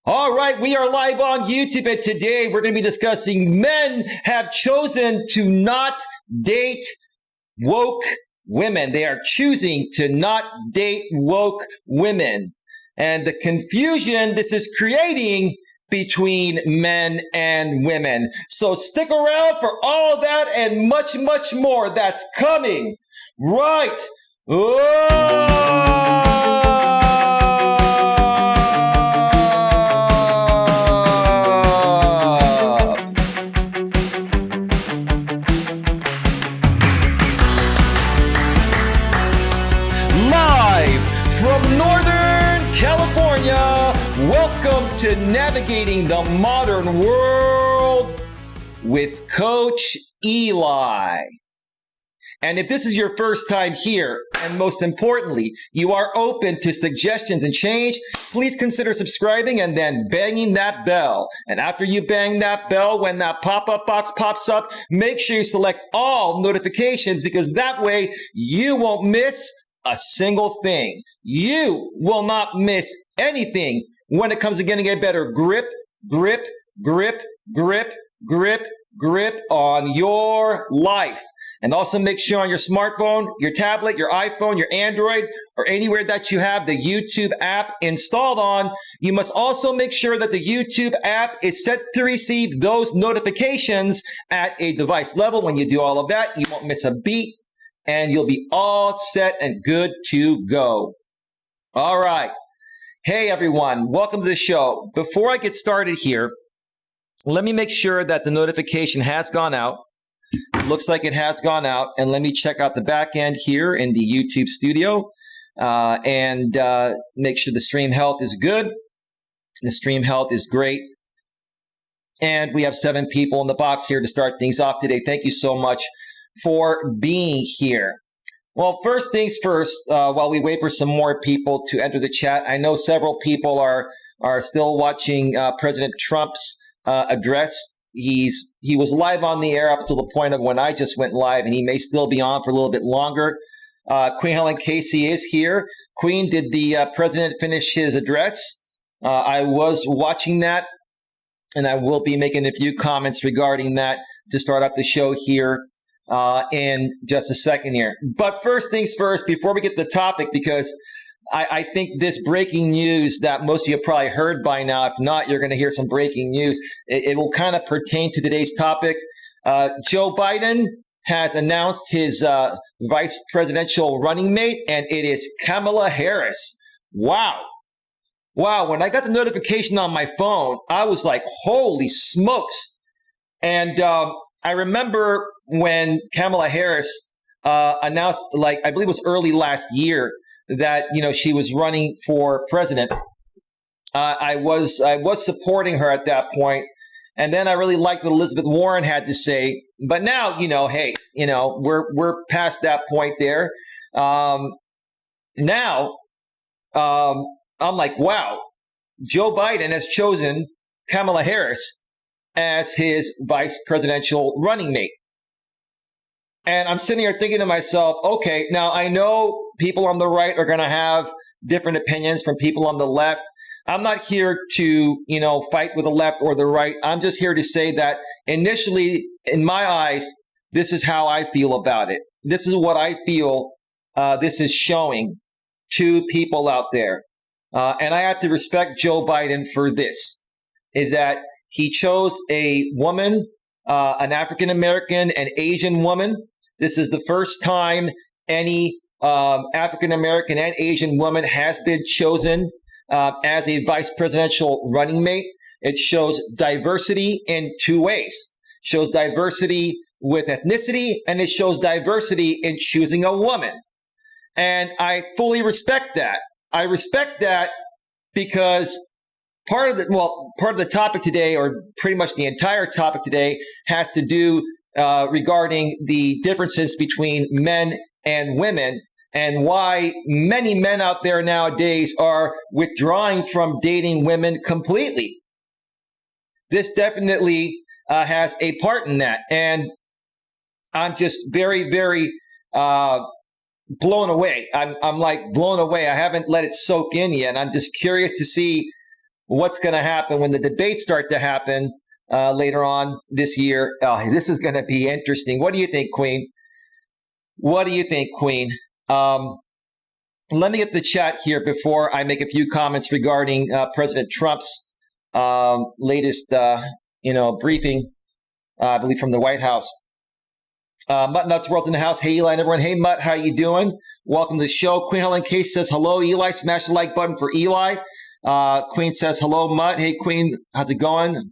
All right, we are live on YouTube, and today we're going to be discussing men have chosen to not date woke women. They are choosing to not date woke women. And the confusion this is creating between men and women. So stick around for all of that and much, much more that's coming right from Northern California. Welcome to Navigating the Modern World with Coach Eli. And if this is your first time here, and most importantly, you are open to suggestions and change, please consider subscribing and then banging that bell. And after you bang that bell, when that pop-up box pops up, make sure you select all notifications, because that way you won't miss a single thing. You will not miss anything when it comes to getting a better grip on your life. And also make sure on your smartphone, your tablet, your iPhone, your Android, or anywhere that you have the YouTube app installed on, you must also make sure that the YouTube app is set to receive those notifications at a device level. When you do all of that, you won't miss a beat, and you'll be all set and good to go. All right. Hey, everyone. Welcome to the show. Before I get started here, let me make sure that the notification has gone out. It looks like it has gone out. And let me check out the back end here in the YouTube studio and make sure the stream health is good. The stream health is great. And we have 7 people in the box here to start things off today. Thank you so much for being here. Well, first things first, while we wait for some more people to enter the chat, I know several people are still watching President Trump's address. He was live on the air up to the point of when I just went live, and he may still be on for a little bit longer. Queen Helen Casey is here. Queen, did the president finish his address? I was watching that, and I will be making a few comments regarding that to start up the show here in just a second here. But first things first, before we get to the topic, because I think this breaking news that most of you have probably heard by now, if not, you're going to hear some breaking news. It will kind of pertain to today's topic. Joe Biden has announced his vice presidential running mate, and it is Kamala Harris. Wow. When I got the notification on my phone, I was like, holy smokes. And I remember when Kamala Harris announced, like, I believe it was early last year, that, you know, she was running for president. I was supporting her at that point, and then I really liked what Elizabeth Warren had to say. But now, you know, hey, you know, we're past that point there. Now, I'm like, wow, Joe Biden has chosen Kamala Harris as his vice presidential running mate. And I'm sitting here thinking to myself, okay, now I know people on the right are going to have different opinions from people on the left. I'm not here to, you know, fight with the left or the right. I'm just here to say that initially, in my eyes, this is how I feel about it. This is what I feel this is showing to people out there. And I have to respect Joe Biden for this, is that he chose a woman, an African-American and Asian woman. This is the first time any African-American and Asian woman has been chosen as a vice presidential running mate. It shows diversity in 2 ways. It shows diversity with ethnicity, and it shows diversity in choosing a woman. And I fully respect that. I respect that because part of the topic today, or pretty much the entire topic today, has to do regarding the differences between men and women, and why many men out there nowadays are withdrawing from dating women completely. This definitely has a part in that. And I'm just very, very blown away. I'm like blown away. I haven't let it soak in yet. I'm just curious to see what's going to happen when the debates start to happen later on this year. This is going to be interesting. What do you think, Queen? What do you think, Queen? Let me get the chat here before I make a few comments regarding President Trump's latest, briefing, I believe, from the White House. Mutt Nuts World's in the house. Hey, Eli and everyone. Hey, Mutt, how you doing? Welcome to the show. Queen Helen Case says hello, Eli. Smash the like button for Eli. Queen says hello, Mutt. Hey, Queen, how's it going?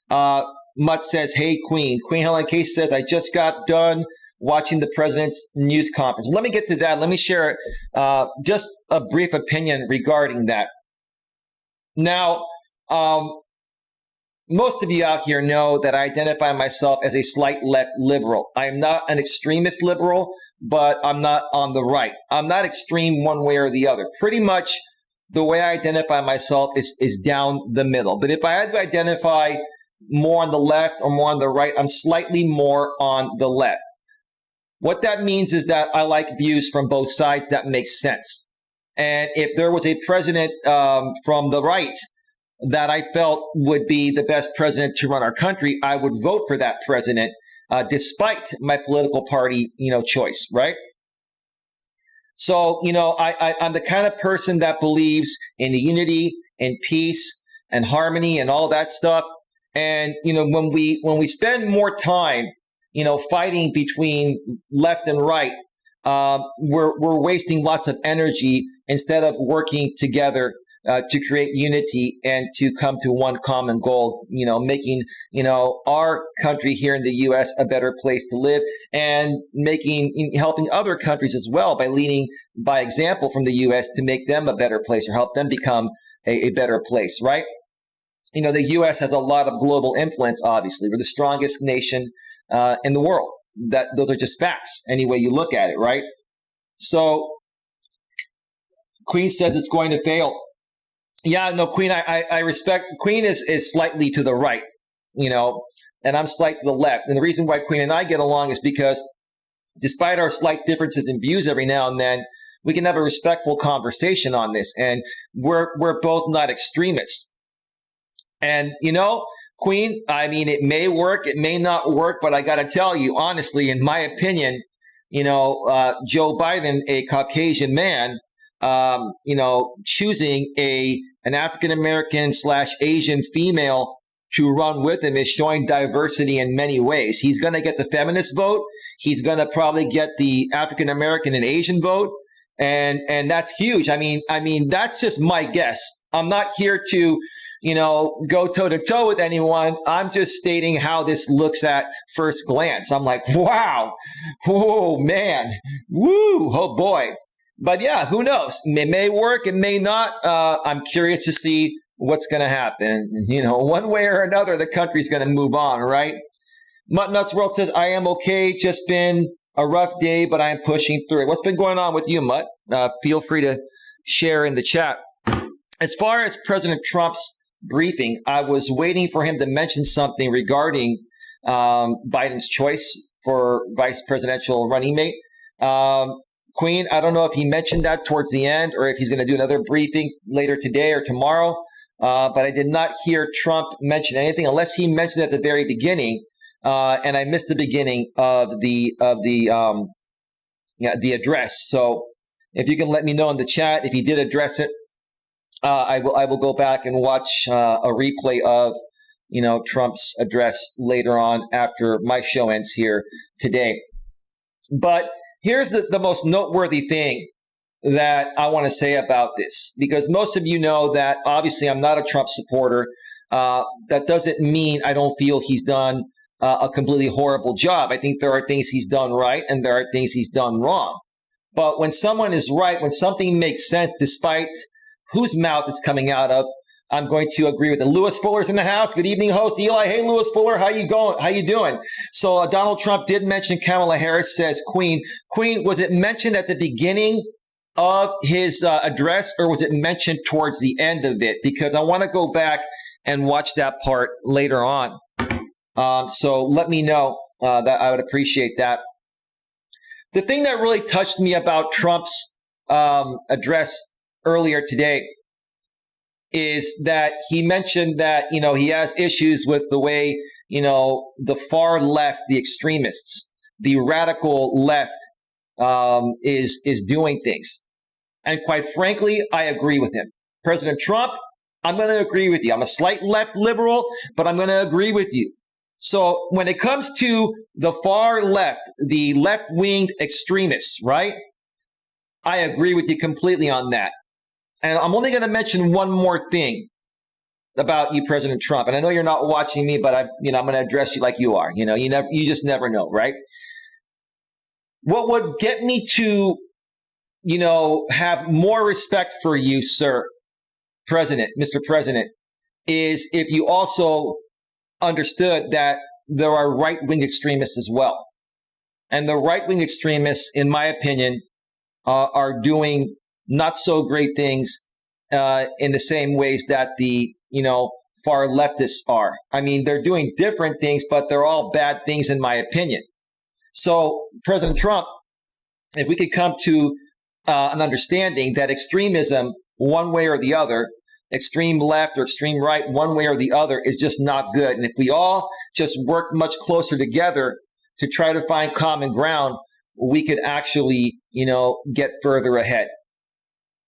Mutt says, hey, Queen. Queen Helen Case says, I just got done watching the president's news conference. Let me get to that. Let me share just a brief opinion regarding that. Now, most of you out here know that I identify myself as a slight left liberal. I am not an extremist liberal, but I'm not on the right. I'm not extreme one way or the other. Pretty much the way I identify myself is down the middle. But if I had to identify more on the left or more on the right, I'm slightly more on the left. What that means is that I like views from both sides that make sense. And if there was a president from the right that I felt would be the best president to run our country, I would vote for that president, despite my political party, choice, right? So, I'm the kind of person that believes in unity and peace and harmony and all that stuff. And, when we spend more time, fighting between left and right, we're wasting lots of energy instead of working together to create unity and to come to one common goal, making, our country here in the U.S. a better place to live, and helping other countries as well by leading by example from the U.S. to make them a better place or help them become a better place, right? The U.S. has a lot of global influence, obviously. We're the strongest nation in the world. Those are just facts, any way you look at it, right? So, Queen says it's going to fail. Yeah, no, Queen, I respect. Queen is slightly to the right, and I'm slightly to the left. And the reason why Queen and I get along is because despite our slight differences in views every now and then, we can have a respectful conversation on this. And we're both not extremists. And, Queen, it may work, it may not work, but I got to tell you, honestly, in my opinion, Joe Biden, a Caucasian man, choosing an African-American / Asian female to run with him is showing diversity in many ways. He's going to get the feminist vote. He's going to probably get the African-American and Asian vote. And that's huge. That's just my guess. I'm not here to, go toe to toe with anyone. I'm just stating how this looks at first glance. I'm like, wow, whoa, man, woo, oh boy. But yeah, who knows? It may work, it may not. I'm curious to see what's going to happen. One way or another, the country's going to move on, right? Mutt Nuts World says, I am okay. Just been a rough day, but I am pushing through it. What's been going on with you, Mutt? Feel free to share in the chat. As far as President Trump's briefing, I was waiting for him to mention something regarding Biden's choice for vice presidential running mate. Queen, I don't know if he mentioned that towards the end or if he's going to do another briefing later today or tomorrow. But I did not hear Trump mention anything unless he mentioned it at the very beginning. And I missed the beginning of the address. So if you can let me know in the chat if he did address it, I will go back and watch a replay of Trump's address later on after my show ends here today. But here's the most noteworthy thing that I want to say about this, because most of you know that obviously I'm not a Trump supporter. That doesn't mean I don't feel he's done a completely horrible job. I think there are things he's done right and there are things he's done wrong. But when someone is right, when something makes sense, despite whose mouth it's coming out of, I'm going to agree with it. Lewis Fuller's in the house. Good evening, host Eli. Hey, Lewis Fuller, how you going? How you doing? So Donald Trump did mention Kamala Harris, says Queen. Queen, was it mentioned at the beginning of his address, or was it mentioned towards the end of it? Because I want to go back and watch that part later on. So let me know that I would appreciate that. The thing that really touched me about Trump's address earlier today is that he mentioned that, he has issues with the way, the far left, the extremists, the radical left is doing things. And quite frankly, I agree with him. President Trump, I'm going to agree with you. I'm a slight left liberal, but I'm going to agree with you. So when it comes to the far left, the left-winged extremists, right? I agree with you completely on that. And I'm only going to mention one more thing about you, President Trump. And I know you're not watching me, but I'm going to address you like you are. You just never know, right? What would get me to, have more respect for you, sir, President, Mr. President, is if you also understood that there are right-wing extremists as well. And the right-wing extremists, in my opinion, are doing not so great things in the same ways that the, far leftists are. I mean, they're doing different things, but they're all bad things in my opinion. So, President Trump, if we could come to an understanding that extremism, one way or the other, extreme left or extreme right, one way or the other, is just not good. And if we all just work much closer together to try to find common ground, we could actually, get further ahead.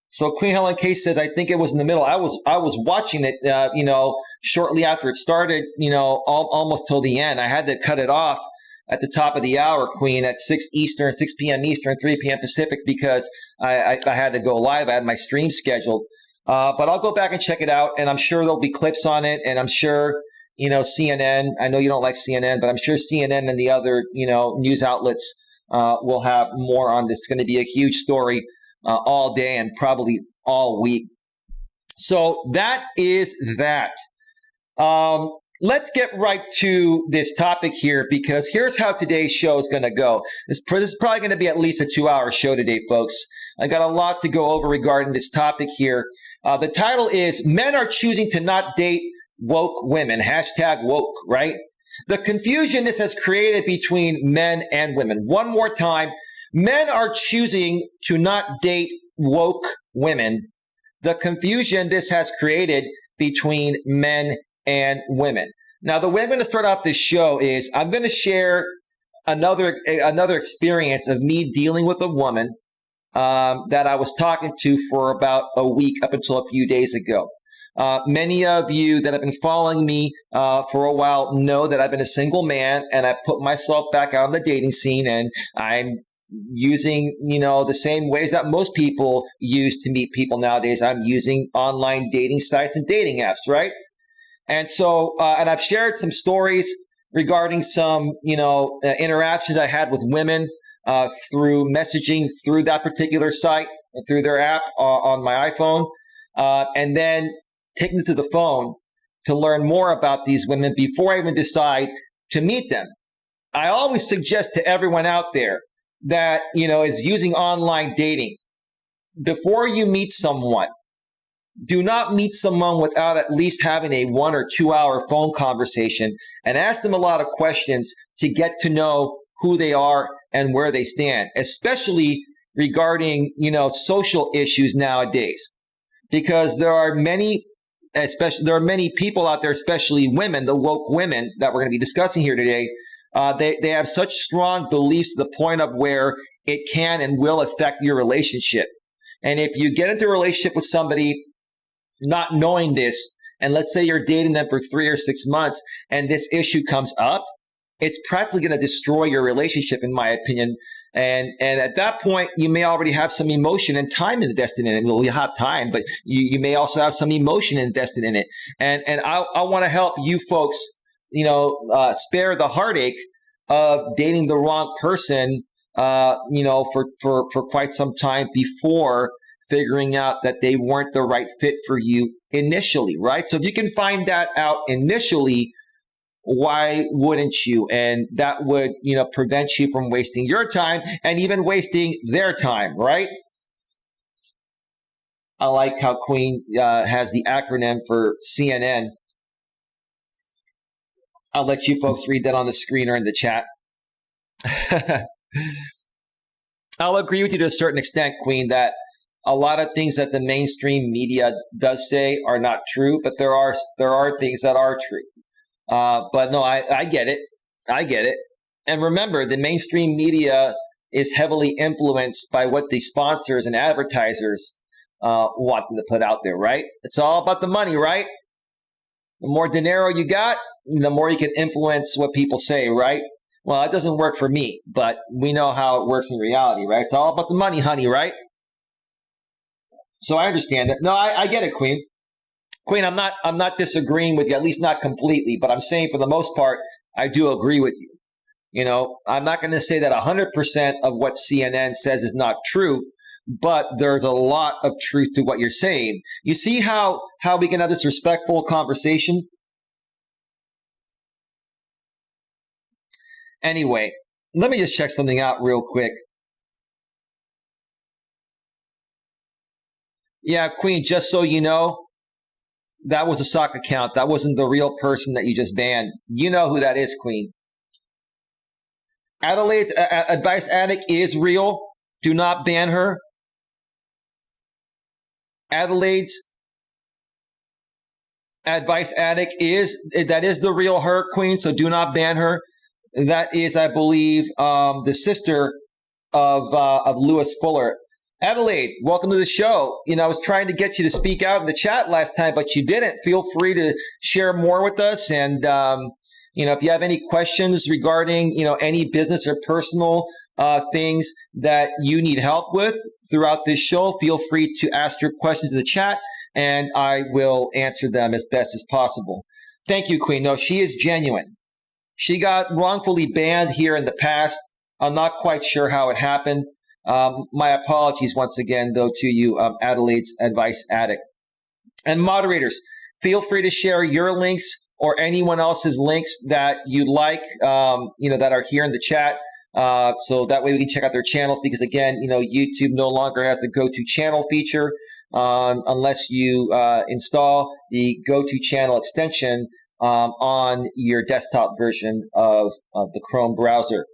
So Queen Helen Case says, I think it was in the middle. I was watching it, shortly after it started, almost till the end. I had to cut it off at the top of the hour, Queen, at 6 p.m. Eastern, 3 p.m. Pacific, because I had to go live. I had my stream scheduled. But I'll go back and check it out, and I'm sure there'll be clips on it, and I'm sure, CNN, I know you don't like CNN, but I'm sure CNN and the other, news outlets will have more on this. It's going to be a huge story all day and probably all week. So that is that. Let's get right to this topic here, because here's how today's show is going to go. This is probably going to be at least a 2-hour show today, folks. I got a lot to go over regarding this topic here. The title is Men Are Choosing to Not Date Woke Women, #woke, right? The confusion this has created between men and women. One more time, men are choosing to not date woke women. The confusion this has created between men and women. Now, the way I'm going to start off this show is I'm going to share another experience of me dealing with a woman that I was talking to for about a week up until a few days ago. Many of you that have been following me for a while know that I've been a single man, and I put myself back out on the dating scene, and I'm using, the same ways that most people use to meet people nowadays. I'm using online dating sites and dating apps, right? And so, and I've shared some stories regarding some, interactions I had with women through messaging through that particular site, through their app on my iPhone, and then taking it to the phone to learn more about these women before I even decide to meet them. I always suggest to everyone out there that, is using online dating, before you meet someone, do not meet someone without at least having a 1 or 2 hour phone conversation and ask them a lot of questions to get to know who they are and where they stand, especially regarding, social issues nowadays, because there are many people out there, especially women, the woke women that we're going to be discussing here today. They have such strong beliefs to the point of where it can and will affect your relationship. And if you get into a relationship with somebody not knowing this, and let's say you're dating them for 3 or 6 months and this issue comes up, it's practically going to destroy your relationship, in my opinion. And at that point, you may already have some emotion and time invested in it. Well, you have time, but you may also have some emotion invested in it. And I want to help you folks, spare the heartache of dating the wrong person, for quite some time before figuring out that they weren't the right fit for you initially, right? So if you can find that out initially, why wouldn't you? And that would, prevent you from wasting your time and even wasting their time, right? I like how Queen has the acronym for CNN. I'll let you folks read that on the screen or in the chat. I'll agree with you to a certain extent, Queen, that a lot of things that the mainstream media does say are not true, but there are things that are true. But no, I get it. I get it. And remember, the mainstream media is heavily influenced by what the sponsors and advertisers want them to put out there, right? It's all about the money, right? The more dinero you got, the more you can influence what people say, right? Well, it doesn't work for me, but we know how it works in reality, right? It's all about the money, honey, right? So I understand that. No, I get it, Queen. Queen, I'm not disagreeing with you, at least not completely, but I'm saying for the most part, I do agree with you. You know, I'm not going to say that 100% of what CNN says is not true, but there's a lot of truth to what you're saying. You see how we can have this respectful conversation? Anyway, let me just check something out real quick. Yeah, Queen, just so you know, that was a sock account. That wasn't the real person that you just banned. You know who that is, Queen. Adelaide's advice addict is real. Do not ban her. Adelaide's advice addict is the real her, Queen, so do not ban her. That is, I believe, the sister of Lewis Fuller. Adelaide, welcome to the show. You know, I was trying to get you to speak out in the chat last time, but you didn't. Feel free to share more with us. And, you know, if you have any questions regarding, you know, any business or personal things that you need help with throughout this show, feel free to ask your questions in the chat, and I will answer them as best as possible. Thank you, Queen. No, she is genuine. She got wrongfully banned here in the past. I'm not quite sure how it happened. My apologies once again, though, to you, Adelaide's advice addict. And moderators, feel free to share your links or anyone else's links that you like, you know, that are here in the chat. So that way we can check out their channels, because again, you know, YouTube no longer has the go to channel feature unless you install the go to channel extension on your desktop version of the Chrome browser.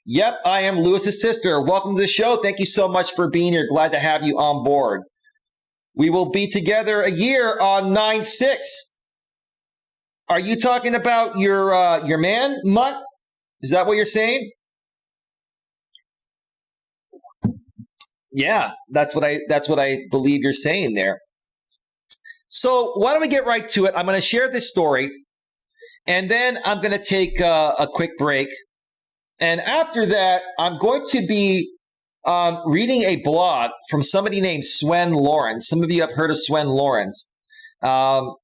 Yep, I am Lewis's sister. Welcome to the show. Thank you so much for being here. Glad to have you on board. We will be together a year on 9/6. Are you talking about your man, Mutt? Is that what you're saying? Yeah, that's what I believe you're saying there. So why don't we get right to it? I'm going to share this story, and then I'm going to take a quick break. And after that, I'm going to be reading a blog from somebody named Swen Lawrence. Some of you have heard of Swen Lawrence. I'm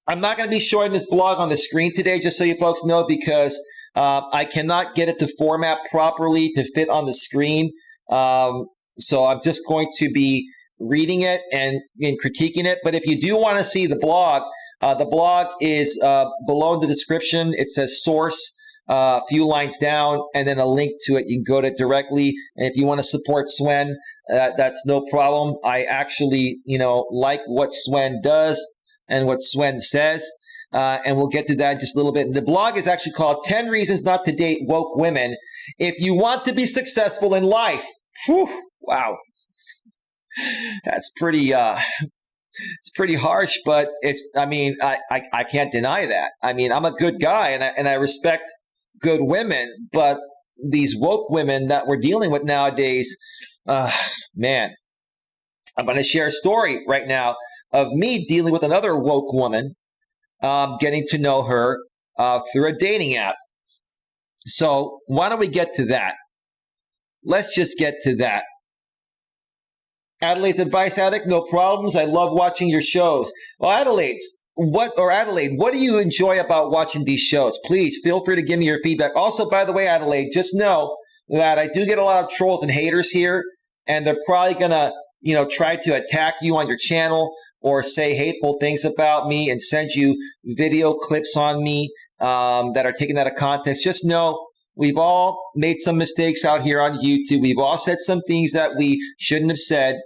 not going to be showing this blog on the screen today, just so you folks know, because I cannot get it to format properly to fit on the screen. So I'm just going to be reading it and critiquing it. But if you do want to see the blog is below in the description. It says source. A few lines down, and then a link to it. You can go to it directly. And if you want to support Swen, that's no problem. I actually, you know, like what Swen does and what Swen says. And we'll get to that in just a little bit. And the blog is actually called 10 Reasons Not to Date Woke Women If You Want to Be Successful in Life. Whew, wow. That's pretty, it's pretty harsh, but I can't deny that. I mean, I'm a good guy and I respect good women, but these woke women that we're dealing with nowadays, man, I'm going to share a story right now of me dealing with another woke woman, getting to know her through a dating app. So why don't we get to that? Let's just get to that. Adelaide's advice addict, no problems. I love watching your shows. Well, Adelaide, what do you enjoy about watching these shows? Please feel free to give me your feedback. Also, by the way, Adelaide, just know that I do get a lot of trolls and haters here, and they're probably gonna, you know, try to attack you on your channel or say hateful things about me and send you video clips on me that are taken out of context. Just know we've all made some mistakes out here on YouTube. We've all said some things that we shouldn't have said.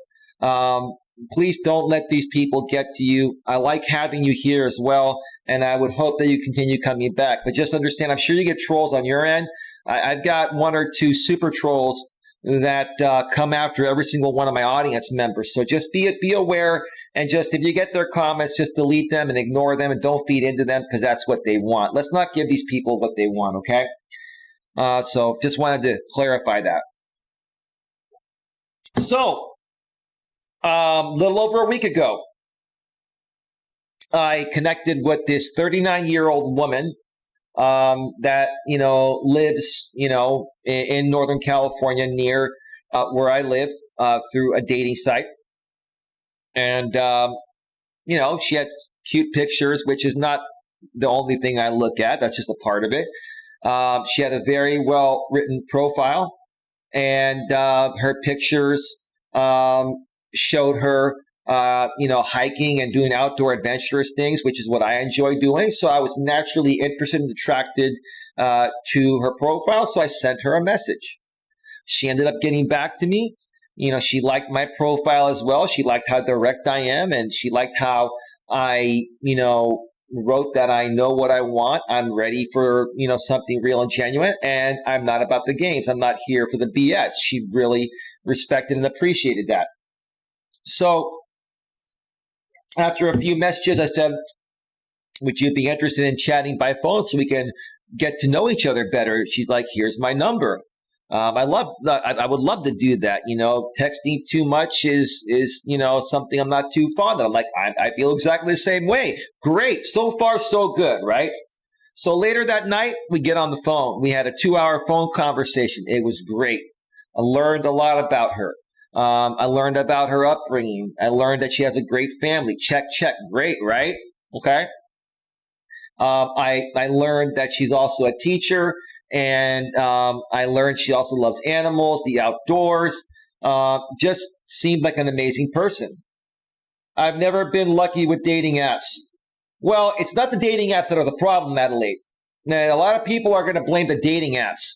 Please don't let these people get to you. I like having you here as well, and I would hope that you continue coming back. But just understand, I'm sure you get trolls on your end. I've got one or two super trolls that come after every single one of my audience members. So just be aware, and just if you get their comments, just delete them and ignore them and don't feed into them, because that's what they want. Let's not give these people what they want, okay? So just wanted to clarify that. So a little over a week ago, I connected with this 39-year-old woman that, lives, in Northern California near where I live through a dating site. And, she had cute pictures, which is not the only thing I look at. That's just a part of it. She had a very well-written profile, and her pictures showed her hiking and doing outdoor adventurous things, which is what I enjoy doing. So I was naturally interested and attracted to her profile. So I sent her a message. She ended up getting back to me. She liked my profile as well. She liked how direct I am, and she liked how I, wrote that I know what I want. I'm ready for, something real and genuine, and I'm not about the games. I'm not here for the BS. She really respected and appreciated that. So after a few messages, I said, would you be interested in chatting by phone so we can get to know each other better? She's like, here's my number. I would love to do that. Texting too much is something I'm not too fond of. Like, I feel exactly the same way. Great. So far, so good, right? So later that night, we get on the phone. We had a 2-hour phone conversation. It was great. I learned a lot about her. I learned about her upbringing. I learned that she has a great family. Check. Great, right? Okay. I learned that she's also a teacher, and I learned she also loves animals, the outdoors. Just seemed like an amazing person. I've never been lucky with dating apps. Well, it's not the dating apps that are the problem, Adelaide. Now, a lot of people are going to blame the dating apps.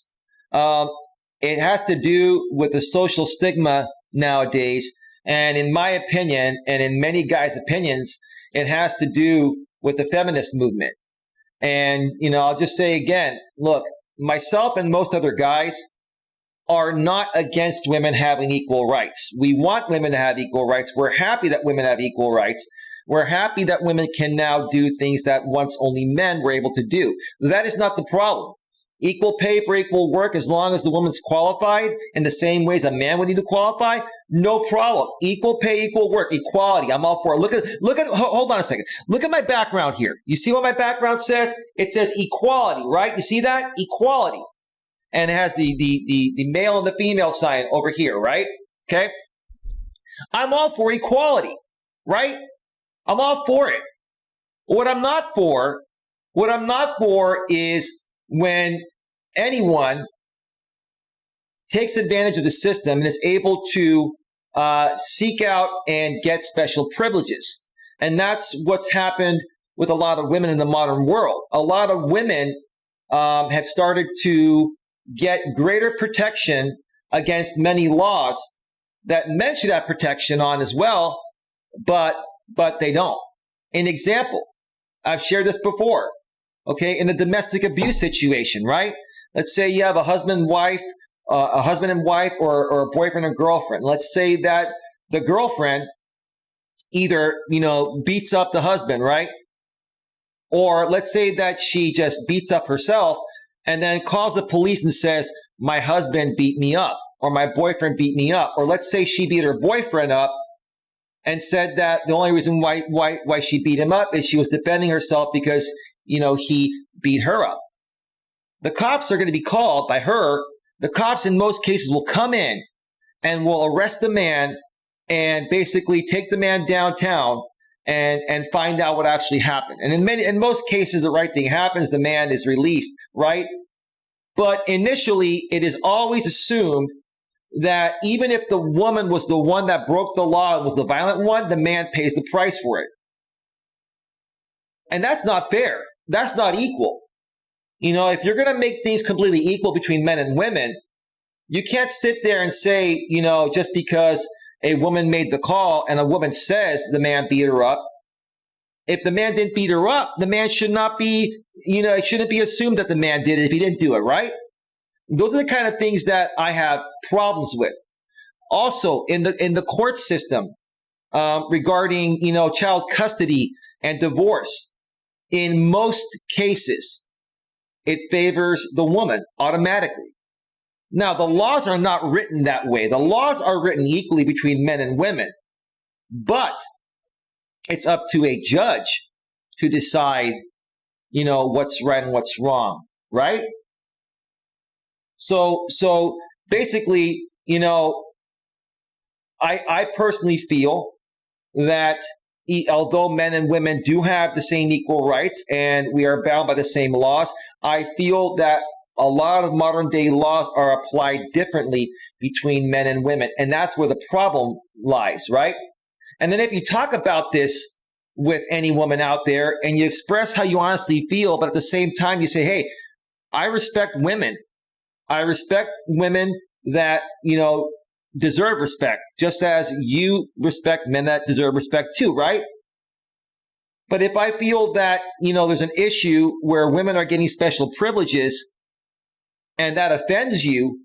It has to do with the social stigma nowadays. And in my opinion, and in many guys' opinions, it has to do with the feminist movement. And, I'll just say again, look, myself and most other guys are not against women having equal rights. We want women to have equal rights. We're happy that women have equal rights. We're happy that women can now do things that once only men were able to do. That is not the problem. Equal pay for equal work, as long as the woman's qualified in the same ways a man would need to qualify, no problem. Equal pay, equal work, equality. I'm all for it. Hold on a second. Look at my background here. You see what my background says? It says equality, right? You see that? Equality. And it has the male and the female sign over here, right? Okay. I'm all for equality, right? I'm all for it. What I'm not for is when anyone takes advantage of the system and is able to seek out and get special privileges. And that's what's happened with a lot of women in the modern world. A lot of women have started to get greater protection against many laws that men should have protection on as well, but they don't. An example, I've shared this before. Okay, in a domestic abuse situation, right? Let's say you have a husband and wife or a boyfriend and girlfriend. Let's say that the girlfriend either, beats up the husband, right? Or let's say that she just beats up herself and then calls the police and says, my husband beat me up, or my boyfriend beat me up. Or let's say she beat her boyfriend up and said that the only reason why she beat him up is she was defending herself because he beat her up. The cops are going to be called by her. The cops in most cases will come in and will arrest the man and basically take the man downtown and find out what actually happened. And in most cases, the right thing happens. The man is released, right? But initially, it is always assumed that even if the woman was the one that broke the law and was the violent one, the man pays the price for it. And that's not fair. That's not equal. If you're going to make things completely equal between men and women, you can't sit there and say, just because a woman made the call and a woman says the man beat her up. If the man didn't beat her up, the man should not be, it shouldn't be assumed that the man did it if he didn't do it, right? Those are the kind of things that I have problems with. Also, in the court system, regarding, child custody and divorce, in most cases, it favors the woman automatically. Now, the laws are not written that way. The laws are written equally between men and women, but it's up to a judge to decide, what's right and what's wrong, right? So basically, I personally feel that although men and women do have the same equal rights and we are bound by the same laws, I feel that a lot of modern day laws are applied differently between men and women. And that's where the problem lies, right? And then if you talk about this with any woman out there and you express how you honestly feel, but at the same time you say, hey, I respect women. I respect women that, deserve respect, just as you respect men that deserve respect too, right? But if I feel that, there's an issue where women are getting special privileges and that offends you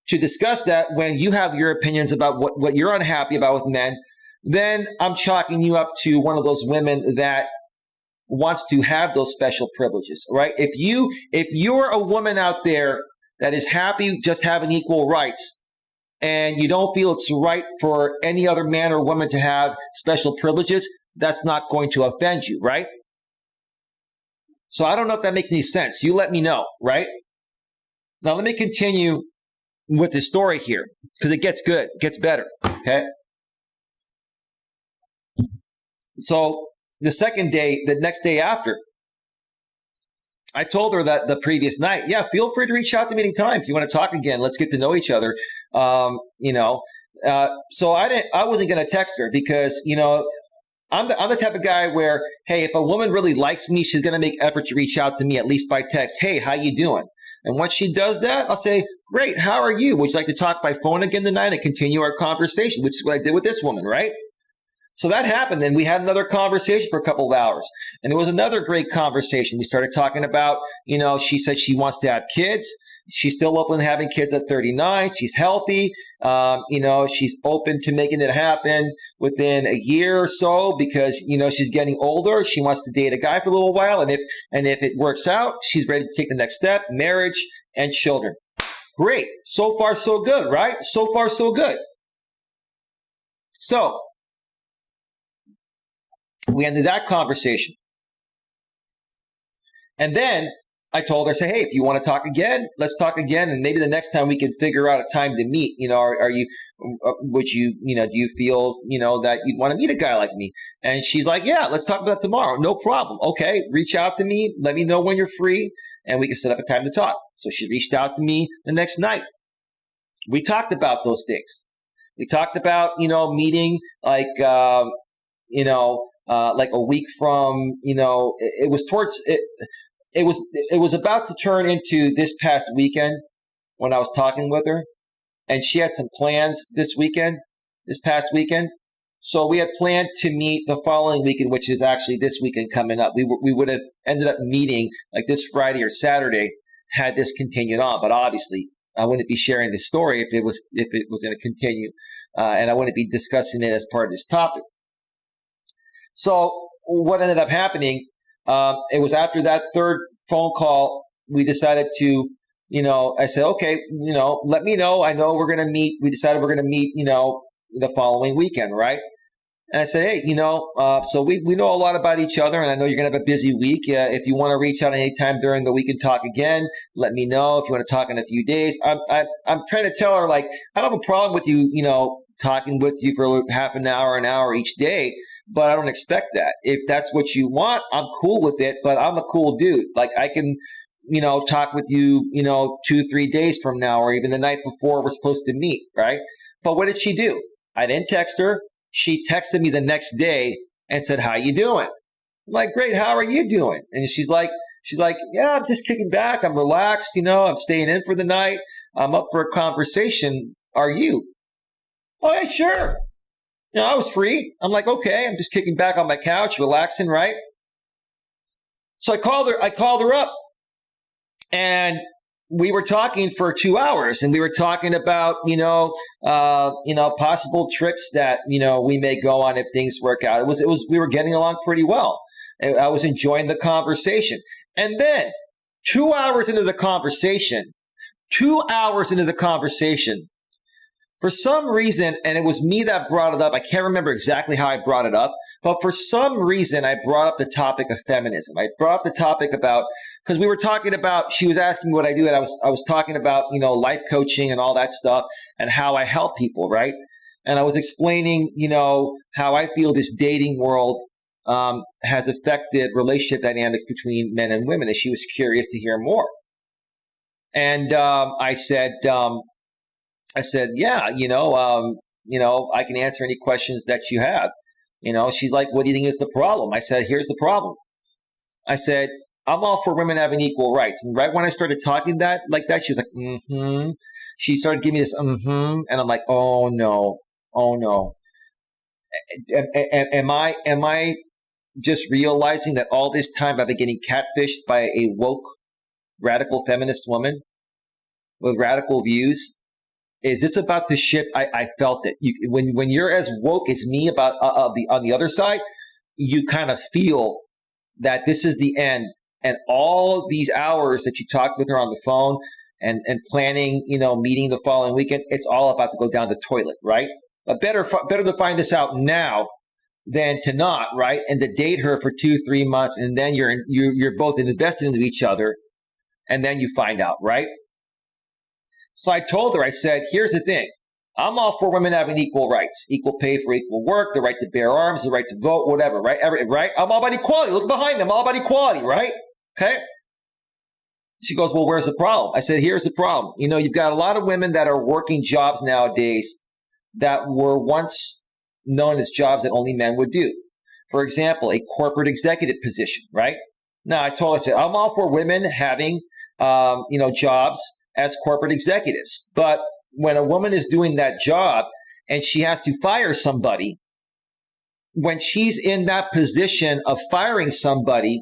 to discuss that when you have your opinions about what you're unhappy about with men, then I'm chalking you up to one of those women that wants to have those special privileges, right? If you're a woman out there that is happy just having equal rights, and you don't feel it's right for any other man or woman to have special privileges, that's not going to offend you, right? So I don't know if that makes any sense. You let me know, right? Now let me continue with the story here, because it gets good, it gets better, okay? So the second day, the next day after, I told her that the previous night, yeah, feel free to reach out to me anytime if you want to talk again. Let's get to know each other. So I wasn't going to text her because, I'm the type of guy where, hey, if a woman really likes me, she's going to make effort to reach out to me, at least by text. Hey, how you doing? And once she does that, I'll say, great, how are you? Would you like to talk by phone again tonight and continue our conversation, which is what I did with this woman, right? So that happened, and we had another conversation for a couple of hours. And it was another great conversation. We started talking about, she said she wants to have kids. She's still open to having kids at 39. She's healthy. She's open to making it happen within a year or so because, she's getting older. She wants to date a guy for a little while. And if it works out, she's ready to take the next step, marriage and children. Great. So far, so good, right? So far, so good. So we ended that conversation. And then I told her, say, hey, if you want to talk again, let's talk again. And maybe the next time we can figure out a time to meet. Do you feel, that you'd want to meet a guy like me? And she's like, yeah, let's talk about that tomorrow. No problem. Okay. Reach out to me. Let me know when you're free and we can set up a time to talk. So she reached out to me the next night. We talked about those things. We talked about, meeting like a week from, it was towards it. It was about to turn into this past weekend when I was talking with her, and she had some plans this past weekend. So we had planned to meet the following weekend, which is actually this weekend coming up. We would have ended up meeting like this Friday or Saturday had this continued on, but obviously I wouldn't be sharing this story if it was going to continue, and I wouldn't be discussing it as part of this topic. So what ended up happening, it was after that third phone call, we decided to, I said, okay, let me know. I know we're going to meet. We decided we're going to meet, the following weekend, right? And I said, hey, so we know a lot about each other, and I know you're going to have a busy week. If you want to reach out anytime during the week and talk again, let me know. If you want to talk in a few days, I'm trying to tell her, like, I don't have a problem with you, talking with you for half an hour each day. But I don't expect that. If that's what you want, I'm cool with it, but I'm a cool dude. Like I can, talk with you, 2-3 days from now, or even the night before we're supposed to meet, right? But what did she do? I didn't text her. She texted me the next day and said, how you doing? I'm like, great. How are you doing? And she's like, yeah, I'm just kicking back. I'm relaxed. I'm staying in for the night. I'm up for a conversation. Are you? Oh, yeah, sure. I was free. I'm like, okay, I'm just kicking back on my couch, relaxing, right? So I called her up, and we were talking for 2 hours, and we were talking about, possible trips that, we may go on if things work out. We were getting along pretty well. I was enjoying the conversation. And then 2 hours into the conversation, for some reason, and it was me that brought it up. I can't remember exactly how I brought it up, but for some reason, I brought up the topic of feminism. I brought up the topic about, because we were talking about, she was asking me what I do, and I was talking about, life coaching and all that stuff and how I help people, right? And I was explaining, how I feel this dating world has affected relationship dynamics between men and women, and she was curious to hear more. And I said, yeah, I can answer any questions that you have. She's like, what do you think is the problem? I said, here's the problem. I said, I'm all for women having equal rights. And right when I started talking like that, she was like, mm-hmm. She started giving me this, mm-hmm. And I'm like, oh no. Am I just realizing that all this time I've been getting catfished by a woke, radical feminist woman with radical views? Is this about to shift? I felt it. When you're as woke as me about on the other side, you kind of feel that this is the end. And all these hours that you talked with her on the phone and planning, meeting the following weekend, it's all about to go down the toilet, right? But better to find this out now than to not, right? And to date her for 2-3 months, and then you're both invested into each other, and then you find out, right? So I told her, I said, here's the thing. I'm all for women having equal rights, equal pay for equal work, the right to bear arms, the right to vote, whatever, right? Right? I'm all about equality. Look behind me. I'm all about equality, right? Okay? She goes, well, where's the problem? I said, here's the problem. You've got a lot of women that are working jobs nowadays that were once known as jobs that only men would do. For example, a corporate executive position, right? Now, I told her, I said, I'm all for women having, jobs as corporate executives. But when a woman is doing that job and she has to fire somebody, when she's in that position of firing somebody,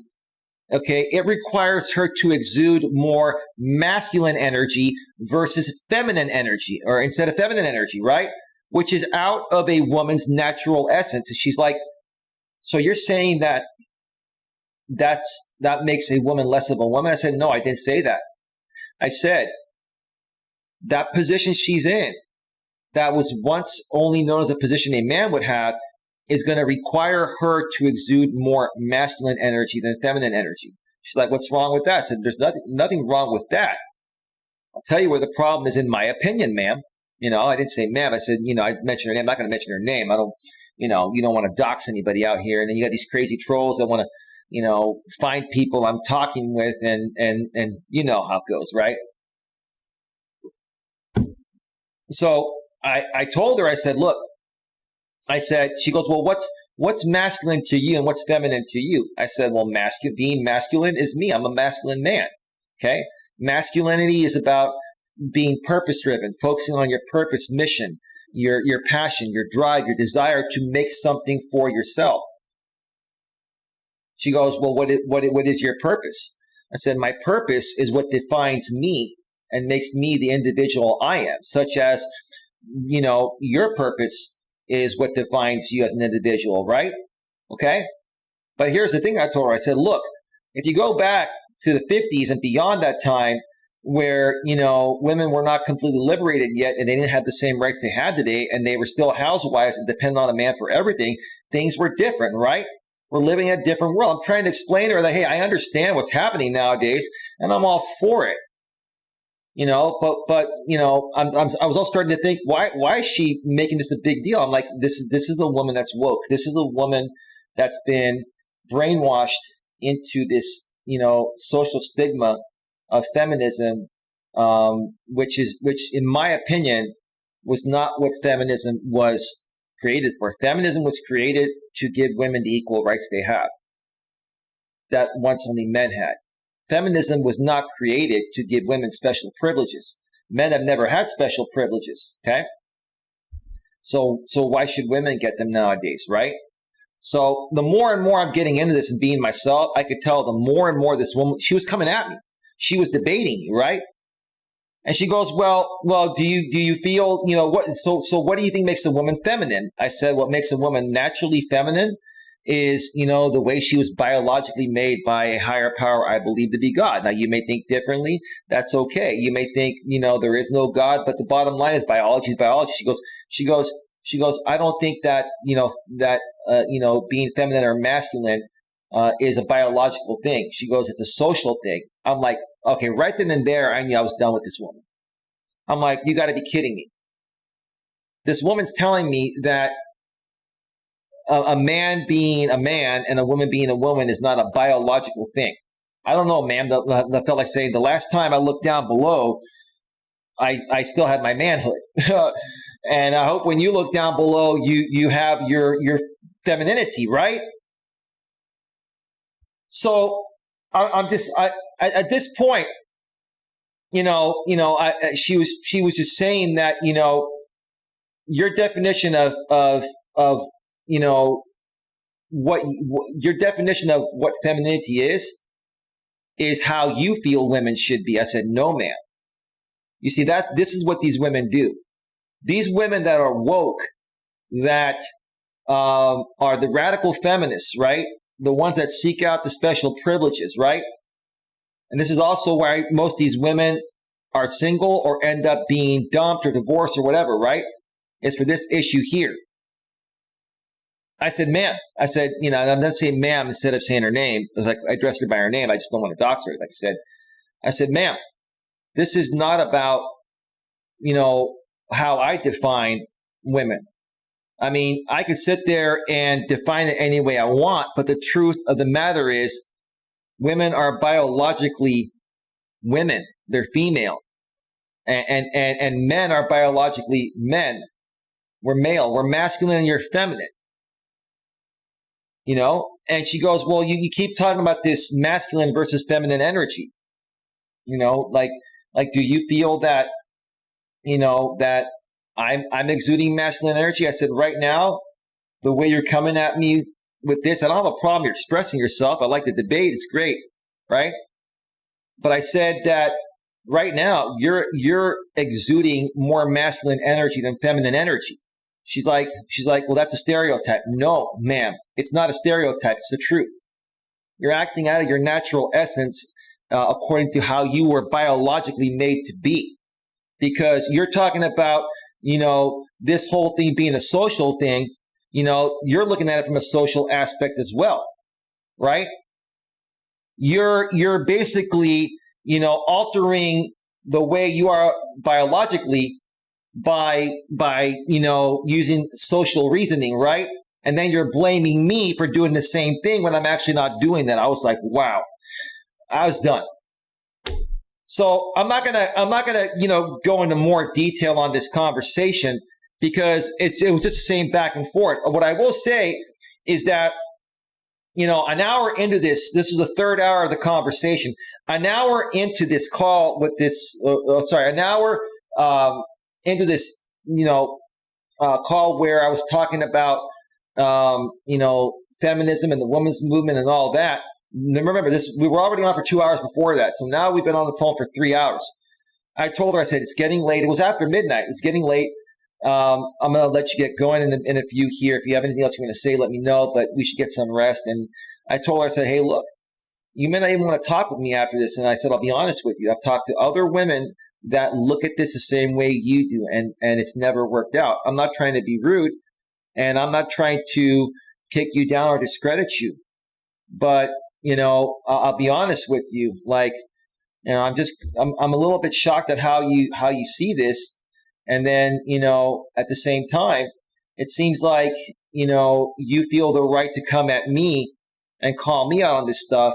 okay, it requires her to exude more masculine energy versus feminine energy, or instead of feminine energy, right? Which is out of a woman's natural essence. And she's like, so you're saying that makes a woman less of a woman? I said, no, I didn't say that. I said, that position she's in, that was once only known as a position a man would have, is going to require her to exude more masculine energy than feminine energy. She's like, what's wrong with that? I said, there's nothing wrong with that. I'll tell you where the problem is, in my opinion, ma'am. I didn't say ma'am. I said, I mentioned her name. I'm not going to mention her name. I don't, you don't want to dox anybody out here. And then you got these crazy trolls that want to, find people I'm talking with, and you know how it goes, right? So I told her, I said, look, she goes, well, what's masculine to you and what's feminine to you? I said, well, being masculine is me. I'm a masculine man. Okay. Masculinity is about being purpose-driven, focusing on your purpose, mission, your passion, your drive, your desire to make something for yourself. She goes, well, what is your purpose? I said, my purpose is what defines me and makes me the individual I am, such as, your purpose is what defines you as an individual, right? Okay? But here's the thing I told her. I said, look, if you go back to the 50s and beyond that time, where, women were not completely liberated yet and they didn't have the same rights they had today, and they were still housewives and dependent on a man for everything, things were different, right? We're living in a different world. I'm trying to explain to her that, hey, I understand what's happening nowadays, and I'm all for it. I was all starting to think, why is she making this a big deal? I'm like, this is a woman that's woke. This is a woman that's been brainwashed into this, social stigma of feminism, which in my opinion was not what feminism was created for. Feminism was created to give women the equal rights they have, that once only men had. Feminism was not created to give women special privileges. Men have never had special privileges, okay? So why should women get them nowadays, right? So the more and more I'm getting into this and being myself, I could tell the more and more this woman, she was coming at me. She was debating me, right? And she goes, well, do you feel, what, so what do you think makes a woman feminine? I said, what makes a woman naturally feminine is, the way she was biologically made by a higher power I believe to be God. Now, you may think differently. That's okay. You may think, there is no God, but the bottom line is biology is biology. She goes, I don't think that, being feminine or masculine is a biological thing. She goes, it's a social thing. I'm like, okay, right then and there, I knew I was done with this woman. I'm like, you got to be kidding me. This woman's telling me that a man being a man and a woman being a woman is not a biological thing. I don't know, ma'am. That felt like saying the last time I looked down below, I still had my manhood. And I hope when you look down below, you have your femininity, right? So at this point, she was just saying that, your definition of what your definition of what femininity is how you feel women should be. I said, no, ma'am. You see, this is what these women do. These women that are woke, that are the radical feminists, right? The ones that seek out the special privileges, right? And this is also why most of these women are single or end up being dumped or divorced or whatever, right? It's for this issue here. I said, ma'am. I said, and I'm not saying ma'am instead of saying her name. It was like I addressed her by her name. I just don't want to dox her. Like I said, ma'am, this is not about, how I define women. I mean, I could sit there and define it any way I want, but the truth of the matter is women are biologically women. They're female. And men are biologically men. We're male. We're masculine and you're feminine. And she goes, well, you keep talking about this masculine versus feminine energy. Like, do you feel that, that I'm exuding masculine energy? I said, right now, the way you're coming at me with this, I don't have a problem. You're expressing yourself. I like the debate. It's great. Right. But I said that right now you're exuding more masculine energy than feminine energy. She's like, well, that's a stereotype. No, ma'am, it's not a stereotype. It's the truth. You're acting out of your natural essence according to how you were biologically made to be. Because you're talking about, this whole thing being a social thing, you're looking at it from a social aspect as well, right? You're basically, altering the way you are biologically by using social reasoning, right? And then you're blaming me for doing the same thing when I'm actually not doing that. I was like, wow, I was done. So I'm not gonna go into more detail on this conversation because it was just the same back and forth. What I will say is that, an hour into this was the third hour of the conversation. An hour into this call with this, an hour into this, call where I was talking about, feminism and the women's movement and all that. Remember, we were already on for 2 hours before that. So now we've been on the phone for 3 hours. I told her, I said, it's getting late. It was after midnight. It's getting late. I'm going to let you get going in a few here. If you have anything else you're going to say, let me know, but we should get some rest. And I told her, I said, hey, look, you may not even want to talk with me after this. And I said, I'll be honest with you. I've talked to other women that look at this the same way you do, and it's never worked out. I'm not trying to be rude, and I'm not trying to kick you down or discredit you. But, I'll be honest with you. Like, I'm a little bit shocked at how you see this. And then, at the same time, it seems like, you feel the right to come at me and call me out on this stuff.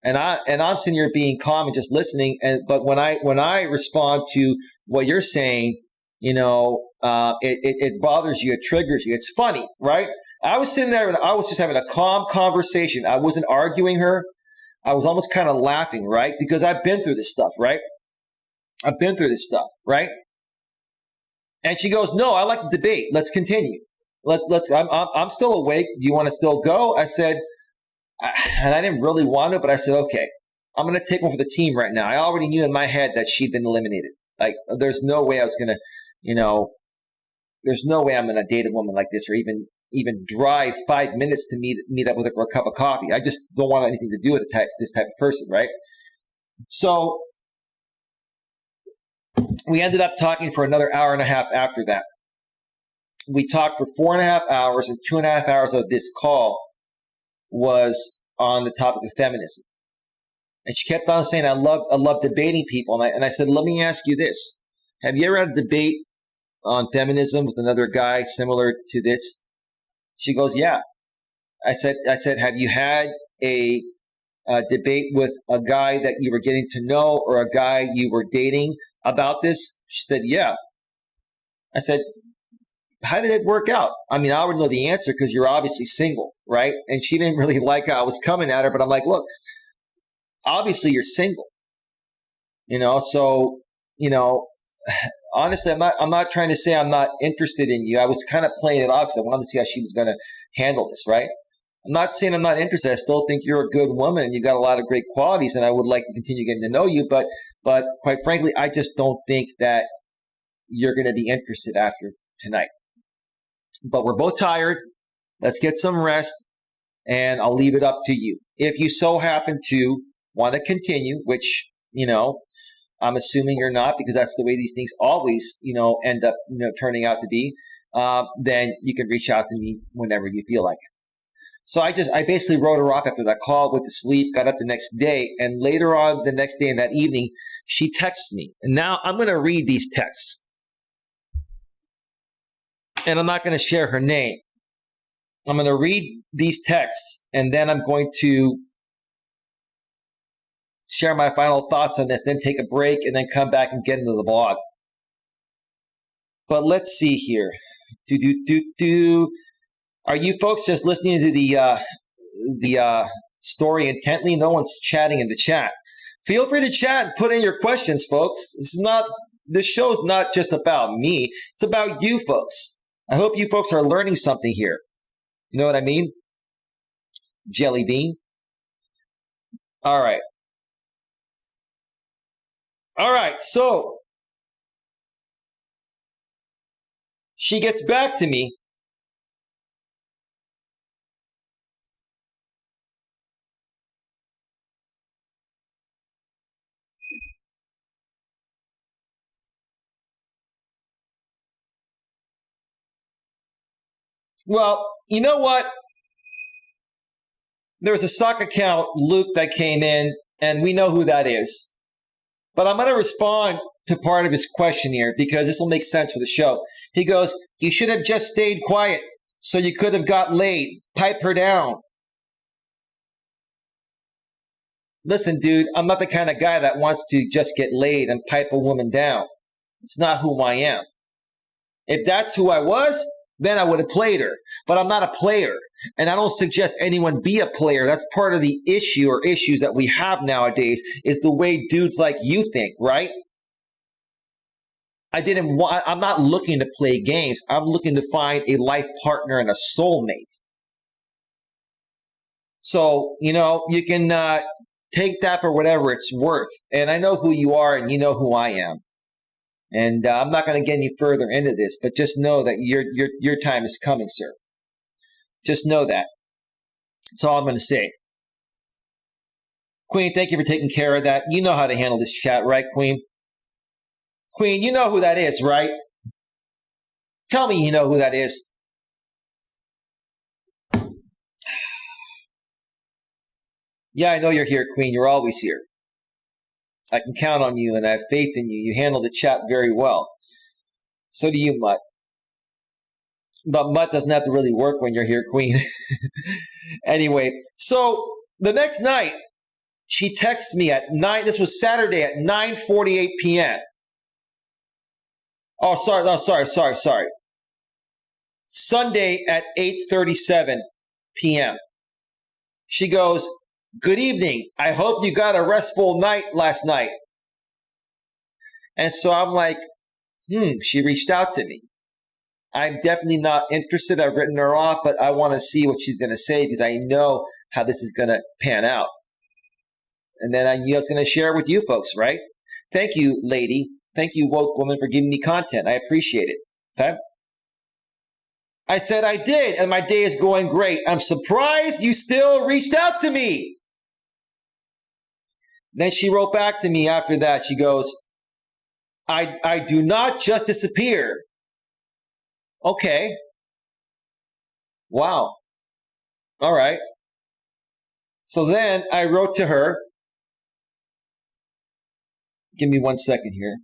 And I'm sitting here being calm and just listening. But when I respond to what you're saying, it bothers you, it triggers you. It's funny, right? I was sitting there and I was just having a calm conversation. I wasn't arguing her. I was almost kind of laughing, right? Because I've been through this stuff, right? I've been through this stuff, right? And she goes, no, I like the debate. Let's continue. I'm still awake. Do you want to still go? I said, and I didn't really want to, but I said, okay, I'm going to take one for the team right now. I already knew in my head that she'd been eliminated. Like, there's no way I was going to, there's no way I'm going to date a woman like this, or even drive 5 minutes to meet up with her for a cup of coffee. I just don't want anything to do with this type of person, right? So we ended up talking for another hour and a half after that. We talked for 4.5 hours, and 2.5 hours of this call was on the topic of feminism. And she kept on saying, I love debating people. And I said, let me ask you this. Have you ever had a debate on feminism with another guy similar to this? She goes, yeah. I said, have you had a debate with a guy that you were getting to know, or a guy you were dating about this? She said, yeah. I said, how did it work out? I mean, I already know the answer because you're obviously single, right? And she didn't really like how I was coming at her, but I'm like, look, obviously you're single, so, honestly, I'm not trying to say I'm not interested in you. I was kind of playing it off because I wanted to see how she was going to handle this, right? I'm not saying I'm not interested. I still think you're a good woman and you've got a lot of great qualities, and I would like to continue getting to know you. But quite frankly, I just don't think that you're going to be interested after tonight. But we're both tired. Let's get some rest, and I'll leave it up to you. If you so happen to want to continue, which, I'm assuming you're not, because that's the way these things always, end up, turning out to be, then you can reach out to me whenever you feel like it. So I basically wrote her off after that call, went to sleep, got up the next day, and later on the next day in that evening, she texts me. And now I'm going to read these texts. And I'm not going to share her name. I'm going to read these texts, and then I'm going to share my final thoughts on this, then take a break, and then come back and get into the blog. But let's see here. Are you folks just listening to the story intently? No one's chatting in the chat. Feel free to chat and put in your questions, folks. This show's not just about me. It's about you folks. I hope you folks are learning something here. You know what I mean? Jelly bean. All right. So she gets back to me. Well, you know what? There's a sock account, Luke, that came in, and we know who that is. But I'm going to respond to part of his question here because this will make sense for the show. He goes, you should have just stayed quiet so you could have got laid. Pipe her down. Listen, dude, I'm not the kind of guy that wants to just get laid and pipe a woman down. It's not who I am. If that's who I was, then I would have played her. But I'm not a player. And I don't suggest anyone be a player. That's part of the issue or issues that we have nowadays is the way dudes like you think, right? I'm not looking to play games. I'm looking to find a life partner and a soulmate. So, you can take that for whatever it's worth. And I know who you are and you know who I am. And I'm not going to get any further into this, but just know that your time is coming, sir. Just know that. That's all I'm going to say. Queen, thank you for taking care of that. You know how to handle this chat, right, Queen? Queen, you know who that is, right? Tell me you know who that is. Yeah, I know you're here, Queen. You're always here. I can count on you, and I have faith in you. You handle the chat very well. So do you, Mutt. But Mutt doesn't have to really work when you're here, Queen. Anyway, so the next night, she texts me at 9. This was Saturday at 9:48 p.m. Oh, sorry. Sunday at 8:37 p.m. She goes, good evening. I hope you got a restful night last night. And so I'm like, she reached out to me. I'm definitely not interested. I've written her off, but I want to see what she's going to say because I know how this is going to pan out. And then I knew I was going to share it with you folks, right? Thank you, lady. Thank you, woke woman, for giving me content. I appreciate it. Okay. I said, I did, and my day is going great. I'm surprised you still reached out to me. Then she wrote back to me after that. She goes, I do not just disappear. Okay. Wow. All right. So then I wrote to her. Give me 1 second here.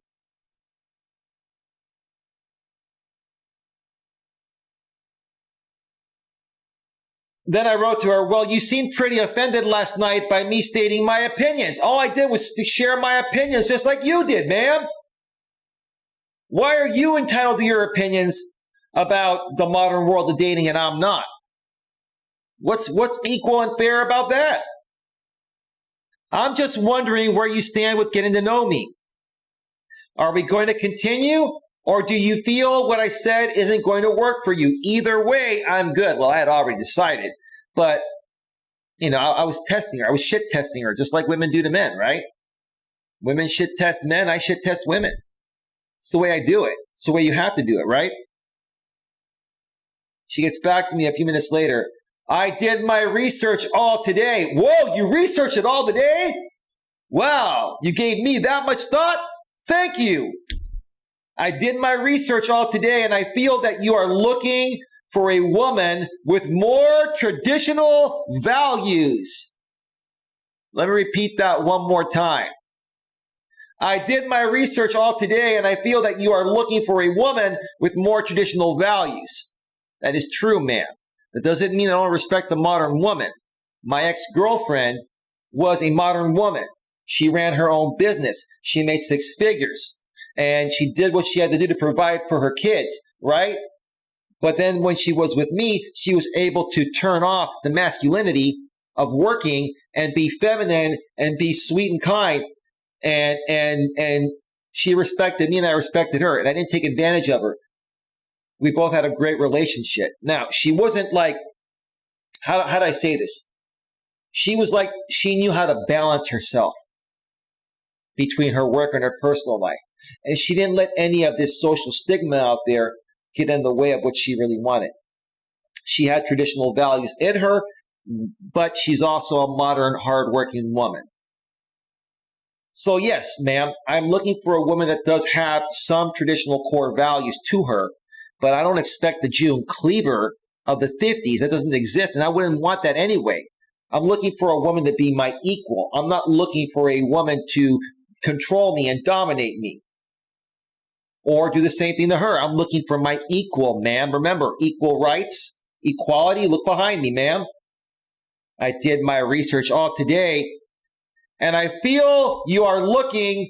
Then I wrote to her, well, you seemed pretty offended last night by me stating my opinions. All I did was to share my opinions just like you did, ma'am. Why are you entitled to your opinions about the modern world of dating and I'm not? What's equal and fair about that? I'm just wondering where you stand with getting to know me. Are we going to continue? Or do you feel what I said isn't going to work for you? Either way, I'm good. Well, I had already decided. But, I was testing her. I was shit testing her, just like women do to men, right? Women shit test men. I shit test women. It's the way I do it. It's the way you have to do it, right? She gets back to me a few minutes later. I did my research all today. Whoa, you researched it all today? Wow, you gave me that much thought? Thank you. I did my research all today, and I feel that you are looking for a woman with more traditional values. Let me repeat that one more time. I did my research all today, and I feel that you are looking for a woman with more traditional values. That is true, ma'am. That doesn't mean I don't respect the modern woman. My ex-girlfriend was a modern woman. She ran her own business. She made 6 figures. And she did what she had to do to provide for her kids, right? But then when she was with me, she was able to turn off the masculinity of working and be feminine and be sweet and kind. And she respected me and I respected her. And I didn't take advantage of her. We both had a great relationship. Now, she wasn't like, how do I say this? She was like, she knew how to balance herself between her work and her personal life. And she didn't let any of this social stigma out there get in the way of what she really wanted. She had traditional values in her, but she's also a modern, hardworking woman. So yes, ma'am, I'm looking for a woman that does have some traditional core values to her, but I don't expect the June Cleaver of the 50s. That doesn't exist, and I wouldn't want that anyway. I'm looking for a woman to be my equal. I'm not looking for a woman to control me and dominate me or do the same thing to her. I'm looking for my equal, ma'am. Remember, equal rights, equality. Look behind me, ma'am. I did my research all today, and I feel you are looking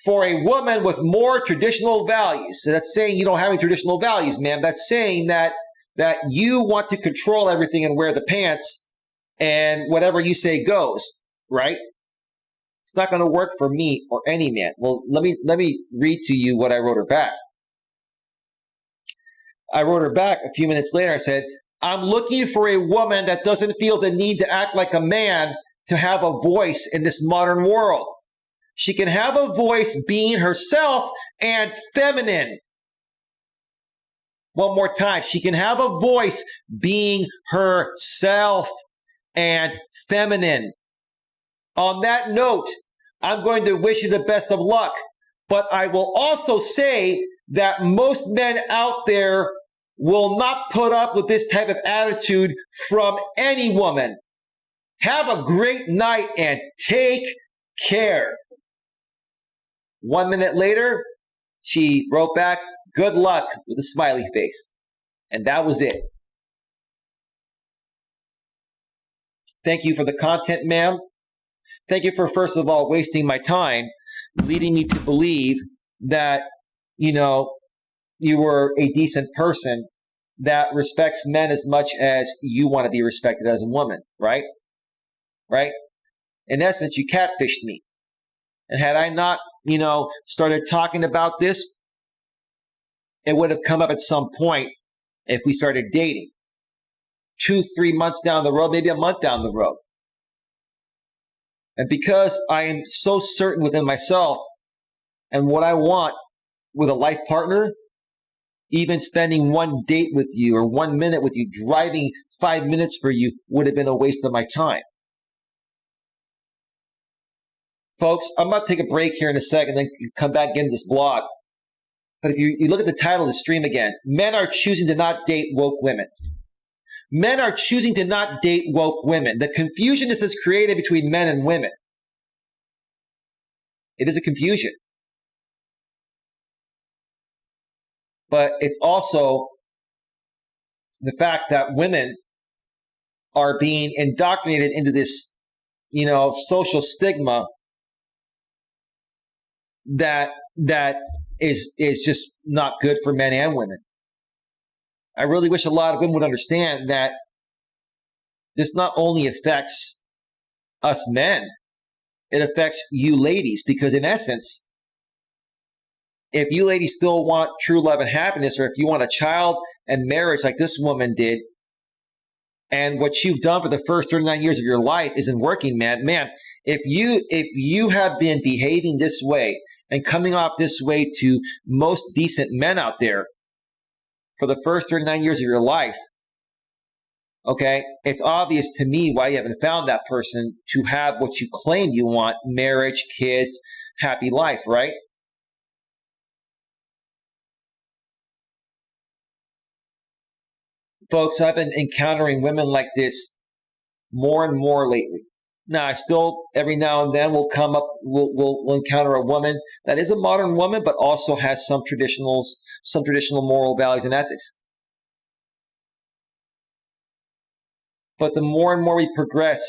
for a woman with more traditional values. So that's saying you don't have any traditional values, ma'am. That's saying that you want to control everything and wear the pants and whatever you say goes, right? It's not going to work for me or any man. Well, let me read to you what I wrote her back. I wrote her back a few minutes later. I said, I'm looking for a woman that doesn't feel the need to act like a man to have a voice in this modern world. She can have a voice being herself and feminine. One more time. She can have a voice being herself and feminine. On that note, I'm going to wish you the best of luck, but I will also say that most men out there will not put up with this type of attitude from any woman. Have a great night and take care. 1 minute later, she wrote back, good luck, with a smiley face. And that was it. Thank you for the content, ma'am. Thank you for, first of all, wasting my time, leading me to believe that, you were a decent person that respects men as much as you want to be respected as a woman, right? Right? In essence, you catfished me. And had I not, started talking about this, it would have come up at some point if we started dating. 2-3 months down the road, maybe a month down the road. And because I am so certain within myself And what I want with a life partner, even spending one date with you or 1 minute with you, driving 5 minutes for you would have been a waste of my time. Folks, I'm about to take a break here in a second, then come back into this blog. But if you look at the title of the stream again, men are choosing to not date woke women. Men are choosing to not date woke women. The confusion this has created between men and women. It is a confusion. But it's also the fact that women are being indoctrinated into this, social stigma that is just not good for men and women. I really wish a lot of women would understand that this not only affects us men, it affects you ladies, because in essence, if you ladies still want true love and happiness, or if you want a child and marriage like this woman did, and what you've done for the first 39 years of your life isn't working, man, if you have been behaving this way and coming off this way to most decent men out there for the first 39 years of your life, okay, it's obvious to me why you haven't found that person to have what you claim you want: marriage, kids, happy life, right? Folks, I've been encountering women like this more and more lately. Now, I still, every now and then, we'll encounter a woman that is a modern woman, but also has some traditional moral values and ethics. But the more and more we progress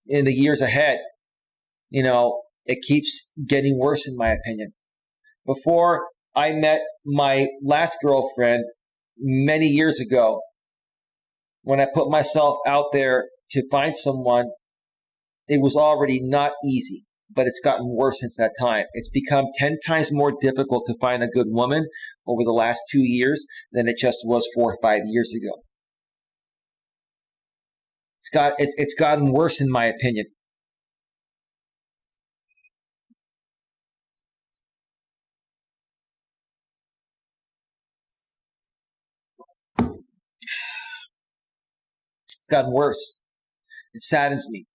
in the years ahead, it keeps getting worse, in my opinion. Before I met my last girlfriend many years ago, when I put myself out there to find someone, it was already not easy, but it's gotten worse since that time. It's become 10 times more difficult to find a good woman over the last 2 years than it just was 4 or 5 years ago. It's gotten worse, in my opinion. It's gotten worse. It saddens me,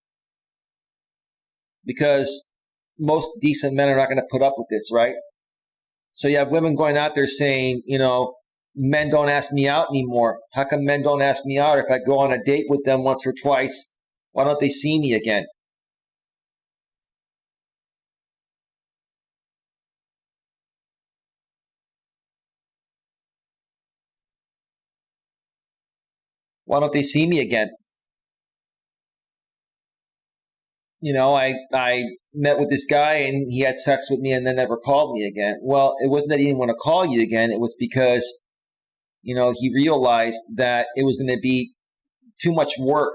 because most decent men are not going to put up with this, right? So you have women going out there saying, men don't ask me out anymore. How come men don't ask me out? If I go on a date with them once or twice, why don't they see me again? Why don't they see me again? I met with this guy and he had sex with me and then never called me again. Well, it wasn't that he didn't want to call you again. It was because, he realized that it was going to be too much work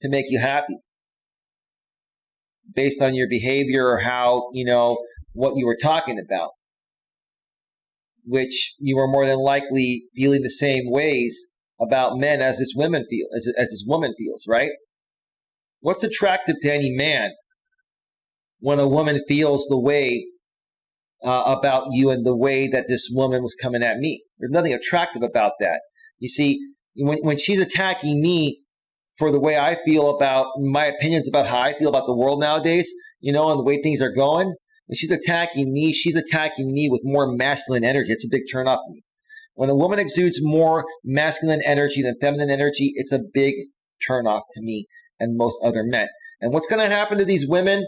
to make you happy based on your behavior or how, what you were talking about, which you were more than likely feeling the same ways about men as this woman feels, right? What's attractive to any man when a woman feels the way about you and the way that this woman was coming at me? There's nothing attractive about that. You see, when she's attacking me for the way I feel about my opinions about how I feel about the world nowadays, and the way things are going, when she's attacking me with more masculine energy. It's a big turn off to me. When a woman exudes more masculine energy than feminine energy, it's a big turn off to me and most other men. And what's going to happen to these women?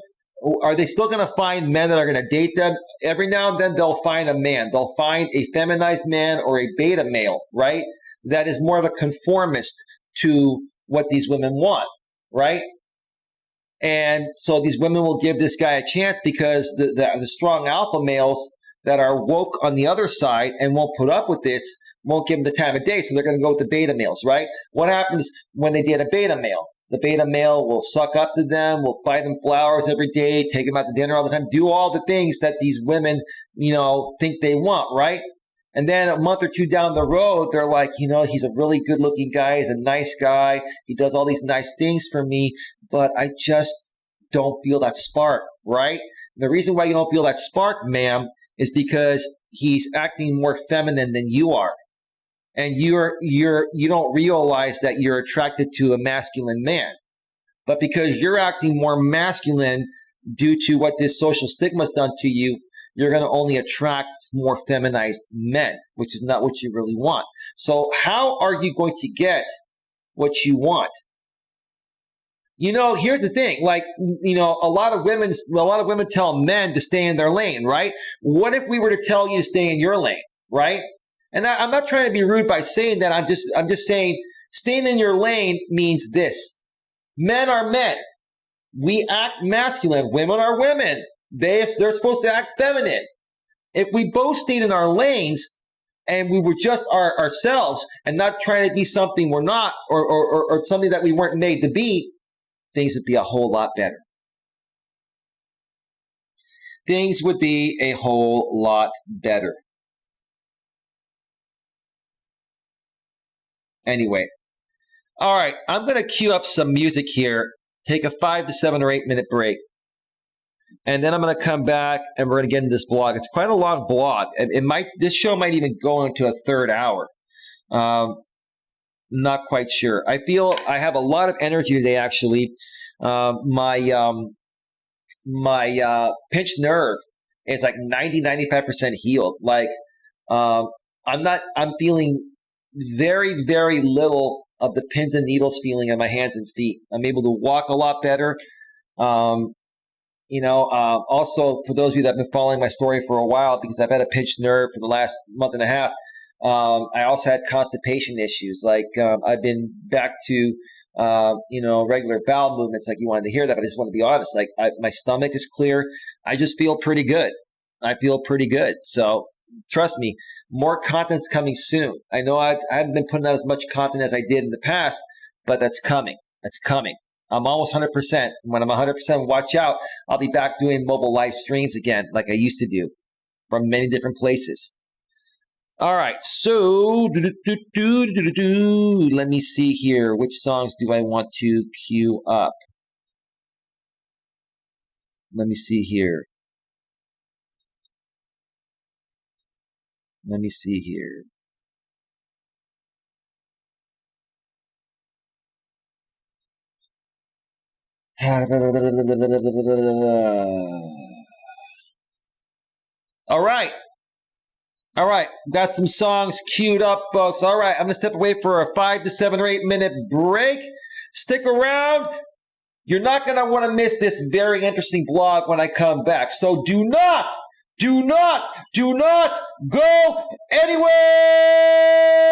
Are they still going to find men that are going to date them? Every now and then they'll find a man. They'll find a feminized man or a beta male, right? That is more of a conformist to what these women want, right? And so these women will give this guy a chance because the strong alpha males that are woke on the other side and won't put up with this won't give them the time of day. So they're going to go with the beta males, right? What happens when they date a beta male? The beta male will suck up to them, will buy them flowers every day, take them out to dinner all the time, do all the things that these women, think they want, right? And then a month or two down the road, they're like, he's a really good looking guy. He's a nice guy. He does all these nice things for me, but I just don't feel that spark, right? The reason why you don't feel that spark, ma'am, is because he's acting more feminine than you are. And you don't realize that you're attracted to a masculine man. But because you're acting more masculine due to what this social stigma's done to you, you're going to only attract more feminized men, which is not what you really want. So how are you going to get what you want? You know, here's the thing. Like, you know, a lot of women tell men to stay in their lane, right? What if we were to tell you to stay in your lane, right? And I'm not trying to be rude by saying that. I'm just saying staying in your lane means this. Men are men. We act masculine. Women are women. They're supposed to act feminine. If we both stayed in our lanes and we were just ourselves and not trying to be something we're not or something that we weren't made to be, things would be a whole lot better. Things would be a whole lot better. Anyway. All right. I'm going to cue up some music here. Take a 5 to 7 or 8 minute break. And then I'm going to come back and we're going to get into this blog. It's quite a long blog. This show might even go into a third hour. Not quite sure. I feel I have a lot of energy today, actually. My pinched nerve is like 90-95% healed. Like, I'm feeling very, very little of the pins and needles feeling in my hands and feet. I'm able to walk a lot better. Also, for those of you that have been following my story for a while, because I've had a pinched nerve for the last month and a half, I also had constipation issues. Like, I've been back to, regular bowel movements. Like, you wanted to hear that, but I just want to be honest. Like, my stomach is clear. I just feel pretty good. So trust me, more content's coming soon. I know I haven't been putting out as much content as I did in the past, but that's coming. I'm almost 100%. When I'm 100%, watch out. I'll be back doing mobile live streams again, like I used to do, from many different places. All right, so let me see here. Which songs do I want to queue up? Let me see here. All right. Got some songs queued up, folks. All right. I'm going to step away for a 5 to 7 or 8 minute break. Stick around. You're not going to want to miss this very interesting blog when I come back. So do not go anywhere.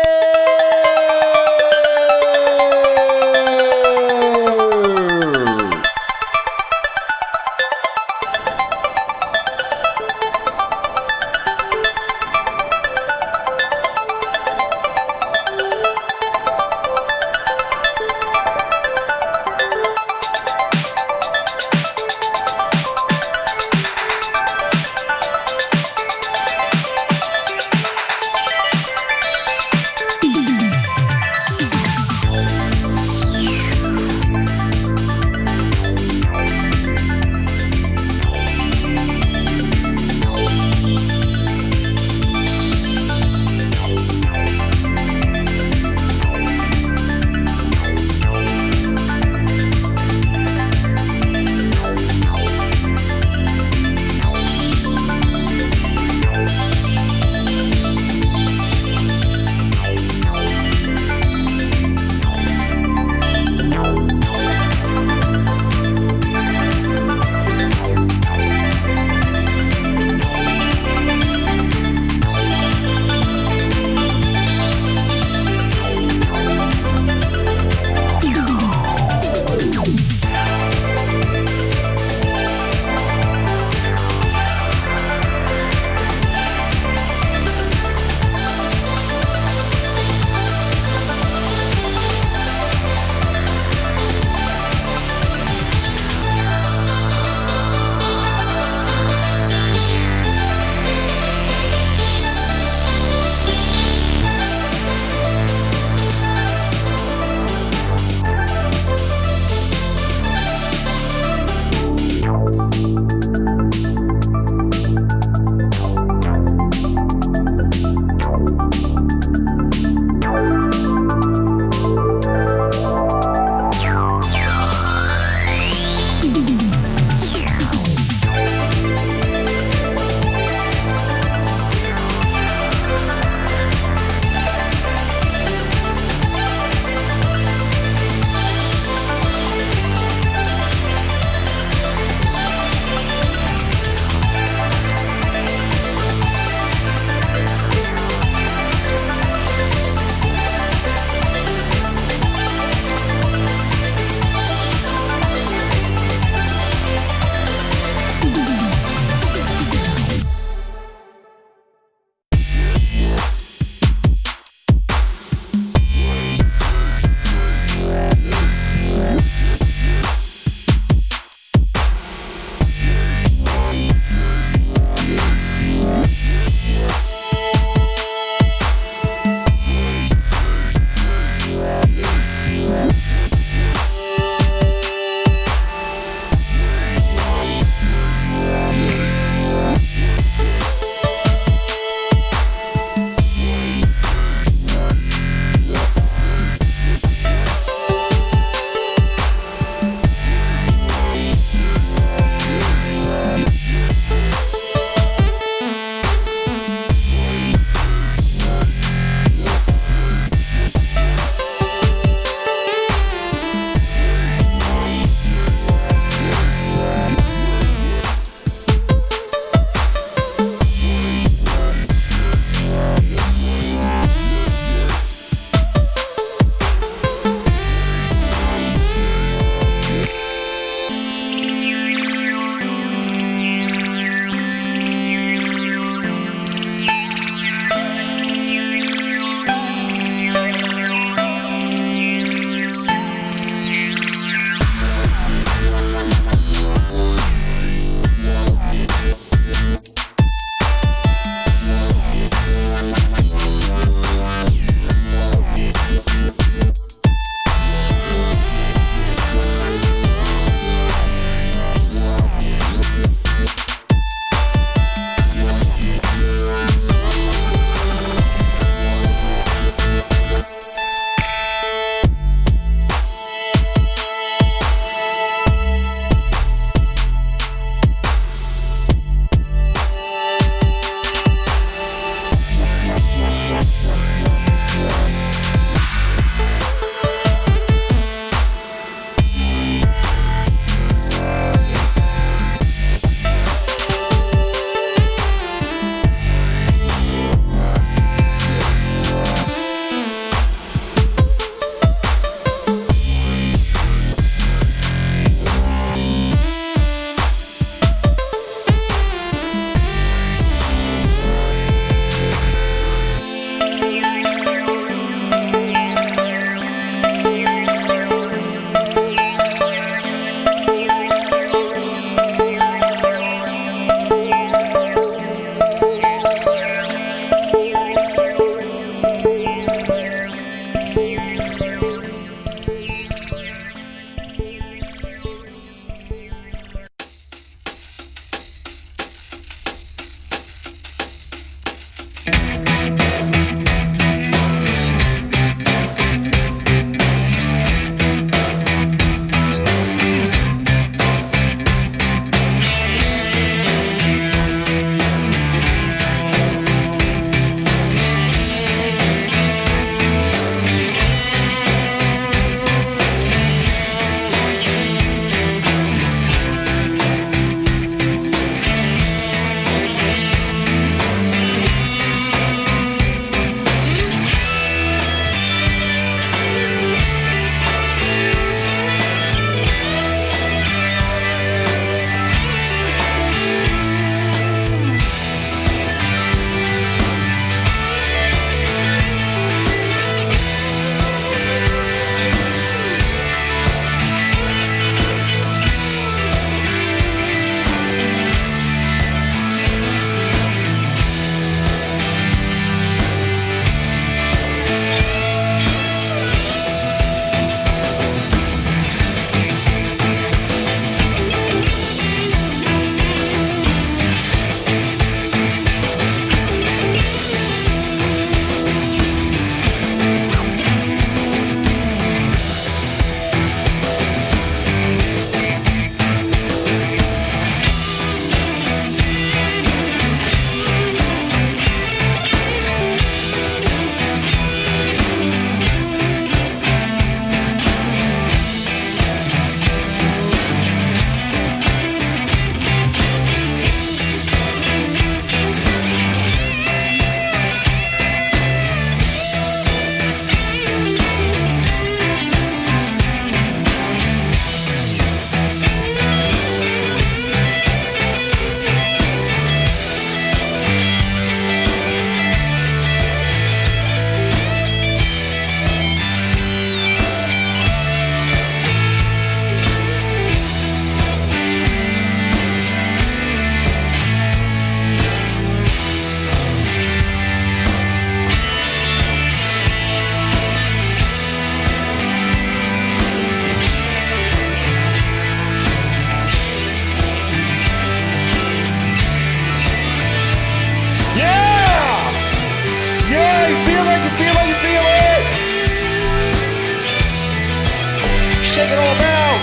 shake it all out.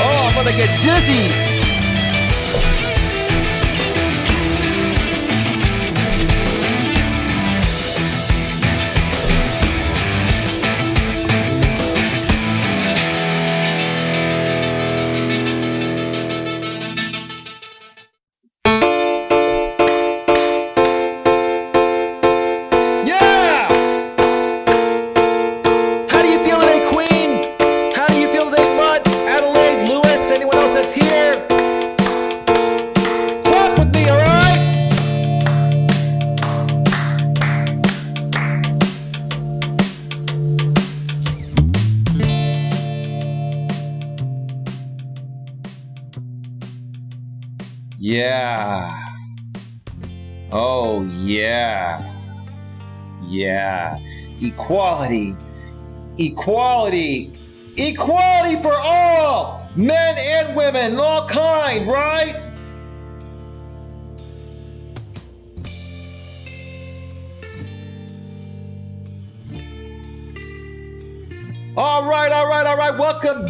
Oh, I'm gonna get dizzy. Yeah. Oh, yeah. Yeah. Equality. Equality. Equality for all. Men and women, all kind, right? All right. Welcome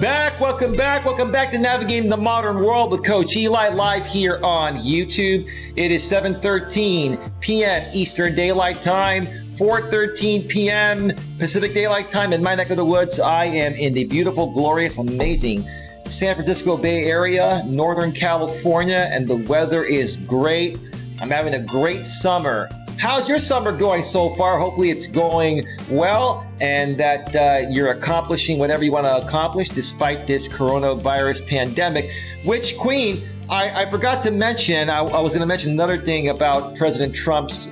back to Navigating the Modern World with Coach Eli, live here on YouTube. It is 7:13 p.m. Eastern Daylight Time, 4:13 p.m. Pacific Daylight Time in my neck of the woods. I am in the beautiful, glorious, amazing San Francisco Bay Area, Northern California, and the weather is great. I'm having a great summer. How's your summer going so far? Hopefully it's going well and that you're accomplishing whatever you want to accomplish despite this coronavirus pandemic. Which, Queen, I forgot to mention, I was going to mention another thing about President Trump's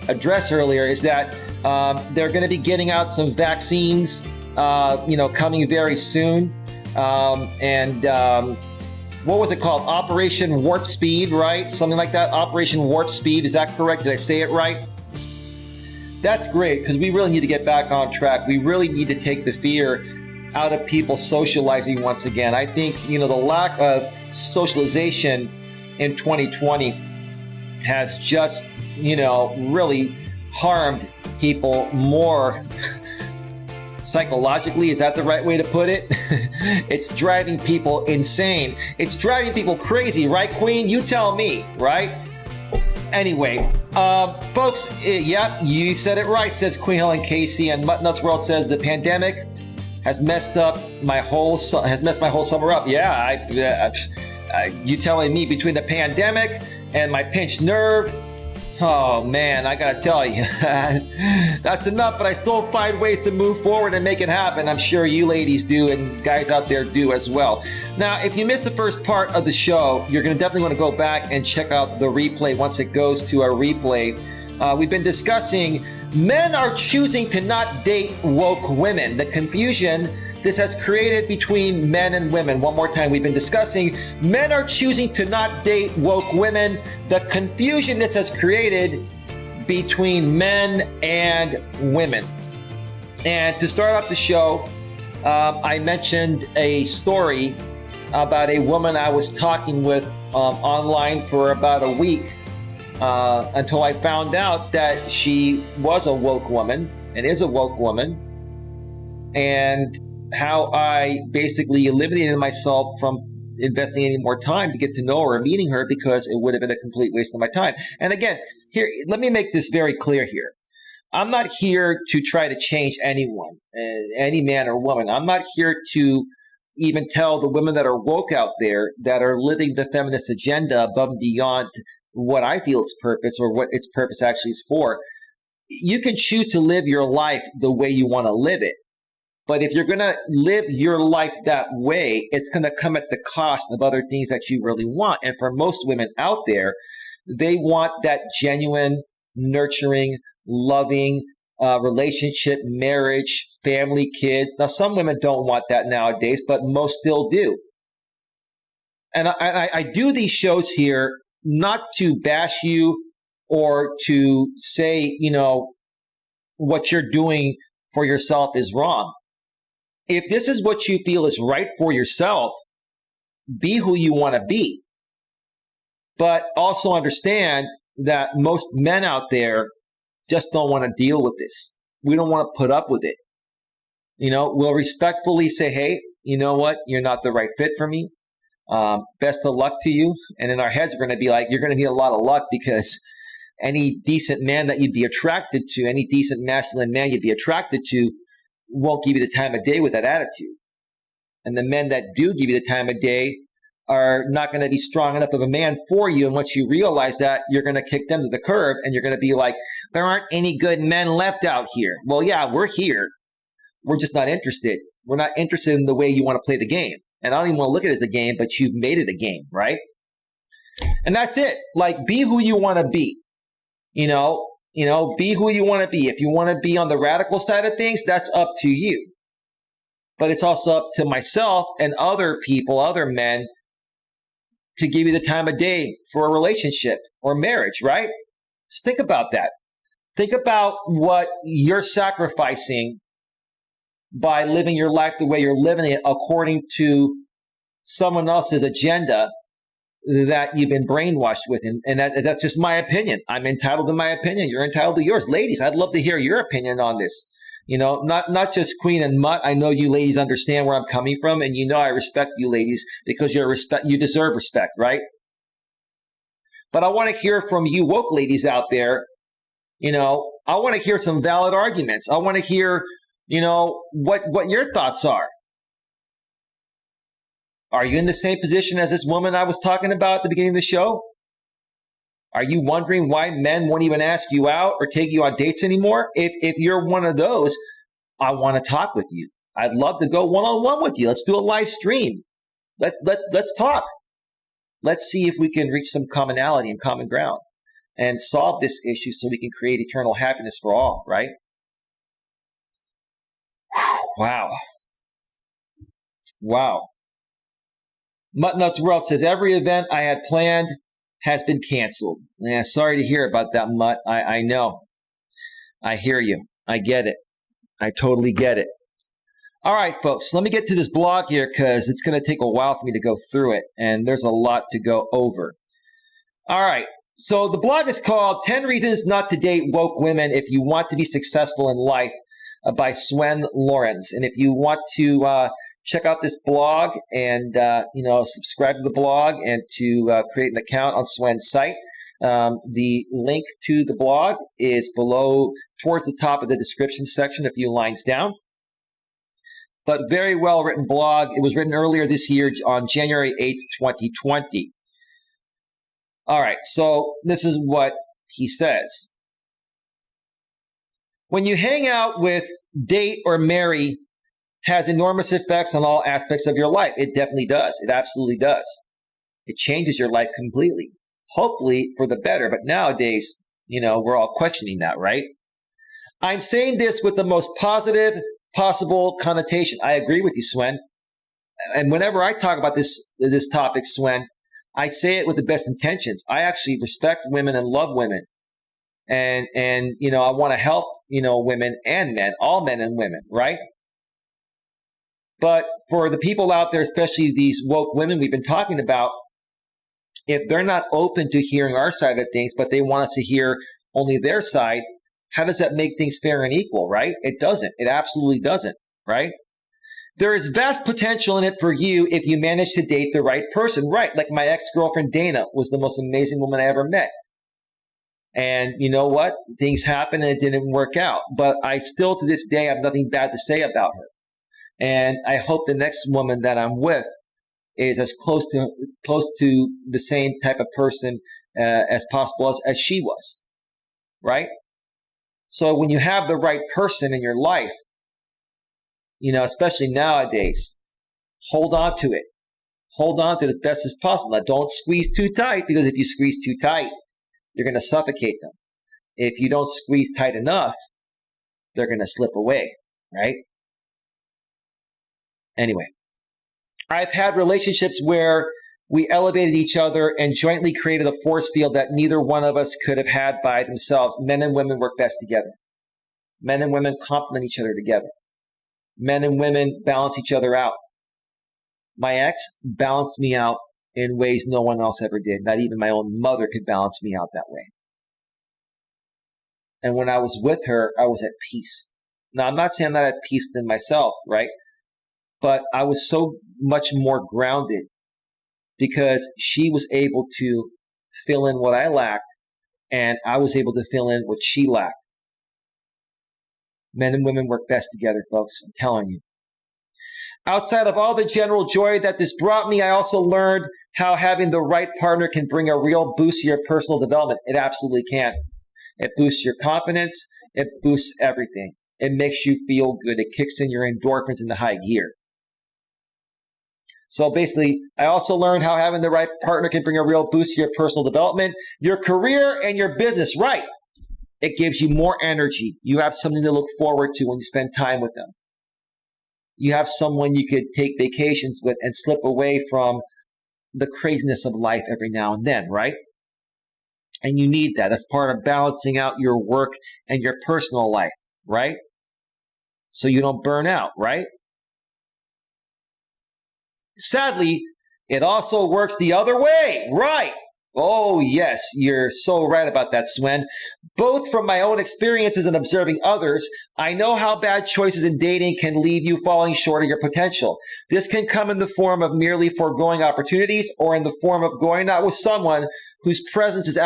address earlier, is that they're going to be getting out some vaccines, coming very soon. What was it called? Operation Warp Speed, right? Something like that. Operation Warp Speed. Is that correct? Did I say it right? That's great, because we really need to get back on track. We really need to take the fear out of people socializing once again. I think, the lack of socialization in 2020 has just, really harmed people more psychologically. Is that the right way to put it? It's driving people insane. It's driving people crazy, right, Queen? You tell me, right? Anyway, folks, yeah, you said it right, says Queen Helen Casey, and Mutt Nuts World says the pandemic has messed my whole summer up. Yeah, you telling me, between the pandemic and my pinched nerve, oh man, I gotta tell you, that's enough, but I still find ways to move forward and make it happen. I'm sure you ladies do, and guys out there do as well. Now, if you missed the first part of the show, you're gonna definitely want to go back and check out the replay once it goes to our replay. We've been discussing men are choosing to not date woke women, the confusion this has created between men and women. One more time, we've been discussing men are choosing to not date woke women, the confusion this has created between men and women. And to start off the show, I mentioned a story about a woman I was talking with online for about a week until I found out that she was a woke woman and is a woke woman, and how I basically eliminated myself from investing any more time to get to know her or meeting her, because it would have been a complete waste of my time. And again, here, let me make this very clear here. I'm not here to try to change anyone, any man or woman. I'm not here to even tell the women that are woke out there, that are living the feminist agenda above and beyond what I feel its purpose, or what its purpose actually is for. You can choose to live your life the way you want to live it. But if you're going to live your life that way, it's going to come at the cost of other things that you really want. And for most women out there, they want that genuine, nurturing, loving relationship, marriage, family, kids. Now, some women don't want that nowadays, but most still do. And I do these shows here not to bash you or to say, what you're doing for yourself is wrong. If this is what you feel is right for yourself, be who you want to be. But also understand that most men out there just don't want to deal with this. We don't want to put up with it. We'll respectfully say, hey, you know what? You're not the right fit for me. Best of luck to you. And in our heads, we're going to be like, you're going to need a lot of luck, because any decent man that you'd be attracted to, any decent masculine man you'd be attracted to, won't give you the time of day with that attitude. And the men that do give you the time of day are not going to be strong enough of a man for you. And once you realize that, you're going to kick them to the curb, and you're going to be like, there aren't any good men left out here. Well, yeah, we're here. We're just not interested. We're not interested in the way you want to play the game. And I don't even want to look at it as a game, but you've made it a game, right? And that's it. Like, be who you want to be. Be who you want to be. If you want to be on the radical side of things, that's up to you. But it's also up to myself and other people, other men, to give you the time of day for a relationship or marriage, right? Just think about that. Think about what you're sacrificing by living your life the way you're living it according to someone else's agenda that you've been brainwashed with. And that's just my opinion. I'm entitled to my opinion. You're entitled to yours. Ladies, I'd love to hear your opinion on this. Not just Queen and Mutt. I know you ladies understand where I'm coming from, and I respect you ladies because you deserve respect, right? But I want to hear from you woke ladies out there. I want to hear some valid arguments. I want to hear, what your thoughts are. Are you in the same position as this woman I was talking about at the beginning of the show? Are you wondering why men won't even ask you out or take you on dates anymore? If you're one of those, I want to talk with you. I'd love to go one-on-one with you. Let's do a live stream. Let's talk. Let's see if we can reach some commonality and common ground and solve this issue so we can create eternal happiness for all, right? Wow. Muttnuts World says, every event I had planned has been canceled. Yeah, sorry to hear about that, Mutt. I know. I hear you. I get it. I totally get it. All right, folks, let me get to this blog here because it's going to take a while for me to go through it, and there's a lot to go over. All right, so the blog is called 10 Reasons Not to Date Woke Women If You Want to Be Successful in Life by Swen Lawrence. And if you want to check out this blog and, subscribe to the blog and to create an account on Swen's site, the link to the blog is below towards the top of the description section, a few lines down. But very well written blog. It was written earlier this year on January 8th, 2020. All right, so this is what he says. When you hang out with, date, or marry has enormous effects on all aspects of your life. It definitely does. It absolutely does. It changes your life completely. Hopefully for the better, but nowadays, we're all questioning that, right? I'm saying this with the most positive possible connotation. I agree with you, Swen. And whenever I talk about this topic, Swen, I say it with the best intentions. I actually respect women and love women. And I want to help, women and men, all men and women, right? But for the people out there, especially these woke women we've been talking about, if they're not open to hearing our side of things, but they want us to hear only their side, how does that make things fair and equal, right? It doesn't. It absolutely doesn't, right? There is vast potential in it for you if you manage to date the right person, right? Like my ex-girlfriend Dana was the most amazing woman I ever met. And you know what? Things happened and it didn't work out. But I still, to this day, have nothing bad to say about her. And I hope the next woman that I'm with is as close to the same type of person as possible as she was, right? So when you have the right person in your life, especially nowadays, hold on to it. Hold on to it as best as possible. Now, don't squeeze too tight, because if you squeeze too tight, you're going to suffocate them. If you don't squeeze tight enough, they're going to slip away, right? Anyway, I've had relationships where we elevated each other and jointly created a force field that neither one of us could have had by themselves. Men and women work best together. Men and women complement each other together. Men and women balance each other out. My ex balanced me out in ways no one else ever did. Not even my own mother could balance me out that way. And when I was with her, I was at peace. Now, I'm not saying I'm not at peace within myself, right? But I was so much more grounded because she was able to fill in what I lacked, and I was able to fill in what she lacked. Men and women work best together, folks. I'm telling you. Outside of all the general joy that this brought me, I also learned how having the right partner can bring a real boost to your personal development. It absolutely can. It boosts your confidence. It boosts everything. It makes you feel good. It kicks in your endorphins into high gear. So basically, I also learned how having the right partner can bring a real boost to your personal development, your career, and your business. Right. It gives you more energy. You have something to look forward to when you spend time with them. You have someone you could take vacations with and slip away from the craziness of life every now and then, right? And you need that. That's part of balancing out your work and your personal life, right? So you don't burn out, right? Sadly, it also works the other way, right? Oh, yes, you're so right about that, Swen. Both from my own experiences and observing others, I know how bad choices in dating can leave you falling short of your potential. This can come in the form of merely foregoing opportunities or in the form of going out with someone whose presence is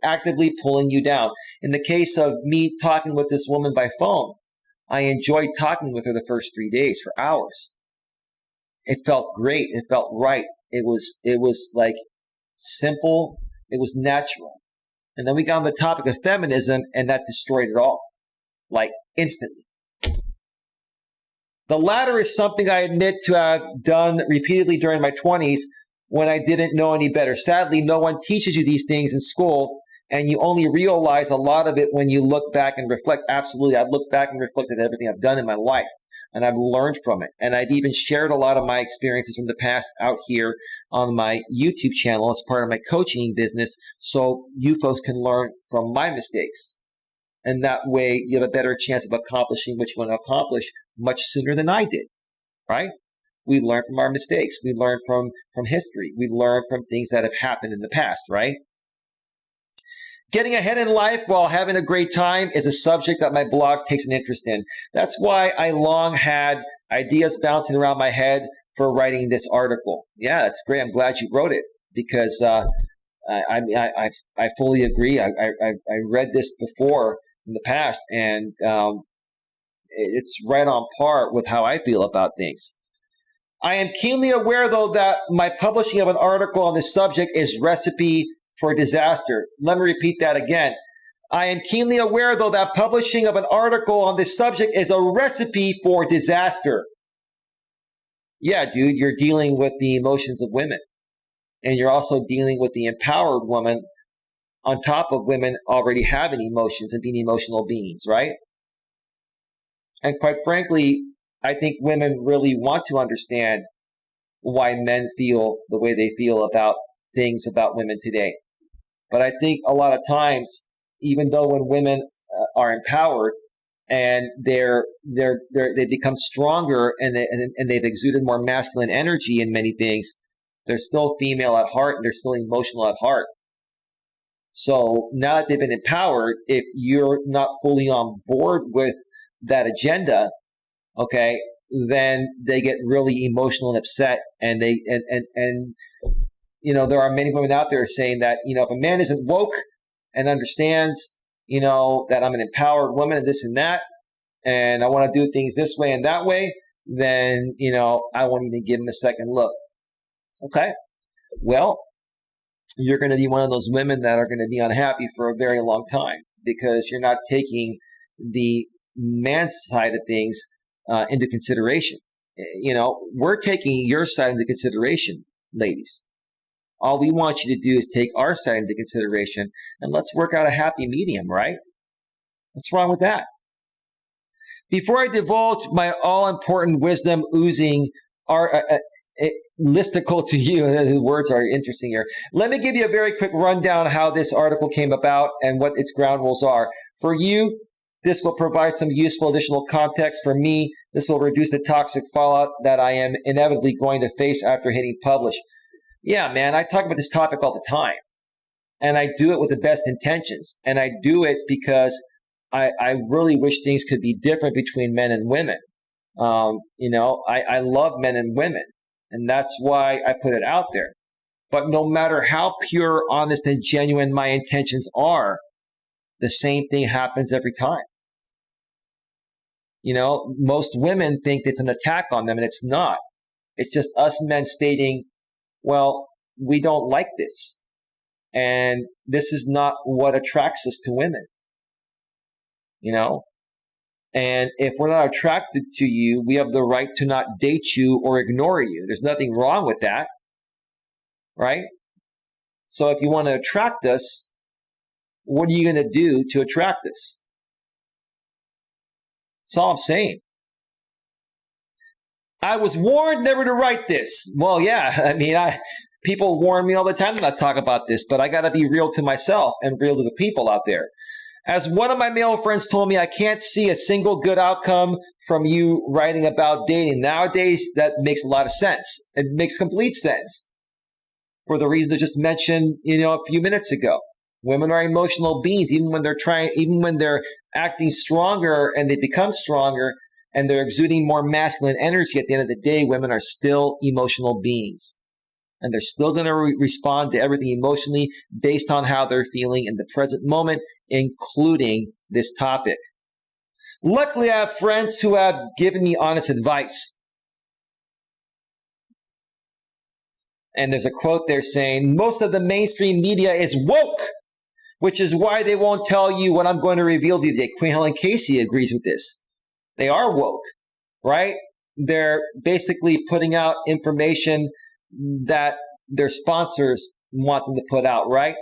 actively pulling you down. In the case of me talking with this woman by phone, I enjoyed talking with her the first 3 days for hours. It felt great. It felt right. It was like simple. It was natural. And then we got on the topic of feminism, and that destroyed it all, like instantly. The latter is something I admit to have done repeatedly during my 20s when I didn't know any better. Sadly, no one teaches you these things in school, and you only realize a lot of it when you look back and reflect. Absolutely, I've looked back and reflected everything I've done in my life. And I've learned from it. And I've even shared a lot of my experiences from the past out here on my YouTube channel as part of my coaching business, so you folks can learn from my mistakes. And that way you have a better chance of accomplishing what you want to accomplish much sooner than I did, right? We learn from our mistakes. We learn from history. We learn from things that have happened in the past, right? Getting ahead in life while having a great time is a subject that my blog takes an interest in. That's why I long had ideas bouncing around my head for writing this article. Yeah, that's great. I'm glad you wrote it because I fully agree. I read this before in the past, and it's right on par with how I feel about things. I am keenly aware, though, that my publishing of an article on this subject is recipe for disaster. Let me repeat that again. I am keenly aware, though, that publishing of an article on this subject is a recipe for disaster. Yeah, dude, you're dealing with the emotions of women. And you're also dealing with the empowered woman on top of women already having emotions and being emotional beings, right? And quite frankly, I think women really want to understand why men feel the way they feel about things about women today. But I think a lot of times, even though when women are empowered and they become stronger and they've exuded more masculine energy in many things, they're still female at heart and they're still emotional at heart. So now that they've been empowered, if you're not fully on board with that agenda, okay, then they get really emotional and upset, and you know, there are many women out there saying that, you know, if a man isn't woke and understands, you know, that I'm an empowered woman and this and that, and I want to do things this way and that way, then, you know, I won't even give him a second look. Okay. Well, you're going to be one of those women that are going to be unhappy for a very long time because you're not taking the man's side of things into consideration. You know, we're taking your side into consideration, ladies. All we want you to do is take our side into consideration and let's work out a happy medium, right? What's wrong with that? Before I divulge my all-important wisdom oozing listicle to you, the words are interesting here. Let me give you a very quick rundown of how this article came about and what its ground rules are. For you, this will provide some useful additional context. For me, this will reduce the toxic fallout that I am inevitably going to face after hitting publish. Yeah, man, I talk about this topic all the time. And I do it with the best intentions. And I do it because I really wish things could be different between men and women. I love men and women, and that's why I put it out there. But no matter how pure, honest, and genuine my intentions are, the same thing happens every time. Most women think it's an attack on them, and it's not. It's just us men stating, well, we don't like this. And this is not what attracts us to women. And if we're not attracted to you, we have the right to not date you or ignore you. There's nothing wrong with that, right? So if you want to attract us, what are you going to do to attract us? That's all I'm saying. I was warned never to write this. Well, yeah, people warn me all the time not to talk about this, but I got to be real to myself and real to the people out there. As one of my male friends told me, I can't see a single good outcome from you writing about dating. Nowadays, that makes a lot of sense. It makes complete sense. For the reason I just mentioned, a few minutes ago. Women are emotional beings, even when they're acting stronger and they become stronger and they're exuding more masculine energy. At the end of the day, women are still emotional beings. And they're still going to respond to everything emotionally based on how they're feeling in the present moment, including this topic. Luckily, I have friends who have given me honest advice. And there's a quote there saying, most of the mainstream media is woke, which is why they won't tell you what I'm going to reveal to you today. Queen Helen Casey agrees with this. They are woke, right? They're basically putting out information that their sponsors want them to put out, right?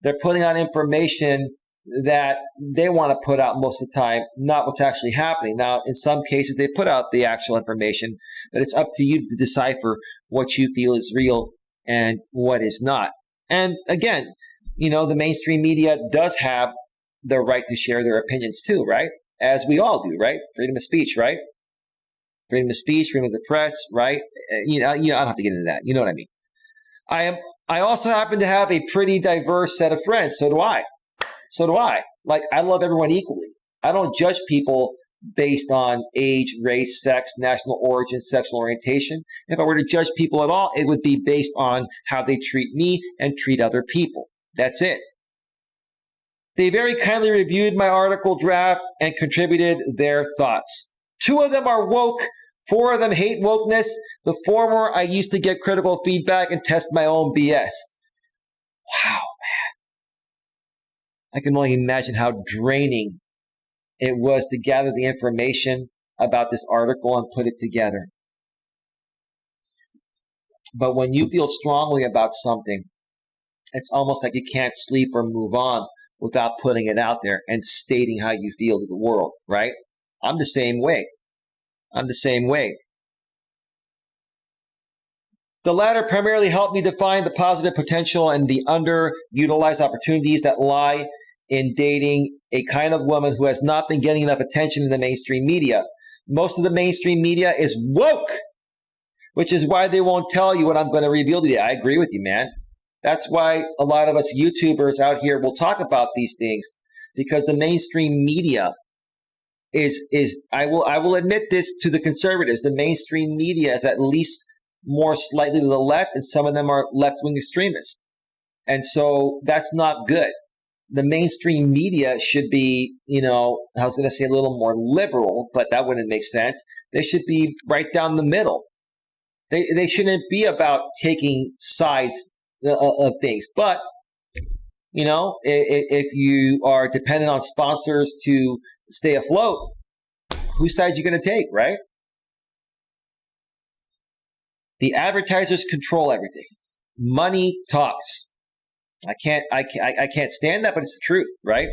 They're putting out information that they want to put out most of the time, not what's actually happening. Now, in some cases, they put out the actual information, but it's up to you to decipher what you feel is real and what is not. And again, the mainstream media does have the right to share their opinions too, right? As we all do, right? Freedom of speech, right? Freedom of speech, freedom of the press, right? I don't have to get into that. You know what I mean? I also happen to have a pretty diverse set of friends. So do I. Like, I love everyone equally. I don't judge people based on age, race, sex, national origin, sexual orientation. If I were to judge people at all, it would be based on how they treat me and treat other people. That's it. They very kindly reviewed my article draft and contributed their thoughts. 2 of them are woke. 4 of them hate wokeness. The former, I used to get critical feedback and test my own BS. Wow, man. I can only imagine how draining it was to gather the information about this article and put it together. But when you feel strongly about something, it's almost like you can't sleep or move on without putting it out there and stating how you feel to the world, right? I'm the same way. The latter primarily helped me define the positive potential and the underutilized opportunities that lie in dating a kind of woman who has not been getting enough attention in the mainstream media. Most of the mainstream media is woke, which is why they won't tell you what I'm going to reveal to you. I agree with you, man. That's why a lot of us YouTubers out here will talk about these things, because the mainstream media is I will admit this to the conservatives. The mainstream media is at least more slightly to the left, and some of them are left-wing extremists. And so that's not good. The mainstream media should be, I was going to say a little more liberal, but that wouldn't make sense. They should be right down the middle. They shouldn't be about taking sides of things. But, if you are dependent on sponsors to stay afloat, whose side are you going to take, right? The advertisers control everything. Money talks. I can't stand that, but it's the truth, right?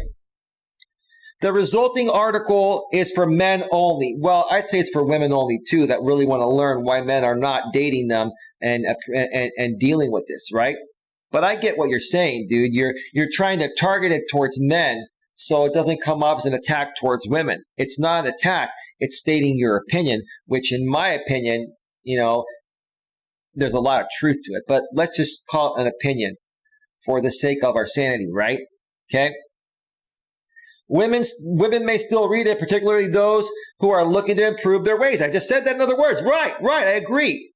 The resulting article is for men only. Well, I'd say it's for women only too, that really want to learn why men are not dating them and dealing with this, right? But I get what you're saying, dude. You're trying to target it towards men so it doesn't come off as an attack towards women. It's not an attack. It's stating your opinion, which in my opinion, there's a lot of truth to it. But let's just call it an opinion. for the sake of our sanity, right? Okay. Women may still read it, particularly those who are looking to improve their ways. I just said that in other words. Right. I agree.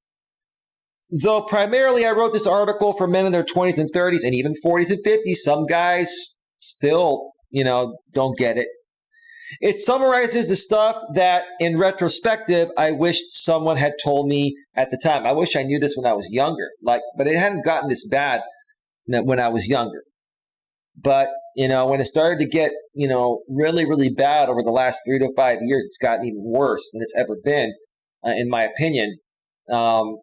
Though primarily I wrote this article for men in their 20s and 30s and even 40s and 50s. Some guys still, don't get it. It summarizes the stuff that, in retrospective, I wished someone had told me at the time. I wish I knew this when I was younger, but it hadn't gotten this bad when I was younger. But, when it started to get, really, really bad over the last 3 to 5 years, it's gotten even worse than it's ever been, in my opinion. That's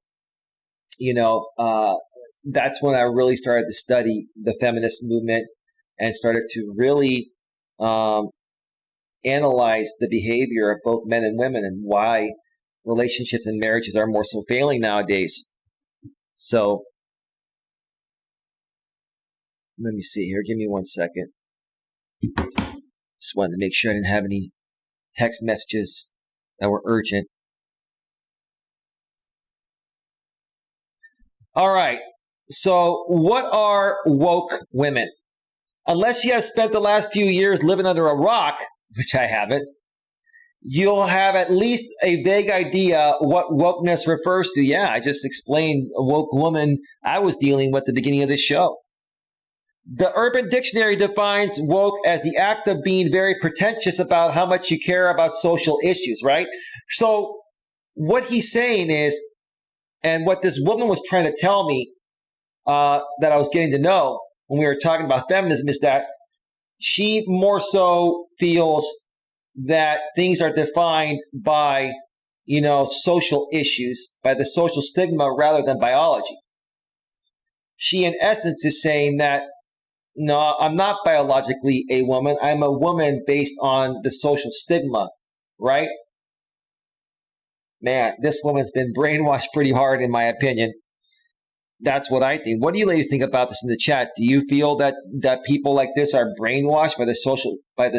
when I really started to study the feminist movement and started to really analyze the behavior of both men and women and why relationships and marriages are more so failing nowadays. So let me see here. Give me 1 second. Just wanted to make sure I didn't have any text messages that were urgent. All right. So what are woke women? Unless you have spent the last few years living under a rock, which I haven't, you'll have at least a vague idea what wokeness refers to. Yeah, I just explained a woke woman I was dealing with at the beginning of this show. The Urban Dictionary defines woke as the act of being very pretentious about how much you care about social issues, right? So what he's saying is, and what this woman was trying to tell me that I was getting to know when we were talking about feminism is that she more so feels that things are defined by, social issues, by the social stigma rather than biology. She, in essence, is saying that, no, I'm not biologically a woman. I'm a woman based on the social stigma, right? Man, this woman's been brainwashed pretty hard, in my opinion. That's what I think. What do you ladies think about this in the chat? Do you feel that people like this are brainwashed by the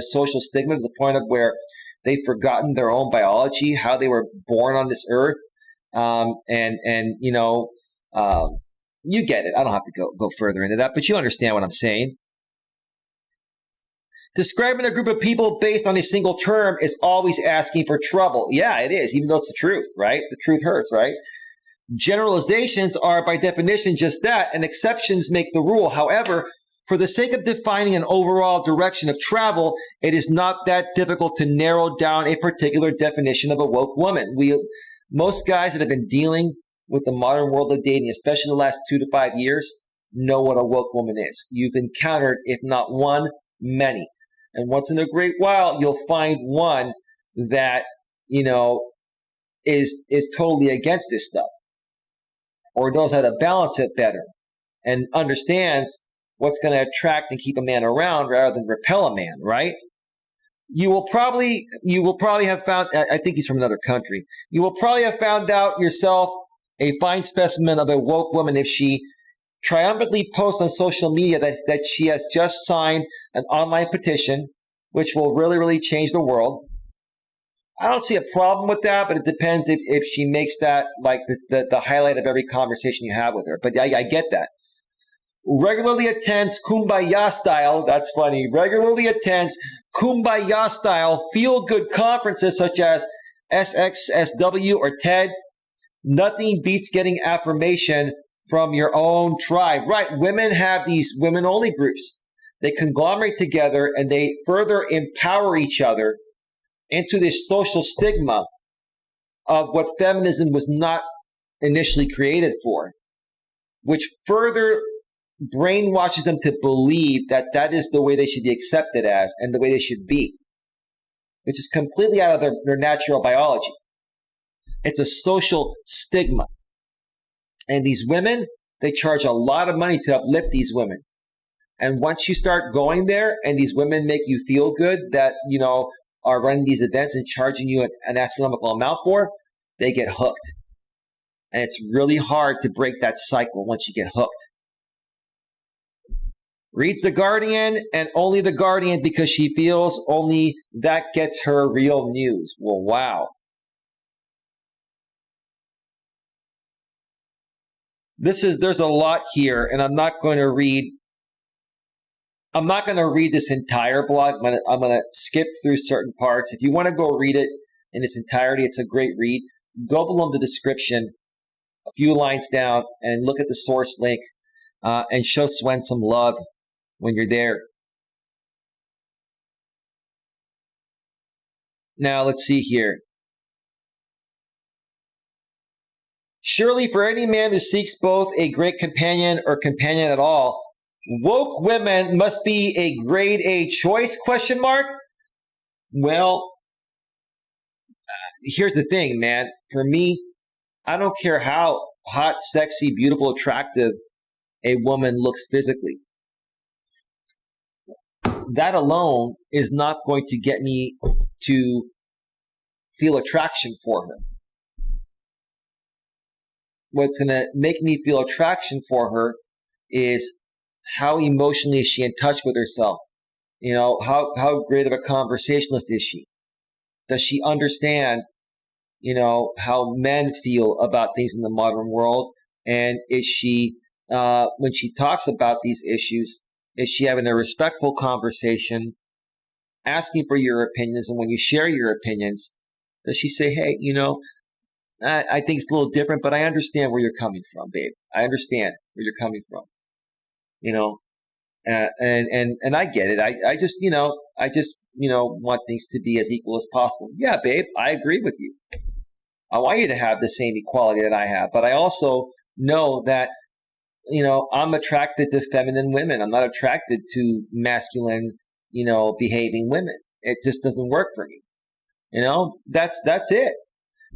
social stigma to the point of where they've forgotten their own biology, how they were born on this earth? You get it. I don't have to go further into that, but you understand what I'm saying. Describing a group of people based on a single term is always asking for trouble. Yeah, it is, even though it's the truth, right? The truth hurts, right? Generalizations are by definition just that, and exceptions make the rule. However, for the sake of defining an overall direction of travel, it is not that difficult to narrow down a particular definition of a woke woman. Most guys that have been dealing with the modern world of dating, especially in the last 2 to 5 years, know what a woke woman is. You've encountered, if not one, many. And once in a great while, you'll find one that, is totally against this stuff, or knows how to balance it better and understands what's going to attract and keep a man around rather than repel a man, right? You will probably have found, I think he's from another country. You will probably have found out yourself a fine specimen of a woke woman if she triumphantly posts on social media that she has just signed an online petition, which will really, really change the world. I don't see a problem with that, but it depends if she makes that like the highlight of every conversation you have with her. But I get that. Regularly attends Kumbaya style, that's funny, regularly attends Kumbaya style feel-good conferences such as SXSW or TED. Nothing beats getting affirmation from your own tribe. Right, women have these women-only groups. They conglomerate together and they further empower each other into this social stigma of what feminism was not initially created for, which further brainwashes them to believe that is the way they should be accepted as and the way they should be, which is completely out of their natural biology. It's a social stigma. And these women, they charge a lot of money to uplift these women. And once you start going there and these women make you feel good that, are running these events and charging you an astronomical amount for, they get hooked. And it's really hard to break that cycle once you get hooked. Reads The Guardian and only The Guardian because she feels only that gets her real news. Well, wow. There's a lot here, and I'm not going to read I'm not going to read this entire blog. I'm going to skip through certain parts. If you want to go read it in its entirety, it's a great read. Go below in the description, a few lines down, and look at the source link and show Swen some love when you're there. Now, let's see here. Surely for any man who seeks both a great companion or companion at all, woke women must be a grade A choice, ? Well, here's the thing, man. For me, I don't care how hot, sexy, beautiful, attractive a woman looks physically. That alone is not going to get me to feel attraction for her. What's going to make me feel attraction for her is how emotionally is she in touch with herself? You know, how great of a conversationalist is she? Does she understand, you know, how men feel about things in the modern world? And is she, when she talks about these issues, is she having a respectful conversation, asking for your opinions? And when you share your opinions, does she say, hey, you know, I think it's a little different, but I understand where you're coming from, babe. I understand where you're coming from. You know, and I get it. I just want things to be as equal as possible. Yeah, babe, I agree with you. I want you to have the same equality that I have, but I also know that, you know, I'm attracted to feminine women. I'm not attracted to masculine, you know, behaving women. It just doesn't work for me. You know, that's it.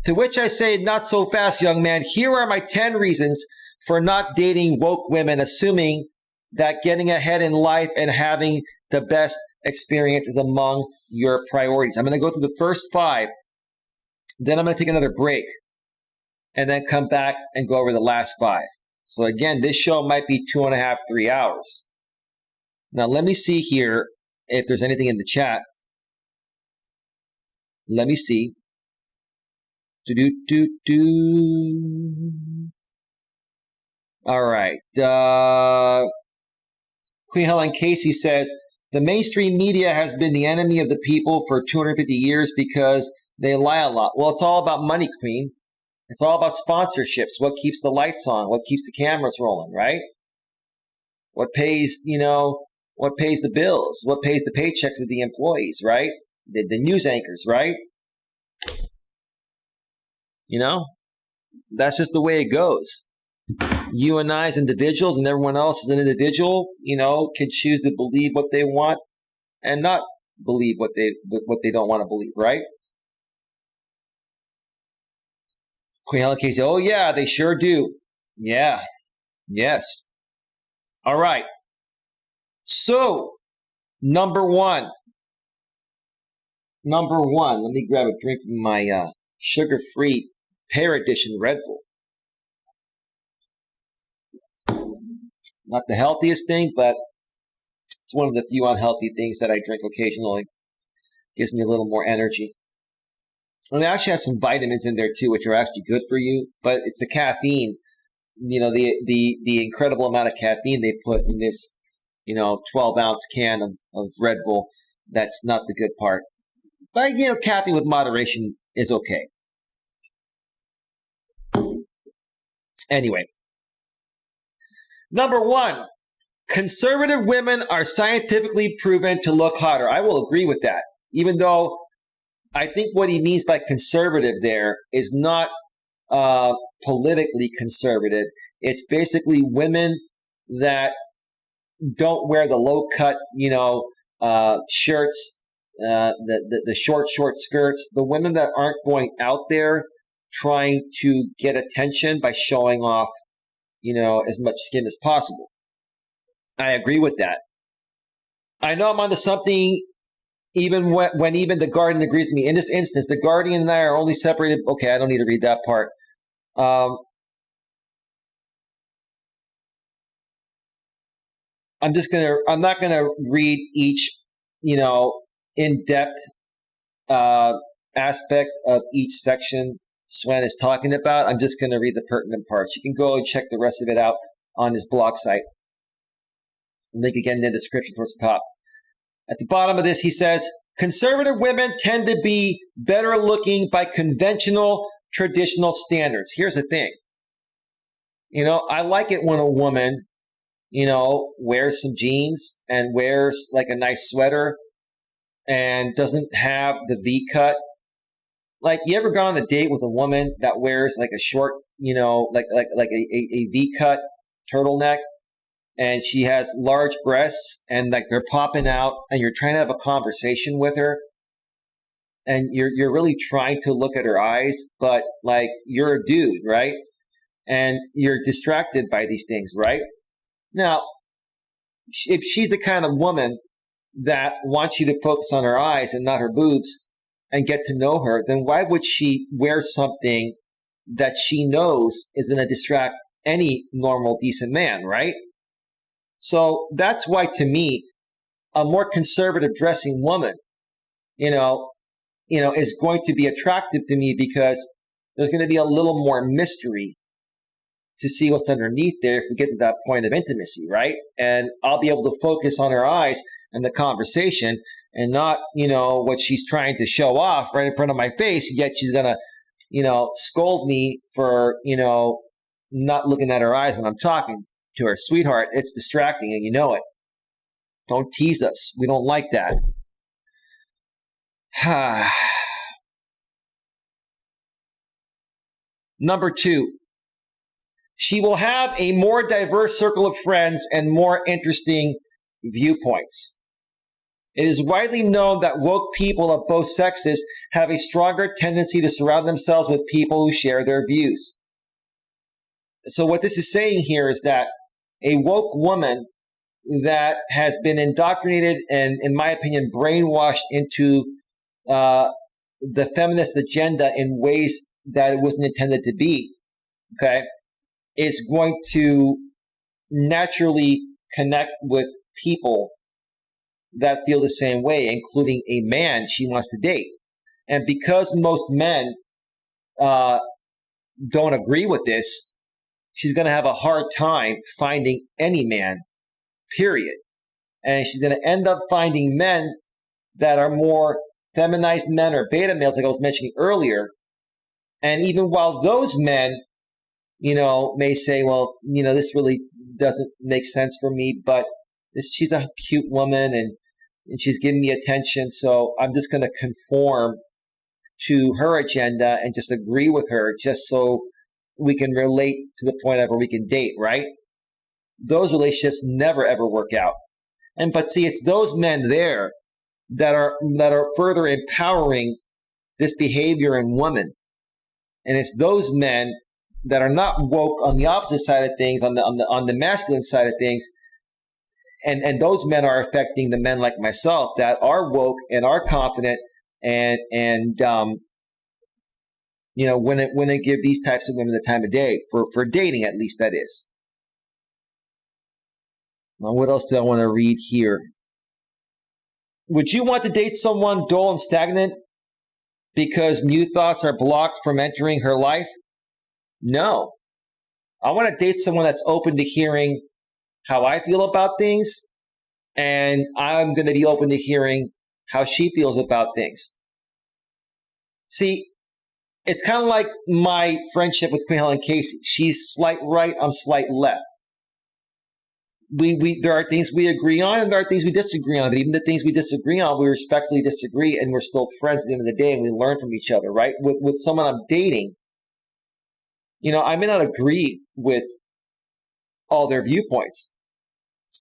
To which I say, not so fast, young man. Here are my 10 reasons for not dating woke women, assuming that getting ahead in life and having the best experience is among your priorities. I'm going to go through the first 5. Then I'm going to take another break and then come back and go over the last 5. So again, this show might be 2.5, 3 hours. Now, let me see here if there's anything in the chat. Let me see. All right. Queen Helen Casey says, the mainstream media has been the enemy of the people for 250 years because they lie a lot. Well, it's all about money, Queen. It's all about sponsorships. What keeps the lights on? What keeps the cameras rolling, right? What pays, you know, what pays the bills? What pays the paychecks of the employees, right? The news anchors, right? You know, that's just the way it goes. You and I as individuals and everyone else as an individual, you know, can choose to believe what they want and not believe what they don't want to believe, right? Queen Helen Casey, oh yeah, they sure do. Yeah. Yes. All right. So, number one, let me grab a drink from my sugar-free Pear Edition Red Bull. Not the healthiest thing, but it's one of the few unhealthy things that I drink occasionally. Gives me a little more energy. And it actually has some vitamins in there too, which are actually good for you. But it's the caffeine, you know, the incredible amount of caffeine they put in this, you know, 12-ounce can of Red Bull. That's not the good part. But, you know, caffeine with moderation is okay. Anyway. Number 1, conservative women are scientifically proven to look hotter. I will agree with that, even though I think what he means by conservative there is not politically conservative. It's basically women that don't wear the low-cut, you know, shirts, the short skirts. The women that aren't going out there trying to get attention by showing off, you know, as much skin as possible. I agree with that. I know I'm onto something even when even the Guardian agrees with me. In this instance, the Guardian and I are only separated. Okay, I don't need to read that part. I'm not gonna read each, you know, in-depth aspect of each section Swen is talking about. I'm just gonna read the pertinent parts. You can go and check the rest of it out on his blog site. Link again in the description towards the top. At the bottom of this, he says, conservative women tend to be better looking by conventional, traditional standards. Here's the thing. I like it when a woman, wears some jeans and wears like a nice sweater and doesn't have the V cut. Like, you ever gone on a date with a woman that wears like a short, like a V cut turtleneck, and she has large breasts and like they're popping out, and you're trying to have a conversation with her, and you're really trying to look at her eyes, but like you're a dude, right? And you're distracted by these things, right? Now, if she's the kind of woman that wants you to focus on her eyes and not her boobs and get to know her, then why would she wear something that she knows is going to distract any normal, decent man, right? So that's why, to me, a more conservative dressing woman, is going to be attractive to me, because there's going to be a little more mystery to see what's underneath there if we get to that point of intimacy, right? And I'll be able to focus on her eyes and the conversation, and not, what she's trying to show off right in front of my face, yet she's going to, scold me for, not looking at her eyes when I'm talking to her. Sweetheart, it's distracting and you know it. Don't tease us. We don't like that. Number 2, she will have a more diverse circle of friends and more interesting viewpoints. It is widely known that woke people of both sexes have a stronger tendency to surround themselves with people who share their views. So what this is saying here is that a woke woman that has been indoctrinated and, in my opinion, brainwashed into the feminist agenda in ways that it wasn't intended to be, okay, is going to naturally connect with people that feel the same way, including a man she wants to date. And because most men don't agree with this, she's going to have a hard time finding any man, period. And she's going to end up finding men that are more feminized men or beta males, like I was mentioning earlier. And even while those men, may say, well, this really doesn't make sense for me, but she's a cute woman and she's giving me attention, so I'm just going to conform to her agenda and just agree with her just so we can relate to the point of where we can date, right? Those relationships never ever work out. But see, it's those men there that are further empowering this behavior in women. And it's those men that are not woke on the opposite side of things, on the masculine side of things. And those men are affecting the men like myself that are woke and are confident and wouldn't give these types of women the time of day for dating, at least, that is. Now, what else do I want to read here? Would you want to date someone dull and stagnant because new thoughts are blocked from entering her life? No. I want to date someone that's open to hearing how I feel about things, and I'm going to be open to hearing how she feels about things. See, it's kind of like my friendship with Queen Helen Casey. She's slight right, I'm slight left. There are things we agree on and there are things we disagree on. But even the things we disagree on, we respectfully disagree, and we're still friends at the end of the day, and we learn from each other, right? With someone I'm dating, I may not agree with all their viewpoints,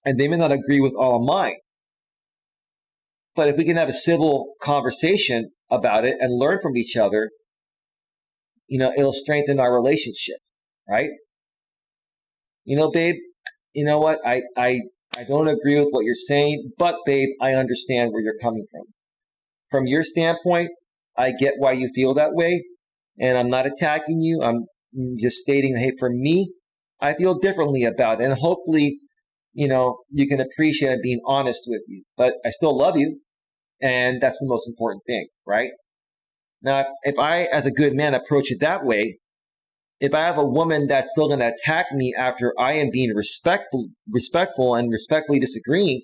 and they may not agree with all of mine. But if we can have a civil conversation about it and learn from each other, it'll strengthen our relationship, right? Babe, you know what? I don't agree with what you're saying, but babe, I understand where you're coming from. From your standpoint, I get why you feel that way, and I'm not attacking you. I'm just stating, hey, for me, I feel differently about it, and hopefully, you can appreciate being honest with you. But I still love you, and that's the most important thing, right? Now, if I, as a good man, approach it that way, if I have a woman that's still going to attack me after I am being respectful and respectfully disagreeing,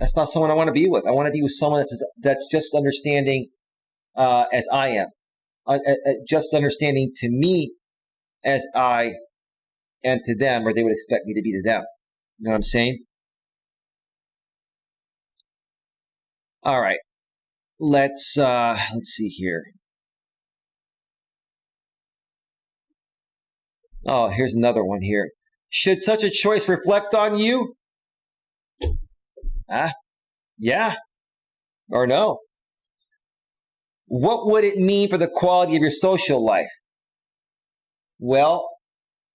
that's not someone I want to be with. I want to be with someone that's just understanding as I am, just understanding to me as I am to them, or they would expect me to be to them. You know what I'm saying? All right. Let's see here. Oh, here's another one here. Should such a choice reflect on you? Yeah or no? What would it mean for the quality of your social life? Well,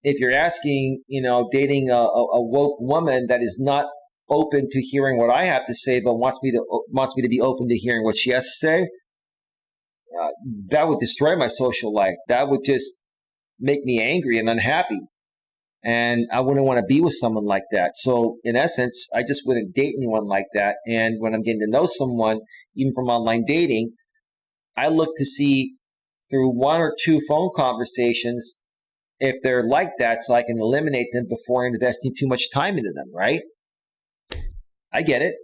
if you're asking, dating a woke woman that is not open to hearing what I have to say, but wants me to be open to hearing what she has to say, that would destroy my social life. That would just make me angry and unhappy. And I wouldn't want to be with someone like that. So in essence, I just wouldn't date anyone like that. And when I'm getting to know someone, even from online dating, I look to see through one or two phone conversations if they're like that, so I can eliminate them before investing too much time into them, right? I get it.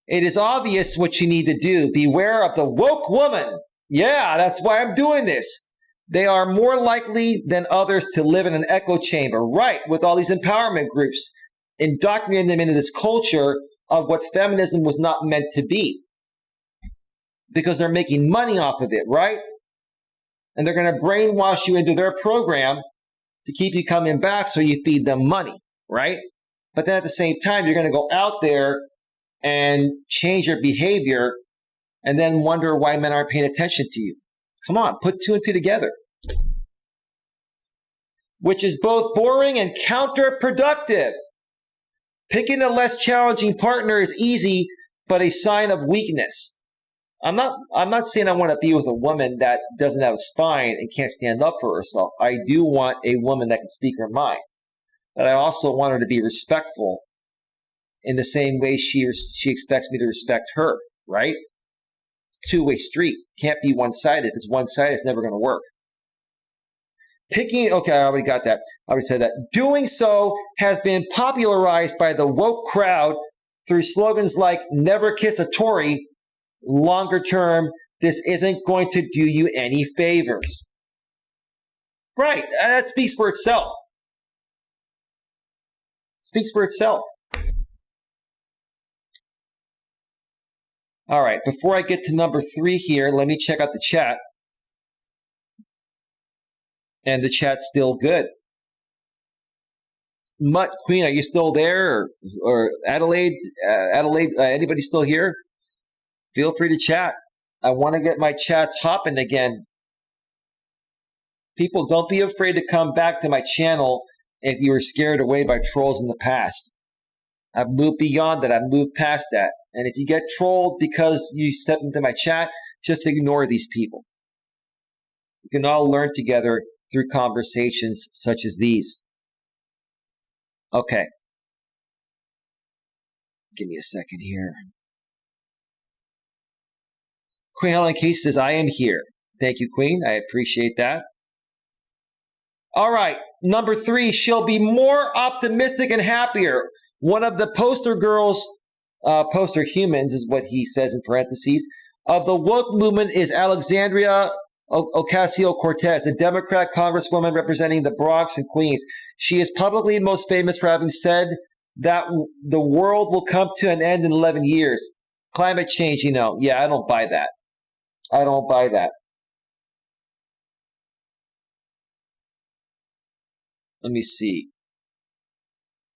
It is obvious what you need to do. Beware of the woke woman. Yeah, that's why I'm doing this. They are more likely than others to live in an echo chamber, right, with all these empowerment groups, indoctrinating them into this culture of what feminism was not meant to be. Because they're making money off of it, right? And they're going to brainwash you into their program to keep you coming back so you feed them money, right? But then at the same time, you're going to go out there and change your behavior and then wonder why men aren't paying attention to you. Come on, put two and two together. Which is both boring and counterproductive. Picking a less challenging partner is easy, but a sign of weakness. I'm not saying I want to be with a woman that doesn't have a spine and can't stand up for herself. I do want a woman that can speak her mind. But I also want her to be respectful in the same way she expects me to respect her, right? It's a two-way street. Can't be one-sided. If it's one-sided, it's never going to work. Okay, I already got that. I already said that. Doing so has been popularized by the woke crowd through slogans like "Never kiss a Tory." Longer term, this isn't going to do you any favors. Right, that speaks for itself. Speaks for itself. All right, before I get to number 3 here, let me check out the chat. And the chat's still good. Mutt Queen, are you still there? Or Adelaide, anybody still here? Feel free to chat. I want to get my chats hopping again. People, don't be afraid to come back to my channel if you were scared away by trolls in the past. I've moved beyond that. I've moved past that. And if you get trolled because you stepped into my chat, just ignore these people. We can all learn together through conversations such as these. Okay. Give me a second here. Queen Helen Case says, I am here. Thank you, Queen. I appreciate that. All right. Number 3, she'll be more optimistic and happier. One of the poster girls, poster humans is what he says in parentheses, of the woke movement is Alexandria Ocasio-Cortez, a Democrat congresswoman representing the Bronx and Queens. She is publicly most famous for having said that the world will come to an end in 11 years. Climate change, yeah, I don't buy that. I don't buy that. Let me see.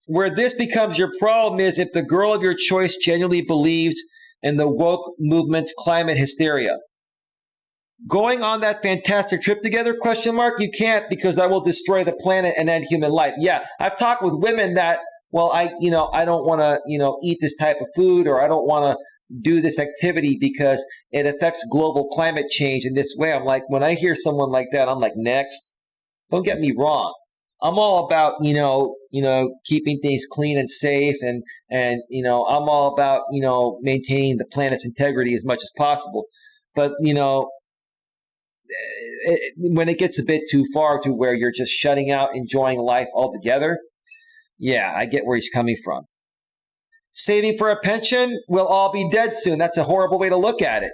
Where this becomes your problem is if the girl of your choice genuinely believes in the woke movement's climate hysteria. Going on that fantastic trip together, ? You can't, because that will destroy the planet and end human life. Yeah, I've talked with women that, well, I don't want to, eat this type of food, or I don't want to do this activity because it affects global climate change in this way. I'm like, when I hear someone like that, I'm like, next. Don't get me wrong. I'm all about, keeping things clean and safe, and I'm all about, maintaining the planet's integrity as much as possible. But, when it gets a bit too far to where you're just shutting out enjoying life altogether, yeah, I get where he's coming from. Saving for a pension, we'll all be dead soon. That's a horrible way to look at it.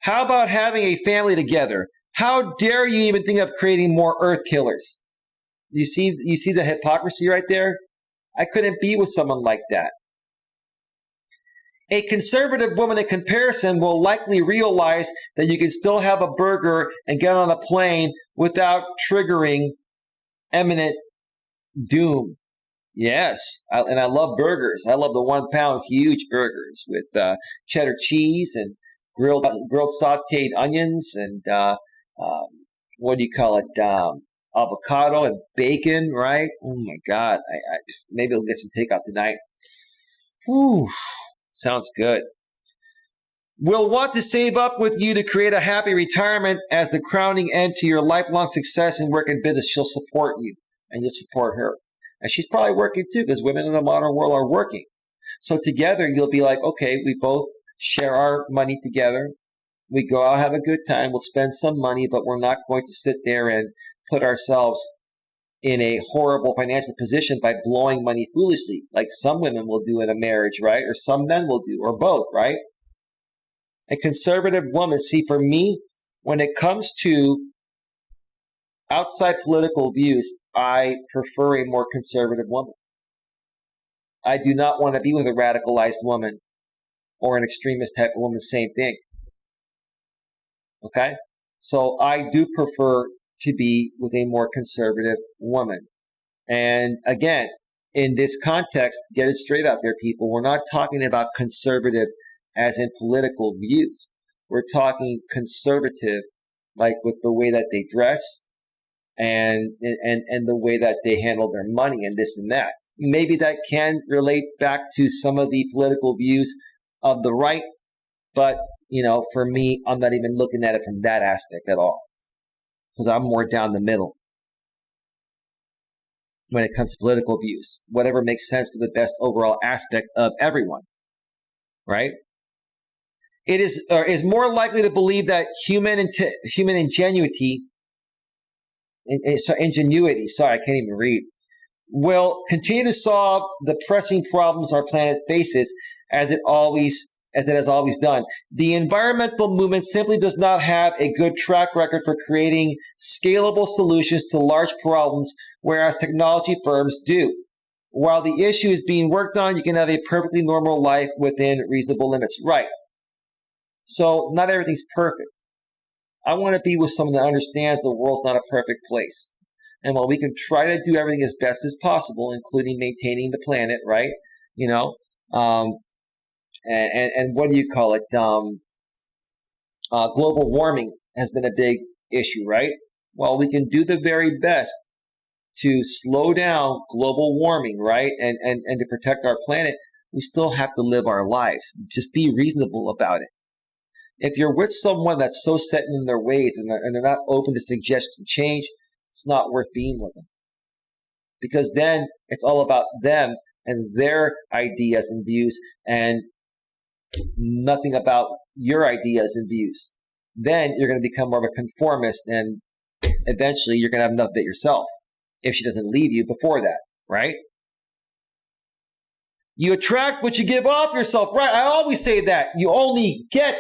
How about having a family together? How dare you even think of creating more earth killers? You see the hypocrisy right there? I couldn't be with someone like that. A conservative woman in comparison will likely realize that you can still have a burger and get on a plane without triggering imminent doom. Yes, and I love burgers. I love the 1 pound huge burgers with cheddar cheese and grilled sautéed onions and what do you call it? Avocado and bacon, right? Oh my God! Maybe I'll get some takeout tonight. Whew, sounds good. We'll want to save up with you to create a happy retirement as the crowning end to your lifelong success in work and business. She'll support you, and you'll support her. And she's probably working too, because women in the modern world are working. So together, you'll be like, okay, we both share our money together. We go out, have a good time. We'll spend some money, but we're not going to sit there and put ourselves in a horrible financial position by blowing money foolishly, like some women will do in a marriage, right? Or some men will do, or both, right? A conservative woman, see, for me, when it comes to outside political views, I prefer a more conservative woman. I do not want to be with a radicalized woman or an extremist type of woman, same thing. Okay? So I do prefer to be with a more conservative woman. And again, in this context, get it straight out there, people. We're not talking about conservative as in political views. We're talking conservative like with the way that they dress, and the way that they handle their money and this and that. Maybe that can relate back to some of the political views of the right, but, for me, I'm not even looking at it from that aspect at all, because I'm more down the middle when it comes to political views. Whatever makes sense for the best overall aspect of everyone, right? It is more likely to believe that human ingenuity, sorry, I can't even read, will continue to solve the pressing problems our planet faces as it has always done. The environmental movement simply does not have a good track record for creating scalable solutions to large problems, whereas technology firms do. While the issue is being worked on, you can have a perfectly normal life within reasonable limits. Right. So not everything's perfect. I want to be with someone that understands the world's not a perfect place. And while we can try to do everything as best as possible, including maintaining the planet, right? And what do you call it? Global warming has been a big issue, right? Well, we can do the very best to slow down global warming, right? And to protect our planet. We still have to live our lives. Just be reasonable about it. If you're with someone that's so set in their ways and they're not open to suggestions and change, it's not worth being with them. Because then it's all about them and their ideas and views and nothing about your ideas and views. Then you're going to become more of a conformist, and eventually you're going to have enough of it yourself if she doesn't leave you before that, right? You attract what you give off yourself, right? I always say that. You only get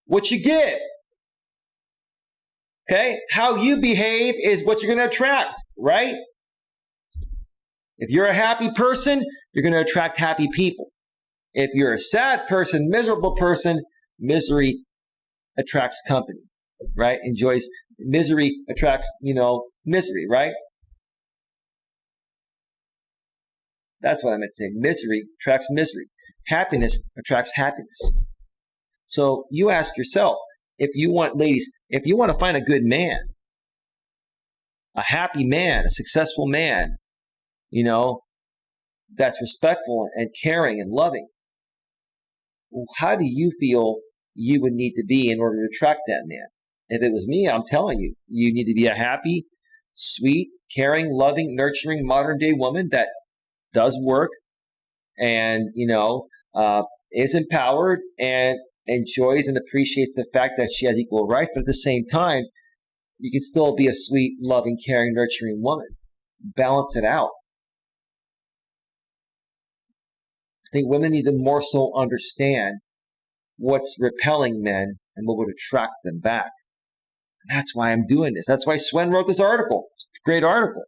what you give. Okay? How you behave is what you're going to attract, right? If you're a happy person, you're going to attract happy people. If you're a sad person, miserable person, misery attracts company, right? Misery attracts, misery, right? That's what I meant to say. Misery attracts misery. Happiness attracts happiness. So you ask yourself, ladies, if you want to find a good man, a happy man, a successful man, that's respectful and caring and loving, how do you feel you would need to be in order to attract that man? If it was me, I'm telling you, you need to be a happy, sweet, caring, loving, nurturing, modern day woman that does work and, is empowered and enjoys and appreciates the fact that she has equal rights, but at the same time, you can still be a sweet, loving, caring, nurturing woman. Balance it out. I think women need to more so understand what's repelling men and what would attract them back. And that's why I'm doing this. That's why Swen wrote this article. It's a great article.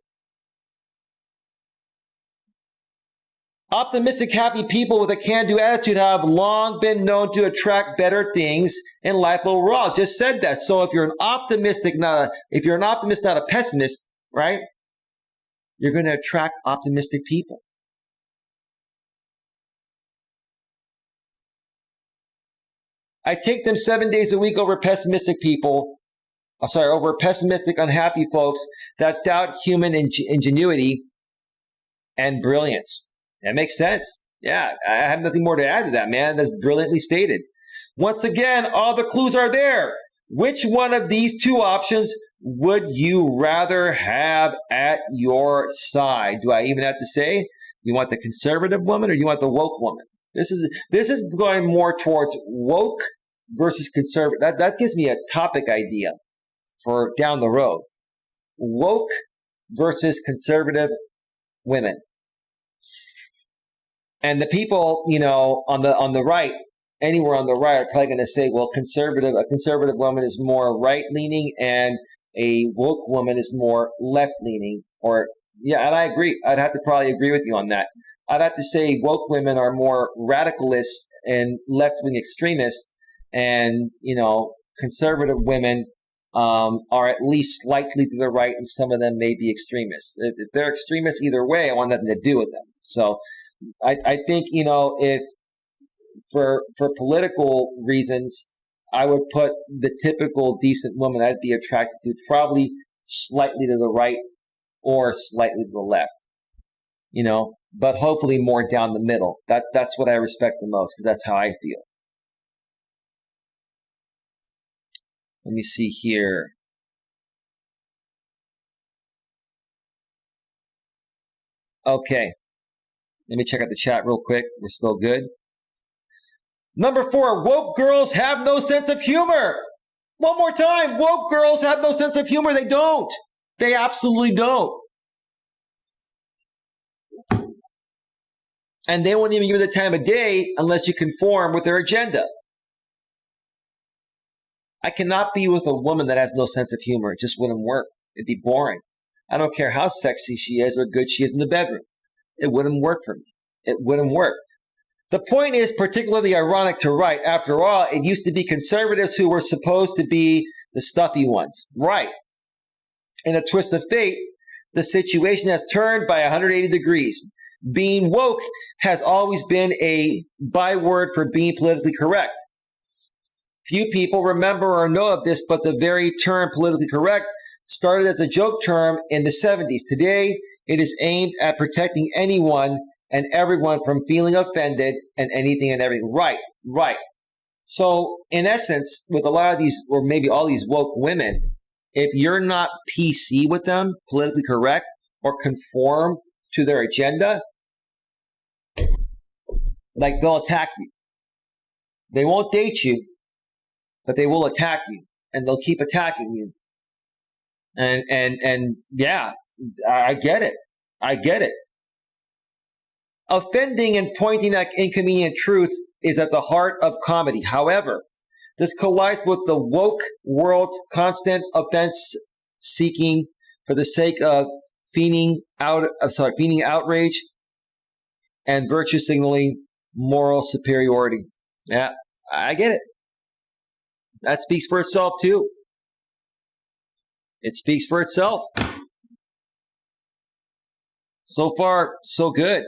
Optimistic, happy people with a can-do attitude have long been known to attract better things in life overall. Just said that. So if you're an optimist, not a pessimist, right? You're going to attract optimistic people. I take them 7 days a week over pessimistic people. Over pessimistic, unhappy folks that doubt human ingenuity and brilliance. That makes sense. Yeah, I have nothing more to add to that, man. That's brilliantly stated. Once again, all the clues are there. Which one of these two options would you rather have at your side? Do I even have to say, you want the conservative woman or you want the woke woman? This is going more towards woke versus conservative. That gives me a topic idea for down the road. Woke versus conservative women. And the people, on the right, anywhere on the right, are probably going to say, well, a conservative woman is more right-leaning and a woke woman is more left-leaning. And I agree. I'd have to probably agree with you on that. I'd have to say woke women are more radicalists and left-wing extremists, and, conservative women are at least slightly to the right, and some of them may be extremists. If they're extremists either way, I want nothing to do with them. So I think, if for political reasons, I would put the typical decent woman I'd be attracted to probably slightly to the right or slightly to the left, but hopefully more down the middle. That's what I respect the most, because that's how I feel. Let me see here. Okay. Let me check out the chat real quick. We're still good. Number 4, woke girls have no sense of humor. One more time. Woke girls have no sense of humor. They don't. They absolutely don't. And they won't even give you the time of day unless you conform with their agenda. I cannot be with a woman that has no sense of humor. It just wouldn't work. It'd be boring. I don't care how sexy she is or good she is in the bedroom. It wouldn't work for me. It wouldn't work. The point is particularly ironic to write. After all, it used to be conservatives who were supposed to be the stuffy ones. Right. In a twist of fate, the situation has turned by 180 degrees. Being woke has always been a byword for being politically correct. Few people remember or know of this, but the very term politically correct started as a joke term in the 70s. Today, it is aimed at protecting anyone and everyone from feeling offended and anything and everything. Right. So, in essence, with a lot of these, or maybe all these woke women, if you're not PC with them, politically correct, or conform to their agenda, they'll attack you. They won't date you, but they will attack you, and they'll keep attacking you. And yeah, I get it. Offending and pointing at inconvenient truths is at the heart of comedy. However, this collides with the woke world's constant offense seeking for the sake of feigning outrage and virtue signaling moral superiority. Yeah, I get it. That speaks for itself too. It speaks for itself. So far, so good.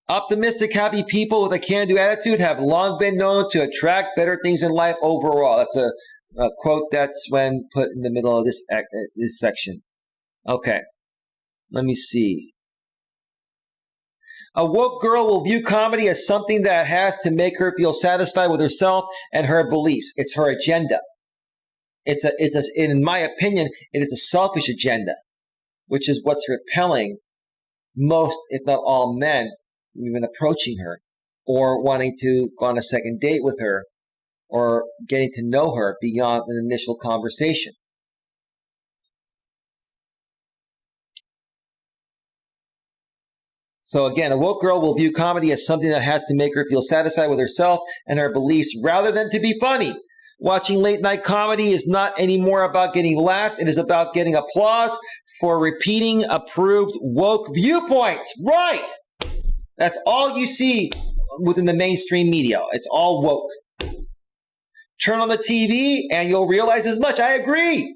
Optimistic, happy people with a can-do attitude have long been known to attract better things in life overall. That's a quote that Swen put in the middle of this section. Okay, let me see. A woke girl will view comedy as something that has to make her feel satisfied with herself and her beliefs. It's her agenda. In my opinion, it is a selfish agenda, which is what's repelling most, if not all men, even approaching her or wanting to go on a second date with her or getting to know her beyond an initial conversation. So again, a woke girl will view comedy as something that has to make her feel satisfied with herself and her beliefs rather than to be funny. Watching late night comedy is not anymore about getting laughs. It is about getting applause for repeating approved woke viewpoints. Right. That's all you see within the mainstream media. It's all woke. Turn on the TV and you'll realize as much. I agree.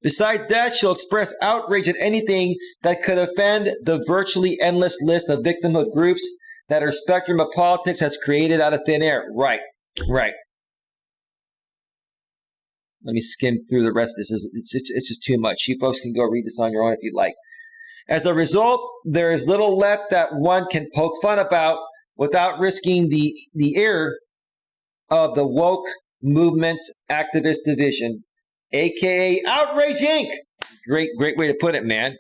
Besides that, she'll express outrage at anything that could offend the virtually endless list of victimhood groups that her spectrum of politics has created out of thin air. Right. Let me skim through the rest of this. It's just too much. You folks can go read this on your own if you'd like. As a result, there is little left that one can poke fun about without risking the ire of the woke movement's activist division, aka Outrage Inc. Great way to put it, man.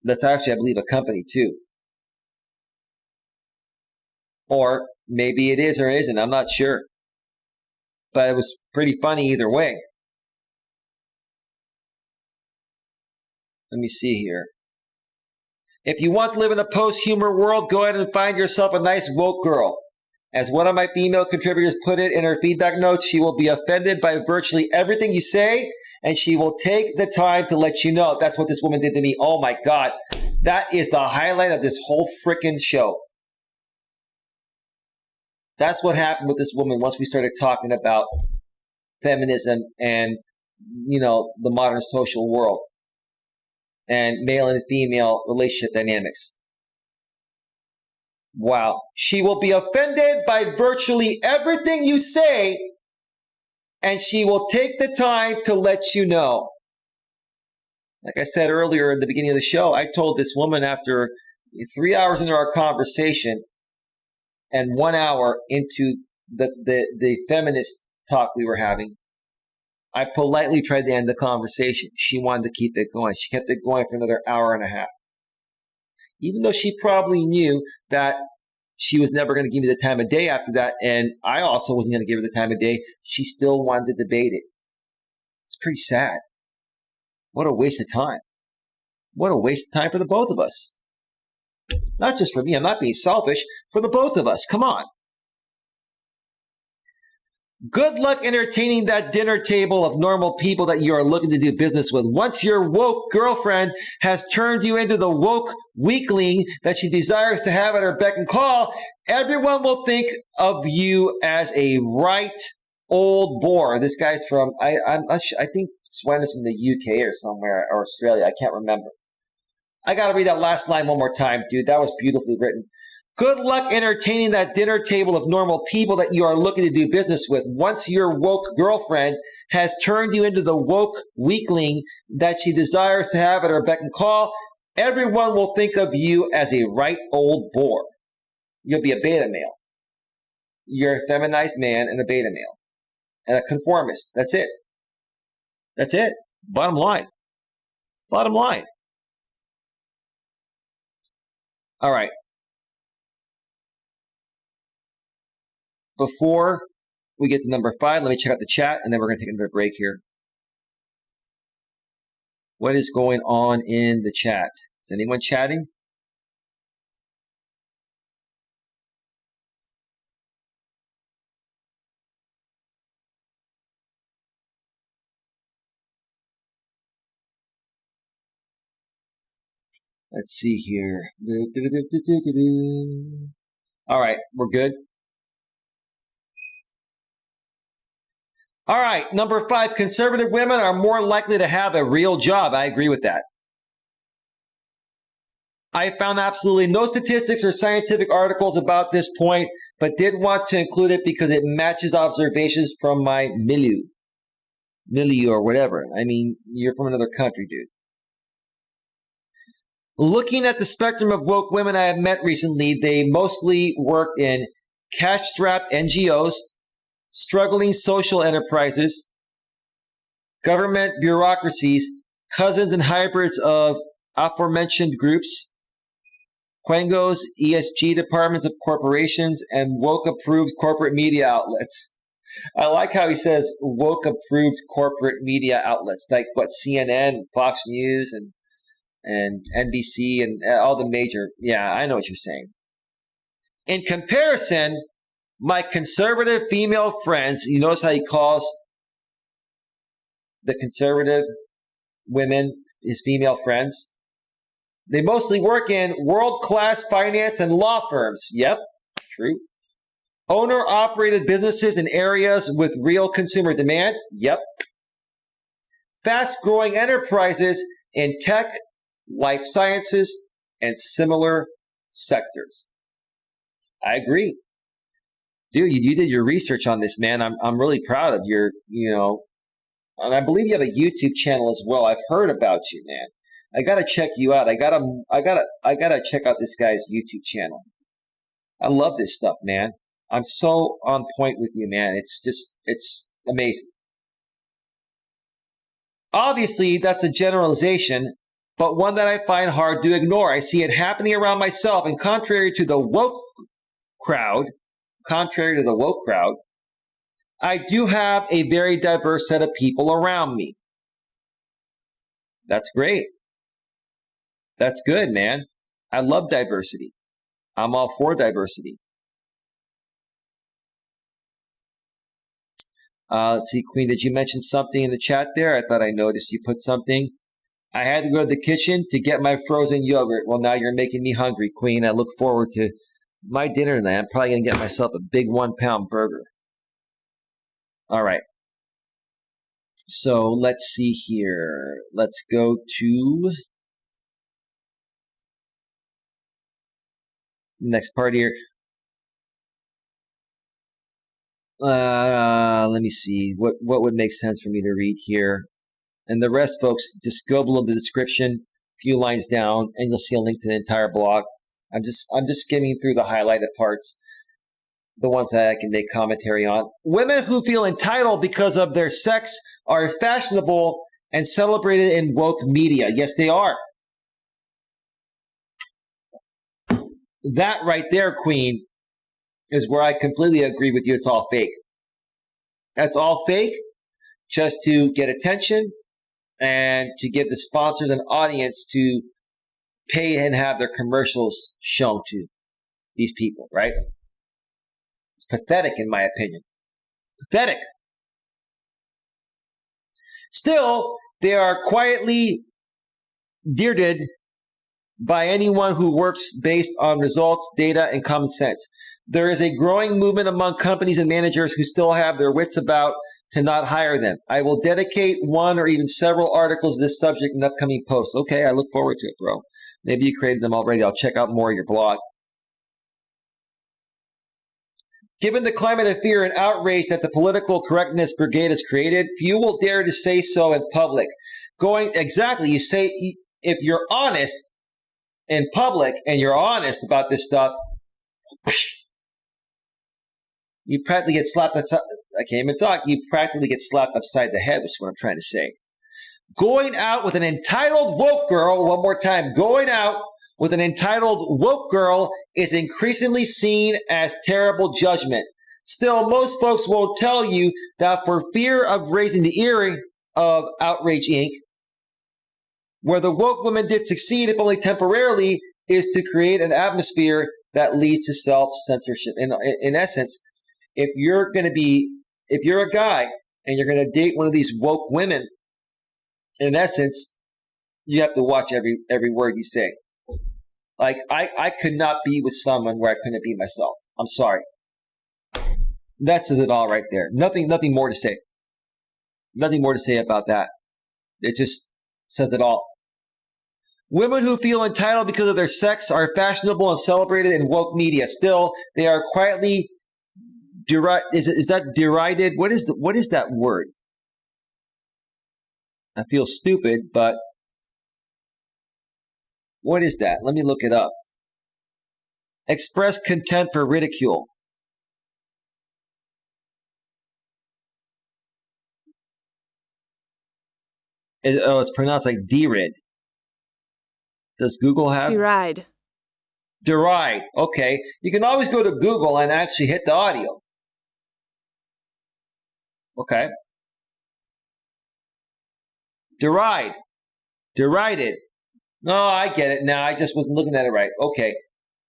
That's actually, I believe, a company too. Or maybe it is or isn't. I'm not sure. But it was pretty funny either way. Let me see here. If you want to live in a post-humor world, go ahead and find yourself a nice woke girl. As one of my female contributors put it in her feedback notes, she will be offended by virtually everything you say, and she will take the time to let you know. That's what this woman did to me. Oh my God. That is the highlight of this whole freaking show. That's what happened with this woman once we started talking about feminism and, the modern social world and male and female relationship dynamics. Wow. She will be offended by virtually everything you say, and she will take the time to let you know. Like I said earlier in the beginning of the show, I told this woman after 3 hours into our conversation and 1 hour into the feminist talk we were having, I politely tried to end the conversation. She wanted to keep it going. She kept it going for another hour and a half. Even though she probably knew that she was never going to give me the time of day after that, and I also wasn't going to give her the time of day, she still wanted to debate it. It's pretty sad. What a waste of time. What a waste of time for the both of us. Not just for me. I'm not being selfish. For the both of us. Come on. Good luck entertaining that dinner table of normal people that you are looking to do business with. Once your woke girlfriend has turned you into the woke weakling that she desires to have at her beck and call, everyone will think of you as a right old bore. This guy's from, I'm not sure, I think Swen is from the UK or somewhere, or Australia. I can't remember. I got to read that last line one more time, dude. That was beautifully written. Good luck entertaining that dinner table of normal people that you are looking to do business with. Once your woke girlfriend has turned you into the woke weakling that she desires to have at her beck and call, everyone will think of you as a right old bore. You'll be a beta male. You're a feminized man and a beta male. And a conformist. That's it. That's it. Bottom line. Bottom line. All right. Before we get to number 5, let me check out the chat, and then we're going to take another break here. What is going on in the chat? Is anyone chatting? Let's see here. All right, we're good. All right, number 5, conservative women are more likely to have a real job. I agree with that. I found absolutely no statistics or scientific articles about this point, but did want to include it because it matches observations from my milieu or whatever. I mean, you're from another country, dude. Looking at the spectrum of woke women I have met recently, they mostly work in cash-strapped NGOs, struggling social enterprises, government bureaucracies, cousins and hybrids of aforementioned groups, Quangos, ESG departments of corporations, and woke-approved corporate media outlets. I like how he says woke approved corporate media outlets like what CNN, Fox News, and NBC and all the major. Yeah, I know what you're saying. In comparison, my conservative female friends, you notice how he calls the conservative women his female friends? They mostly work in world-class finance and law firms. Yep, true. Owner-operated businesses in areas with real consumer demand. Yep. Fast-growing enterprises in tech, life sciences, and similar sectors. I agree. Dude, you did your research on this, man. I'm really proud of your, and I believe you have a YouTube channel as well. I've heard about you, man. I gotta check you out. I gotta check out this guy's YouTube channel. I love this stuff, man. I'm so on point with you, man. It's amazing. Obviously, that's a generalization, but one that I find hard to ignore. I see it happening around myself, and contrary to the woke crowd, I do have a very diverse set of people around me. That's great. That's good, man. I love diversity. I'm all for diversity. Let's see, Queen, did you mention something in the chat there? I thought I noticed you put something. I had to go to the kitchen to get my frozen yogurt. Well, now you're making me hungry, Queen. I look forward to my dinner tonight. I'm probably going to get myself a big 1-pound burger. All right. So let's see here. Let's go to the next part here. Let me see. What would make sense for me to read here? And the rest, folks, just go below the description, a few lines down, and you'll see a link to the entire blog. I'm just skimming through the highlighted parts, the ones that I can make commentary on. Women who feel entitled because of their sex are fashionable and celebrated in woke media. Yes, they are. That right there, Queen, is where I completely agree with you. It's all fake. That's all fake just to get attention and to give the sponsors an audience to pay and have their commercials shown to these people, right? It's pathetic, in my opinion. Pathetic. Still, they are quietly dearded by anyone who works based on results, data, and common sense. There is a growing movement among companies and managers who still have their wits about to not hire them. I will dedicate one or even several articles to this subject in upcoming posts. Okay, I look forward to it, bro. Maybe you created them already. I'll check out more of your blog. Given the climate of fear and outrage that the political correctness brigade has created, few will dare to say so in public. You say, if you're honest in public and you're honest about this stuff, you practically get slapped upside. I can't even talk. You practically get slapped upside the head, which is what I'm trying to say. Going out with an entitled woke girl, one more time, going out with an entitled woke girl is increasingly seen as terrible judgment. Still, most folks won't tell you that for fear of raising the ear of Outrage Inc., where the woke women did succeed, if only temporarily, is to create an atmosphere that leads to self-censorship. In essence, if you're a guy and you're going to date one of these woke women, in essence, you have to watch every word you say. Like, I could not be with someone where I couldn't be myself. I'm sorry. That says it all right there. Nothing more to say. Nothing more to say about that. It just says it all. Women who feel entitled because of their sex are fashionable and celebrated in woke media. Still, they are quietly is that derided? What is that word? I feel stupid, but what is that? Let me look it up. Express contempt for ridicule. It's pronounced like derid. Does Google have? Deride. Deride. Okay. You can always go to Google and actually hit the audio. Okay. Deride. Derided. No, I get it now. I just wasn't looking at it right. Okay.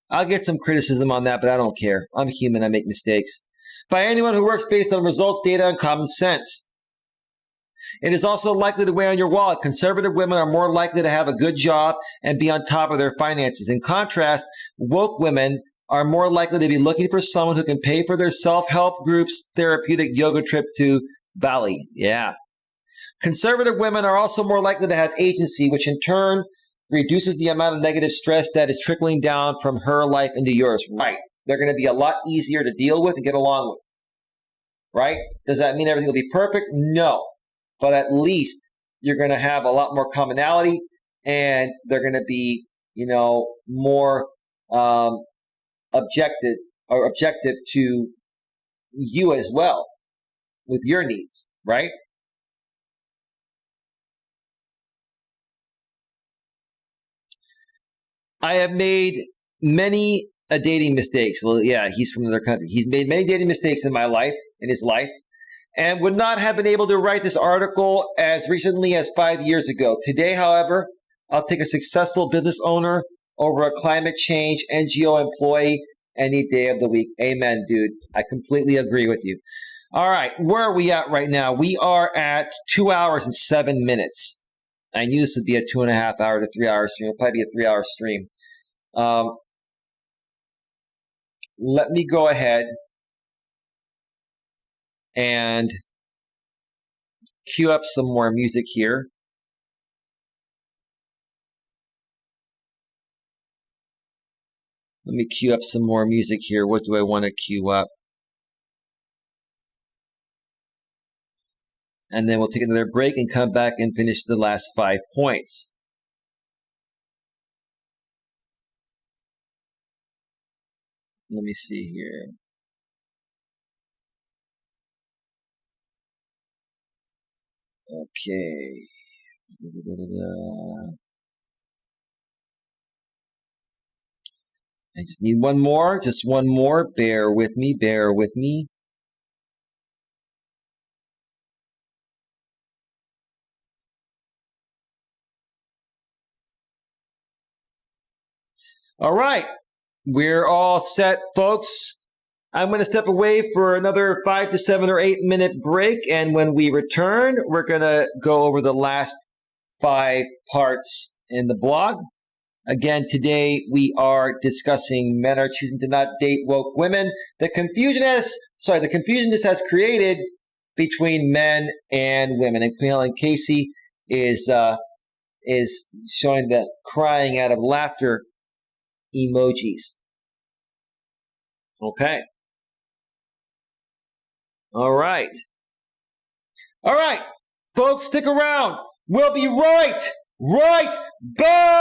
I'll get some criticism on that, but I don't care. I'm human. I make mistakes. By anyone who works based on results, data, and common sense. It is also likely to weigh on your wallet. Conservative women are more likely to have a good job and be on top of their finances. In contrast, woke women are more likely to be looking for someone who can pay for their self-help group's therapeutic yoga trip to Bali. Yeah. Conservative women are also more likely to have agency, which in turn reduces the amount of negative stress that is trickling down from her life into yours. Right. They're going to be a lot easier to deal with and get along with. Right? Does that mean everything will be perfect? No. But at least you're going to have a lot more commonality, and they're going to be, more objective to you as well with your needs, right? I have made many dating mistakes. Well, yeah, he's from another country. He's made many dating mistakes in his life, and would not have been able to write this article as recently as 5 years ago. Today, however, I'll take a successful business owner over a climate change NGO employee any day of the week. Amen, dude. I completely agree with you. All right, where are we at right now? We are at 2 hours and 7 minutes. I knew this would be a 2.5 hour to 3 hour stream. It'll probably be a 3 hour stream. Let me go ahead and cue up some more music here. Let me cue up some more music here. What do I want to cue up? And then we'll take another break and come back and finish the last 5 points. Let me see here. Okay. I just need one more, just one more. Bear with me, bear with me. All right, we're all set, folks. I'm going to step away for another 5 to 7 or 8 minute break, and when we return, we're going to go over the last 5 parts in the blog. Again, today we are discussing men are choosing to not date woke women. The confusion this has created between men and women. And Queen Casey is showing the crying out of laughter emojis. Okay. All right. All right, folks, stick around. We'll be right back.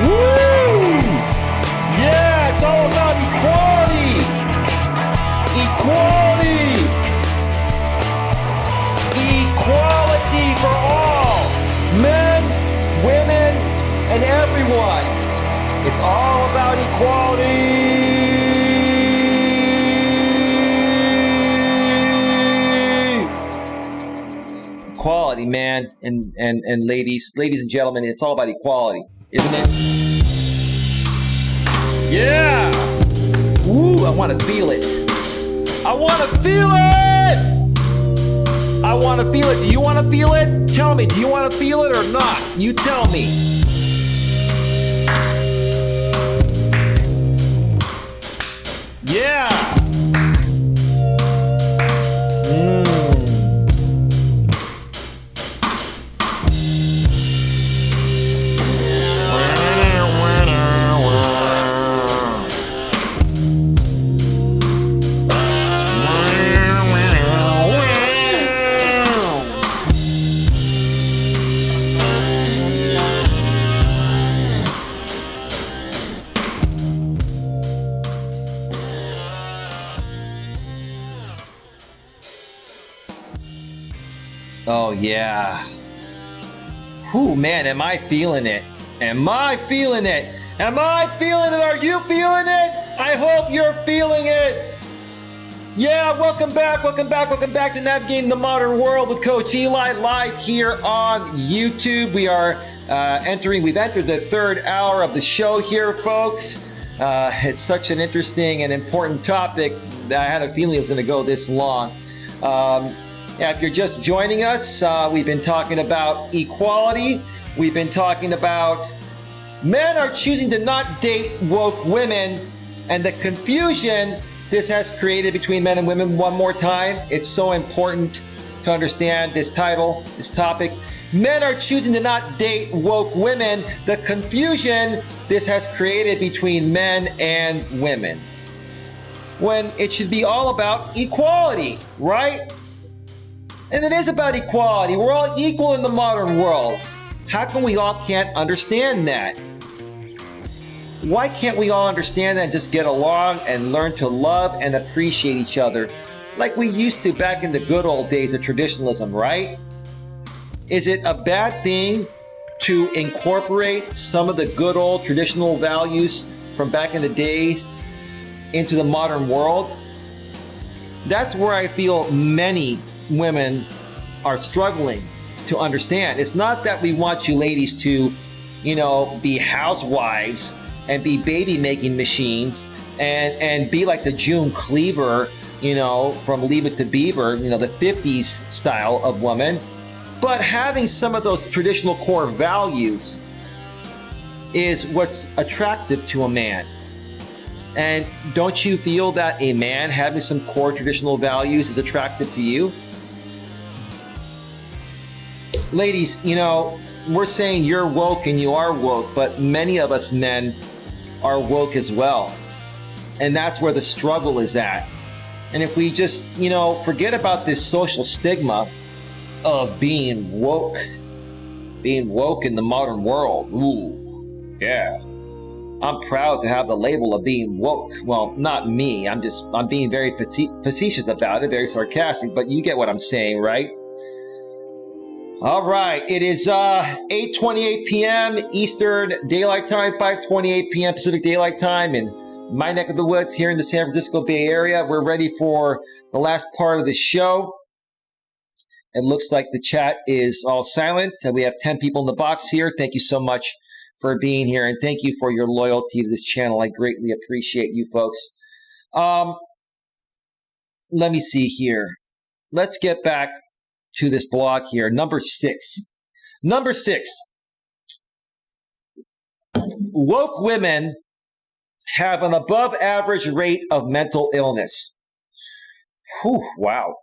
Woo! Yeah, it's all about equality. Equality. Equality for all. Men, women, and everyone. It's all about equality. Equality, man, and ladies and gentlemen, it's all about equality, isn't it? Yeah! Woo, I want to feel it. I want to feel it! I want to feel it. Do you want to feel it? Tell me, do you want to feel it or not? You tell me. Yeah! Oh, yeah. Whew, man, am I feeling it? Am I feeling it? Am I feeling it? Are you feeling it? I hope you're feeling it. Yeah, welcome back to Navigating the Modern World with Coach Eli, live here on YouTube. We've entered the third hour of the show here, folks. It's such an interesting and important topic that I had a feeling it was going to go this long. If you're just joining us, we've been talking about equality. We've been talking about men are choosing to not date woke women and the confusion this has created between men and women. One more time, it's so important to understand this title, this topic. Men are choosing to not date woke women, the confusion this has created between men and women. When it should be all about equality, right? And it is about equality. We're all equal in the modern world. How come we all can't understand that? Why can't we all understand that and just get along and learn to love and appreciate each other like we used to back in the good old days of traditionalism, right? Is it a bad thing to incorporate some of the good old traditional values from back in the days into the modern world? That's where I feel many women are struggling to understand. It's not that we want you ladies to, be housewives and be baby making machines and be like the June Cleaver, from Leave It to Beaver, the 50s style of woman. But having some of those traditional core values is what's attractive to a man. And don't you feel that a man having some core traditional values is attractive to you? Ladies, we're saying you're woke and you are woke, but many of us men are woke as well. And that's where the struggle is at. And if we just, forget about this social stigma of being woke in the modern world. Ooh, yeah. I'm proud to have the label of being woke. Well, not me. I'm being very facetious about it, very sarcastic, but you get what I'm saying, right? All right, it is 8:28 p.m. Eastern Daylight Time, 5:28 p.m. Pacific Daylight Time in my neck of the woods here in the San Francisco Bay Area. We're ready for the last part of the show. It looks like the chat is all silent. We have 10 people in the box here. Thank you so much for being here, and thank you for your loyalty to this channel. I greatly appreciate you folks. Let me see here. Let's get back to this blog here. Number six. Woke women have an above average rate of mental illness. Whew, wow.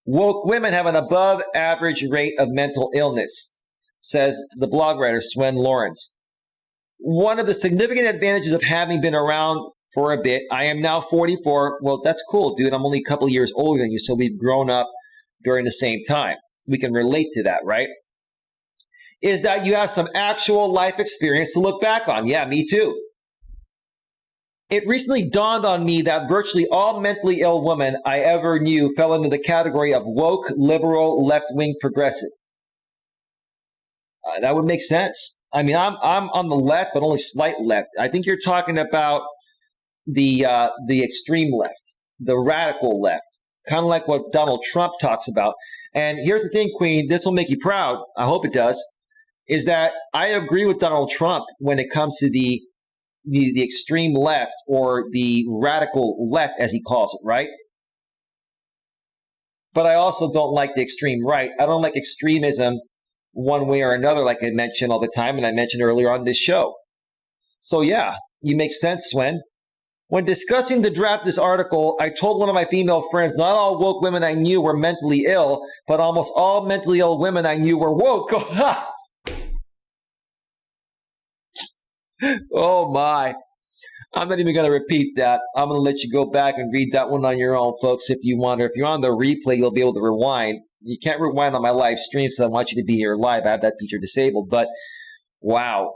Woke women have an above average rate of mental illness, says the blog writer Swen Lawrence. One of the significant advantages of having been around for a bit, I am now 44. Well, that's cool, dude. I'm only a couple of years older than you, so we've grown up during the same time. We can relate to that, right? is that you have some actual life experience to look back on. Yeah, me too. It recently dawned on me that virtually all mentally ill women I ever knew fell into the category of woke, liberal, left-wing progressive. That would make sense. I mean, I'm on the left, but only slight left. I think you're talking about the extreme left, the radical left, kind of like what Donald Trump talks about. And here's the thing, Queen, this will make you proud. I hope it does. Is that I agree with Donald Trump when it comes to the extreme left, or the radical left, as he calls it, right? But I also don't like the extreme right. I don't like extremism one way or another, like I mention all the time, and I mentioned earlier on this show. So yeah, you make sense, Swen. When discussing the draft of this article, I told one of my female friends, not all woke women I knew were mentally ill, but almost all mentally ill women I knew were woke. Oh my. I'm not even going to repeat that. I'm going to let you go back and read that one on your own, folks, if you want. Or if you're on the replay, you'll be able to rewind. You can't rewind on my live stream, so I want you to be here live. I have that feature disabled. But wow.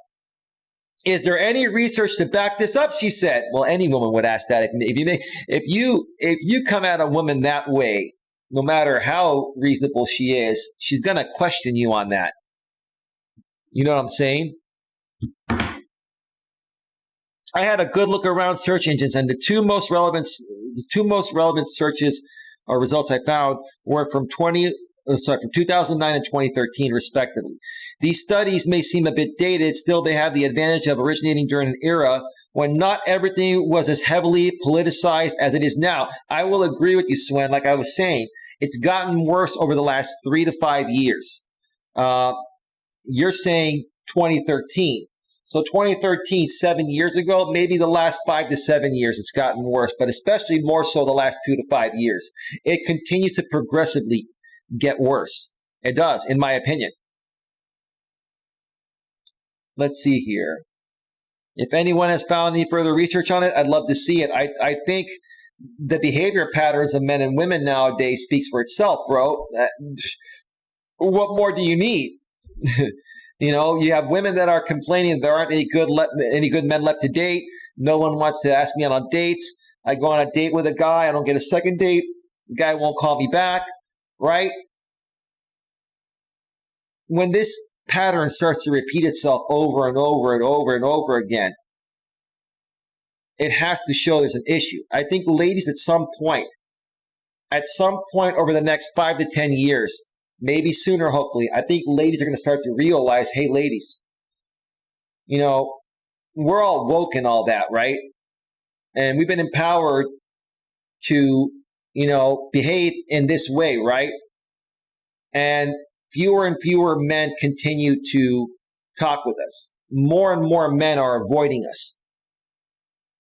Is there any research to back this up? She said. Well, any woman would ask that. If you come at a woman that way, no matter how reasonable she is, she's going to question you on that. You know what I'm saying? I had a good look around search engines, and the two most relevant searches or results I found were from 2009 and 2013, respectively. These studies may seem a bit dated. Still, they have the advantage of originating during an era when not everything was as heavily politicized as it is now. I will agree with you, Swen. Like I was saying, it's gotten worse over the last 3 to 5 years. You're saying 2013. So 2013, 7 years ago, maybe the last 5 to 7 years, it's gotten worse, but especially more so the last 2 to 5 years. It continues to progressively get worse. It does, in my opinion. Let's see here. If anyone has found any further research on it, I'd love to see it. I think the behavior patterns of men and women nowadays speaks for itself, bro. What more do you need? You know, you have women that are complaining there aren't any good men left to date. No one wants to ask me out on dates. I go on a date with a guy. I don't get a second date. The guy won't call me back, right? When this pattern starts to repeat itself over and over and over and over again, it has to show there's an issue. I think ladies at some point over the next 5 to 10 years, maybe sooner, hopefully, I think ladies are going to start to realize, hey, ladies, you know, we're all woke and all that, right? And we've been empowered to, you know, behave in this way, right? And fewer and fewer men continue to talk with us. More and more men are avoiding us.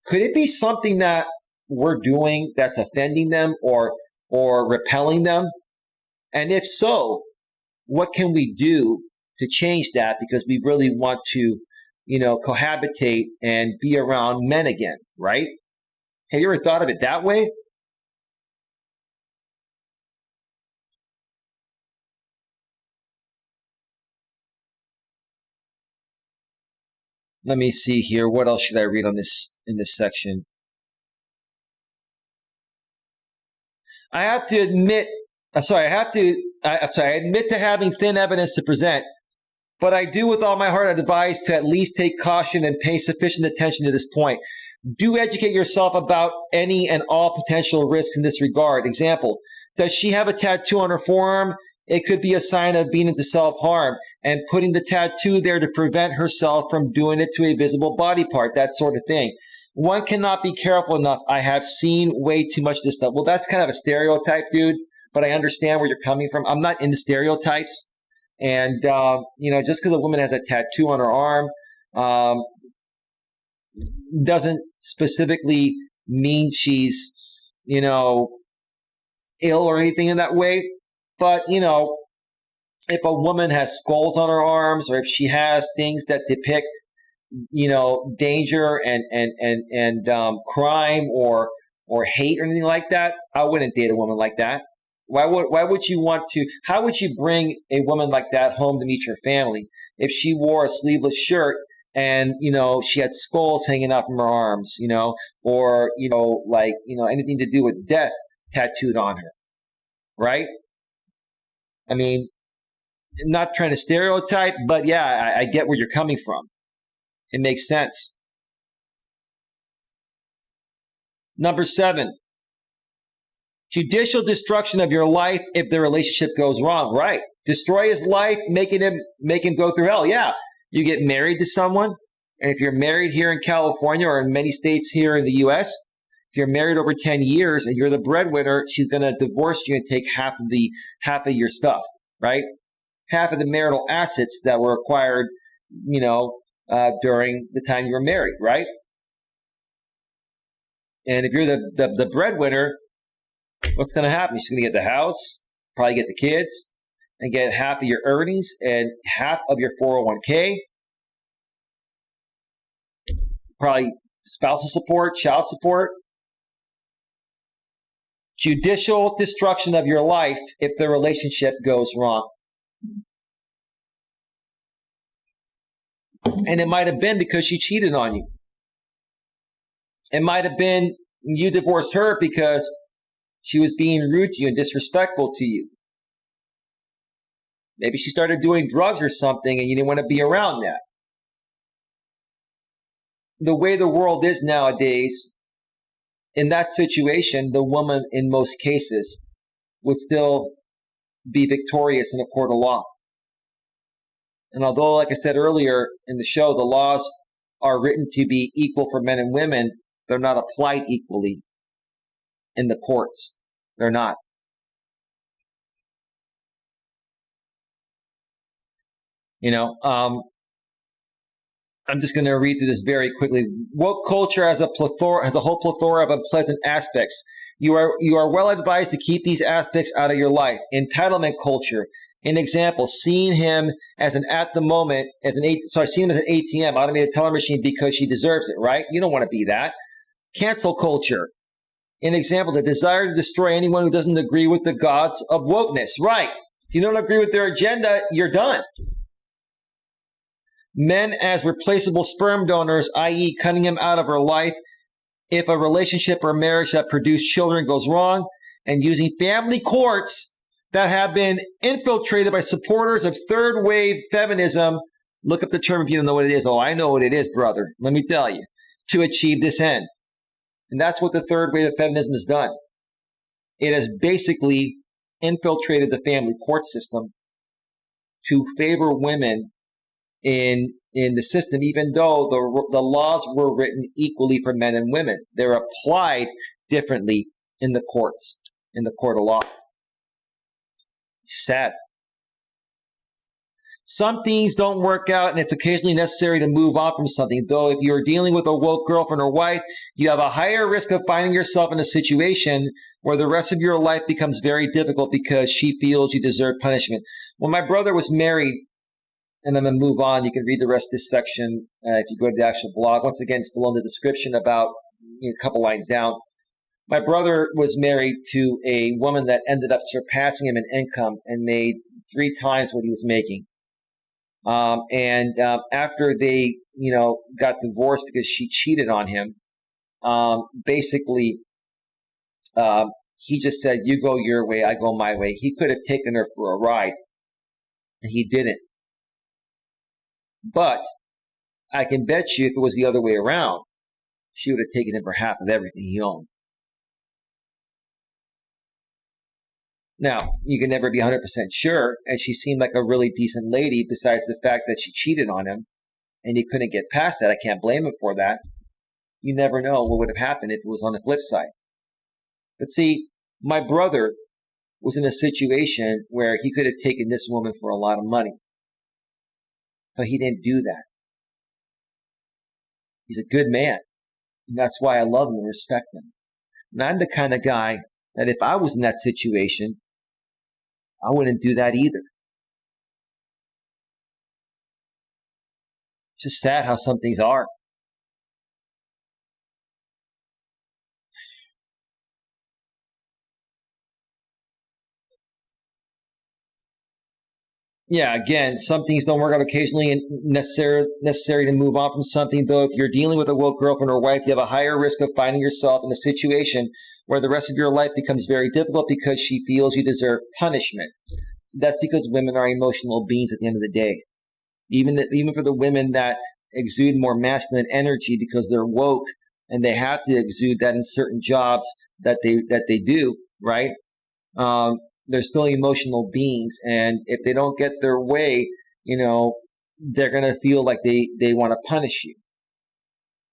Could it be something that we're doing that's offending them or repelling them? And if so, what can we do to change that? Because we really want to, you know, cohabitate and be around men again, right? Have you ever thought of it that way? Let me see here. What else should I read on this in this section? I admit to having thin evidence to present, but I do with all my heart advise to at least take caution and pay sufficient attention to this point. Do educate yourself about any and all potential risks in this regard. Example, does she have a tattoo on her forearm? It could be a sign of being into self-harm and putting the tattoo there to prevent herself from doing it to a visible body part, that sort of thing. One cannot be careful enough. I have seen way too much of this stuff. Well, that's kind of a stereotype, dude, but I understand where you're coming from. I'm not into stereotypes. And, you know, just because a woman has a tattoo on her arm doesn't specifically mean she's, you know, ill or anything in that way. But, you know, if a woman has skulls on her arms, or if she has things that depict, you know, danger and crime or hate or anything like that, I wouldn't date a woman like that. Why would you want to? How would you bring a woman like that home to meet your family if she wore a sleeveless shirt and she had skulls hanging out from her arms, or anything to do with death tattooed on her, right? I mean, not trying to stereotype, but yeah, I get where you're coming from. It makes sense. Number 7, judicial destruction of your life if the relationship goes wrong. Right. Destroy his life, make him go through hell. Yeah. You get married to someone, and if you're married here in California or in many states here in the U.S., if you're married over 10 years and you're the breadwinner, she's going to divorce you and take half of your stuff, right? Half of the marital assets that were acquired, during the time you were married, right? And if you're the breadwinner, what's going to happen? She's going to get the house, probably get the kids, and get half of your earnings and half of your 401k, probably spousal support, child support. Judicial destruction of your life if the relationship goes wrong. And it might have been because she cheated on you. It might have been you divorced her because she was being rude to you and disrespectful to you. Maybe she started doing drugs or something and you didn't want to be around that. The way the world is nowadays, in that situation, the woman in most cases would still be victorious in a court of law. And although, like I said earlier in the show, the laws are written to be equal for men and women, they're not applied equally in the courts. They're not. I'm just going to read through this very quickly. Woke culture has a whole plethora of unpleasant aspects. You are well advised to keep these aspects out of your life. Entitlement culture. An example, seeing him as an seeing him as an ATM, automated teller machine, because she deserves it, right? You don't want to be that. Cancel culture. An example, the desire to destroy anyone who doesn't agree with the gods of wokeness, right? If you don't agree with their agenda, you're done. Men as replaceable sperm donors, i.e. cutting him out of her life if a relationship or marriage that produced children goes wrong, and using family courts that have been infiltrated by supporters of third wave feminism. Look up the term if you don't know what it is. Oh, I know what it is, brother. Let me tell you. To achieve this end. And that's what the third wave of feminism has done. It has basically infiltrated the family court system to favor women in the system, even though the laws were written equally for men and women. They're applied differently in the courts, in the court of law. Sad. Some things don't work out, and it's occasionally necessary to move on from something. Though if you're dealing with a woke girlfriend or wife, you have a higher risk of finding yourself in a situation where the rest of your life becomes very difficult because she feels you deserve punishment. When my brother was married, and I'm going to move on, you can read the rest of this section if you go to the actual blog. Once again, it's below in the description, about a couple lines down. My brother was married to a woman that ended up surpassing him in income and made 3 times what he was making. After they, got divorced because she cheated on him, he just said, you go your way, I go my way. He could have taken her for a ride, and he didn't. But I can bet you if it was the other way around, she would have taken him for half of everything he owned. Now, you can never be 100% sure, and she seemed like a really decent lady besides the fact that she cheated on him, and he couldn't get past that. I can't blame him for that. You never know what would have happened if it was on the flip side. But see, my brother was in a situation where he could have taken this woman for a lot of money. But he didn't do that. He's a good man. And that's why I love him and respect him. And I'm the kind of guy that if I was in that situation, I wouldn't do that either. It's just sad how some things are. yeah, again, some things don't work out occasionally and necessary to move on from something. Though if you're dealing with a woke girlfriend or wife, you have a higher risk of finding yourself in a situation where the rest of your life becomes very difficult because she feels you deserve punishment. That's because women are emotional beings at the end of the day. Even for the women that exude more masculine energy because they're woke and they have to exude that in certain jobs that they do, right? They're still emotional beings, and if they don't get their way, they're going to feel like they want to punish you,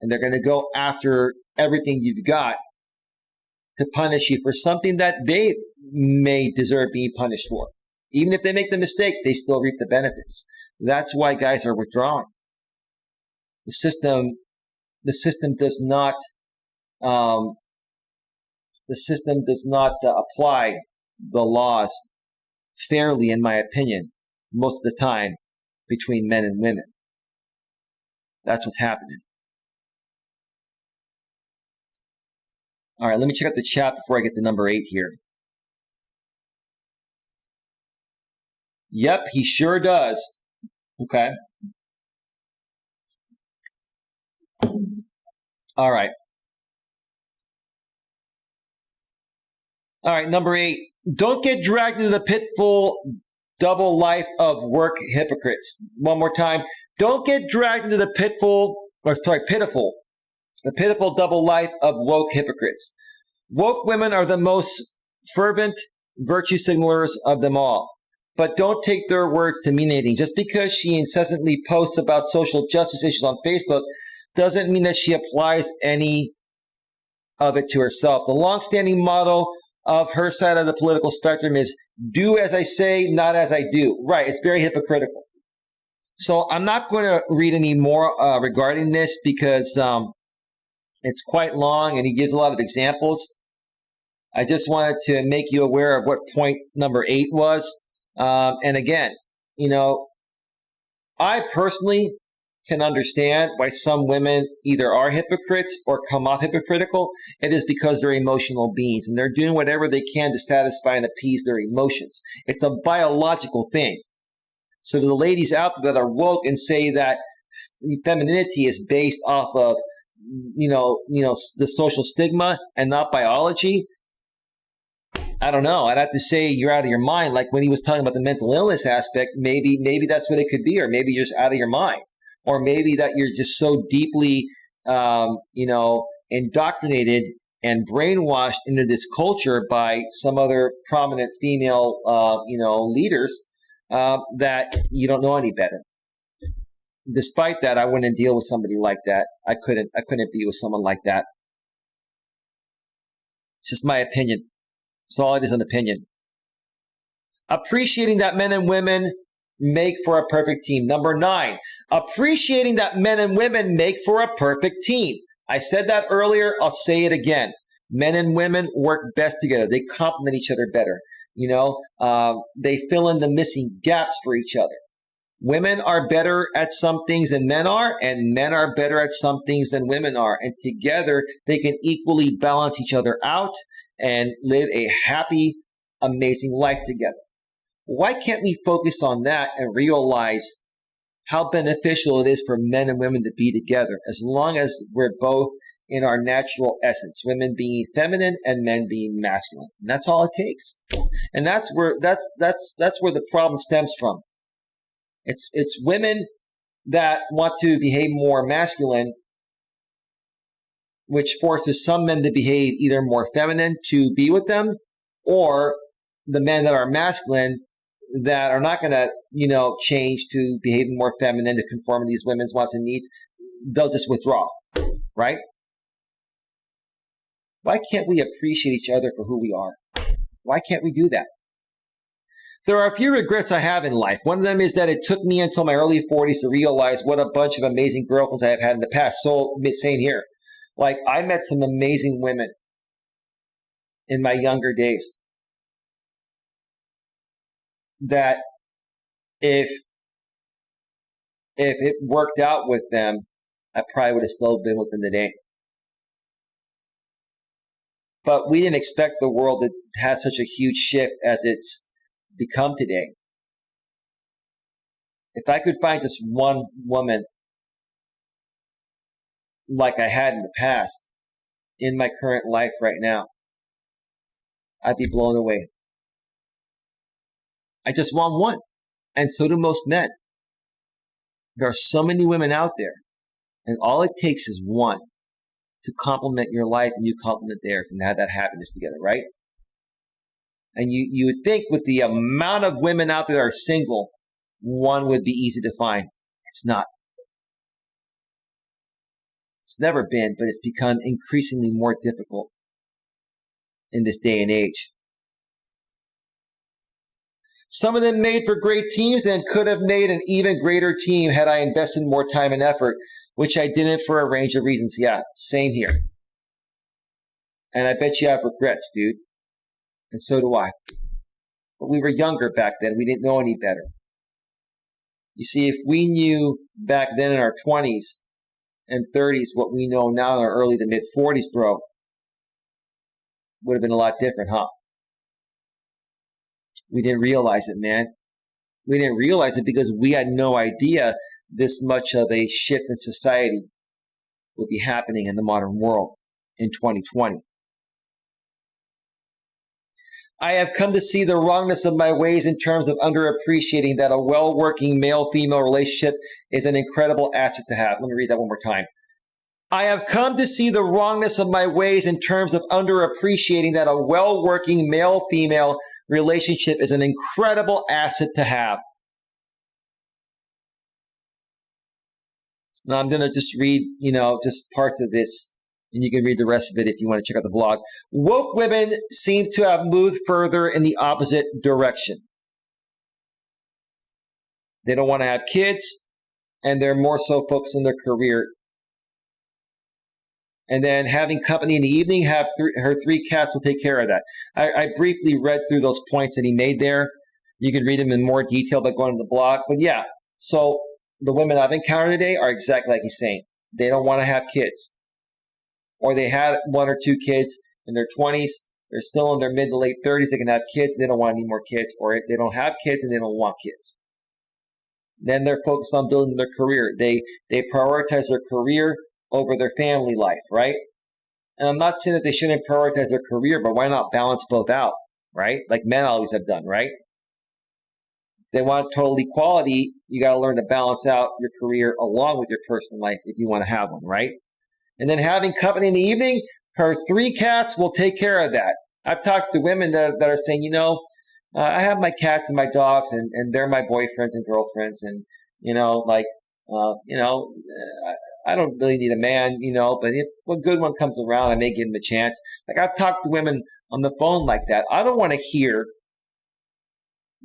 and they're going to go after everything you've got to punish you for something that they may deserve being punished for. Even if they make the mistake, they still reap the benefits. That's why guys are withdrawing. The system does not apply the laws fairly, in my opinion, most of the time between men and women. That's what's happening. All right, let me check out the chat before I get to number 8 here. Yep, he sure does. Okay. All right. All right, number 8. Don't get dragged into the pitfall double life of work hypocrites. One more time. Don't get dragged into the pitiful double life of woke hypocrites. Woke women are the most fervent virtue signalers of them all. But don't take their words to mean anything. Just because she incessantly posts about social justice issues on Facebook doesn't mean that she applies any of it to herself. The long-standing motto of her side of the political spectrum is do as I say, not as I do. Right, it's very hypocritical. So I'm not going to read any more regarding this because it's quite long and he gives a lot of examples. I just wanted to make you aware of what point number 8 was. And again, I personally can understand why some women either are hypocrites or come off hypocritical. It is because they're emotional beings and they're doing whatever they can to satisfy and appease their emotions. It's a biological thing. So to the ladies out there that are woke and say that femininity is based off of, the social stigma and not biology, I don't know. I'd have to say you're out of your mind. Like when he was talking about the mental illness aspect, maybe that's what it could be, or maybe you're just out of your mind. Or maybe that you're just so deeply, indoctrinated and brainwashed into this culture by some other prominent female, leaders that you don't know any better. Despite that, I wouldn't deal with somebody like that. I couldn't be with someone like that. It's just my opinion. That's all it is, an opinion. Appreciating that men and women make for a perfect team. Number 9, appreciating that men and women make for a perfect team. I said that earlier. I'll say it again. Men and women work best together. They complement each other better. They fill in the missing gaps for each other. Women are better at some things than men are, and men are better at some things than women are. And together, they can equally balance each other out and live a happy, amazing life together. Why can't we focus on that and realize how beneficial it is for men and women to be together as long as we're both in our natural essence, women being feminine and men being masculine. And that's all it takes. And that's where the problem stems from. It's women that want to behave more masculine, which forces some men to behave either more feminine to be with them, or the men that are masculine that are not going to, change to behaving more feminine to conform to these women's wants and needs. They'll just withdraw, right? Why can't we appreciate each other for who we are? Why can't we do that? There are a few regrets I have in life. One of them is that it took me until my early 40s to realize what a bunch of amazing girlfriends I have had in the past. So, same here. Like, I met some amazing women in my younger days that if it worked out with them, I probably would have still been with them today. But we didn't expect the world to have such a huge shift as it's become today. if I could find just one woman like I had in the past in my current life right now, I'd be blown away. I just want one. And so do most men. There are so many women out there, and all it takes is one to complement your life and you complement theirs and have that happiness together, right? And you would think with the amount of women out there that are single, one would be easy to find. It's not. It's never been, but it's become increasingly more difficult in this day and age. Some of them made for great teams and could have made an even greater team had I invested more time and effort, which I didn't for a range of reasons. Yeah, same here. And I bet you have regrets, dude. And so do I. But we were younger back then. We didn't know any better. You see, if we knew back then in our 20s and 30s what we know now in our early to mid 40s, bro, would have been a lot different, huh? We didn't realize it, man. We didn't realize it because we had no idea this much of a shift in society would be happening in the modern world in 2020. I have come to see the wrongness of my ways in terms of underappreciating that a well-working male-female relationship is an incredible asset to have. Let me read that one more time. I have come to see the wrongness of my ways in terms of underappreciating that a well-working male-female relationship is an incredible asset to have. Now I'm going to just read, just parts of this, and you can read the rest of it if you want to check out the blog. Woke women seem to have moved further in the opposite direction. They don't want to have kids, and they're more so focused on their career. And then having company in the evening, her 3 cats will take care of that. I briefly read through those points that he made there. You can read them in more detail by going to the blog. But yeah, so the women I've encountered today are exactly like he's saying. They don't want to have kids. Or they had 1 or 2 kids in their 20s. They're still in their mid to late 30s. They can have kids. They don't want any more kids. Or they don't have kids and they don't want kids. Then they're focused on building their career. They prioritize their career over their family life, right? And I'm not saying that they shouldn't prioritize their career, but why not balance both out, right? Like men always have done, right? If they want total equality, you got to learn to balance out your career along with your personal life if you want to have one, right? And then having company in the evening, her 3 cats will take care of that. I've talked to women that are saying, I have my cats and my dogs, and they're my boyfriends and girlfriends, and I don't really need a man, but if a good one comes around, I may give him a chance. Like I've talked to women on the phone like that. I don't want to hear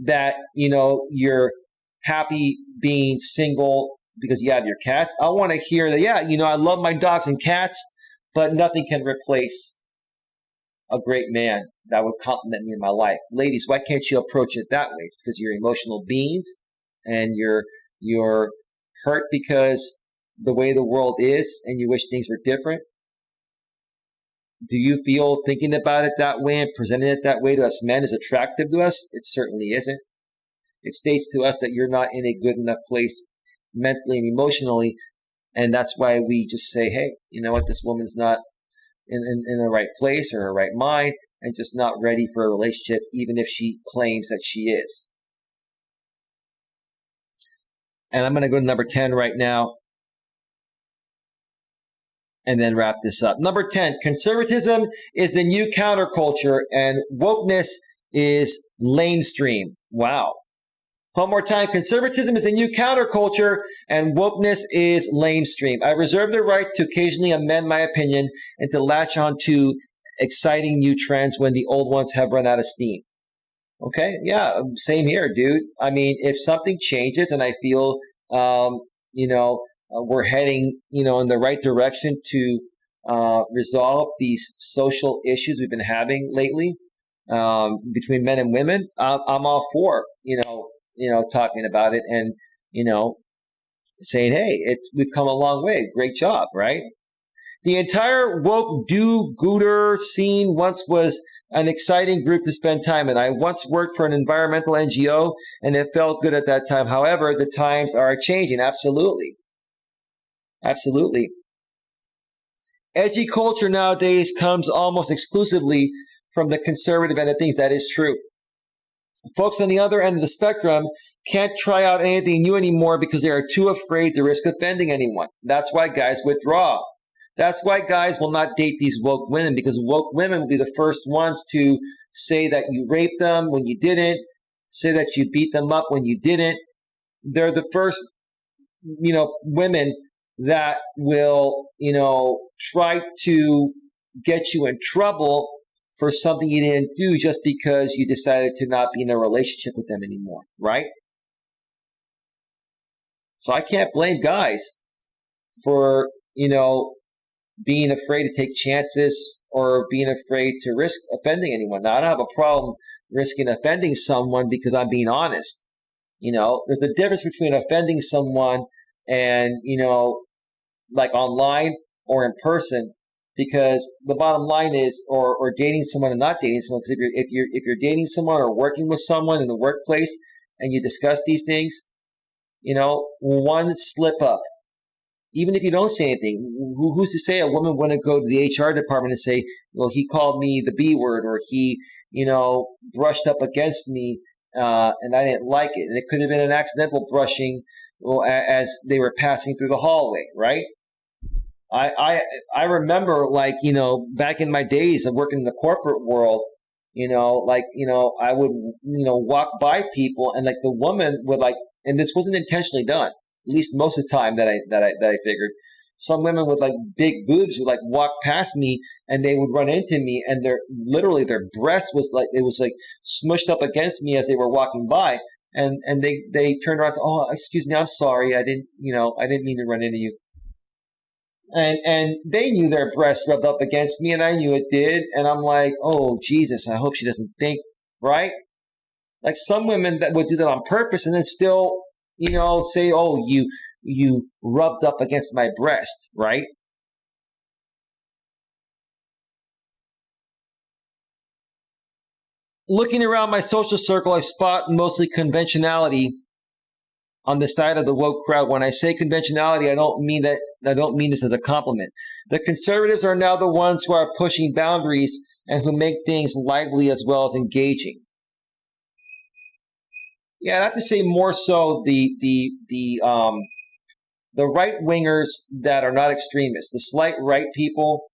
that, you're happy being single because you have your cats. I want to hear that, I love my dogs and cats, but nothing can replace a great man that would complement me in my life. Ladies, why can't you approach it that way? It's because you're emotional beings and you're hurt because the way the world is and you wish things were different. Do you feel thinking about it that way and presenting it that way to us men is attractive to us? It certainly isn't. It states to us that you're not in a good enough place mentally and emotionally, and that's why we just say, hey, you know what, this woman's not in the right place or her right mind and just not ready for a relationship, even if she claims that she is. And I'm going to go to number 10 right now and then wrap this up. Number 10, conservatism is the new counterculture and wokeness is lamestream. Wow. One more time, conservatism is the new counterculture and wokeness is lamestream. I reserve the right to occasionally amend my opinion and to latch on to exciting new trends when the old ones have run out of steam. Okay, yeah, same here, dude. I mean, if something changes and I feel, we're heading, in the right direction to resolve these social issues we've been having lately between men and women, I'm all for, talking about it and, saying, hey, we've come a long way. Great job, right? The entire woke do-gooder scene once was an exciting group to spend time in. I once worked for an environmental NGO, and it felt good at that time. However, the times are changing. Absolutely. Absolutely. Edgy culture nowadays comes almost exclusively from the conservative end of things. That is true. Folks on the other end of the spectrum can't try out anything new anymore because they are too afraid to risk offending anyone. That's why guys withdraw. That's why guys will not date these woke women, because woke women will be the first ones to say that you raped them when you didn't, say that you beat them up when you didn't. They're the first, women that will, try to get you in trouble for something you didn't do just because you decided to not be in a relationship with them anymore, right? So I can't blame guys for, being afraid to take chances or being afraid to risk offending anyone. Now, I don't have a problem risking offending someone because I'm being honest. There's a difference between offending someone and, like online or in person, because the bottom line is, or dating someone and not dating someone, because if you're dating someone or working with someone in the workplace and you discuss these things, one slip up, even if you don't say anything, who's to say a woman wouldn't go to the HR department and say, well, he called me the B word, or he, brushed up against me, and I didn't like it. And it could have been an accidental brushing as they were passing through the hallway, right? I remember, back in my days of working in the corporate world, I would, walk by people, and the woman would and this wasn't intentionally done, at least most of the time that I figured. Some women with big boobs would walk past me, and they would run into me, and their breast was smushed up against me as they were walking by, and they turned around and said, "Oh, excuse me, I'm sorry, I didn't mean to run into you." And they knew their breast rubbed up against me, and I knew it did, and I'm like, oh Jesus, I hope she doesn't think, right? Some women that would do that on purpose and then still, say, oh, you rubbed up against my breast, right? Looking around my social circle, I spot mostly conventionality on the side of the woke crowd. When I say conventionality, I don't mean this as a compliment. The conservatives are now the ones who are pushing boundaries and who make things lively as well as engaging. Yeah, I'd have to say more so the right wingers that are not extremists, the slight right people.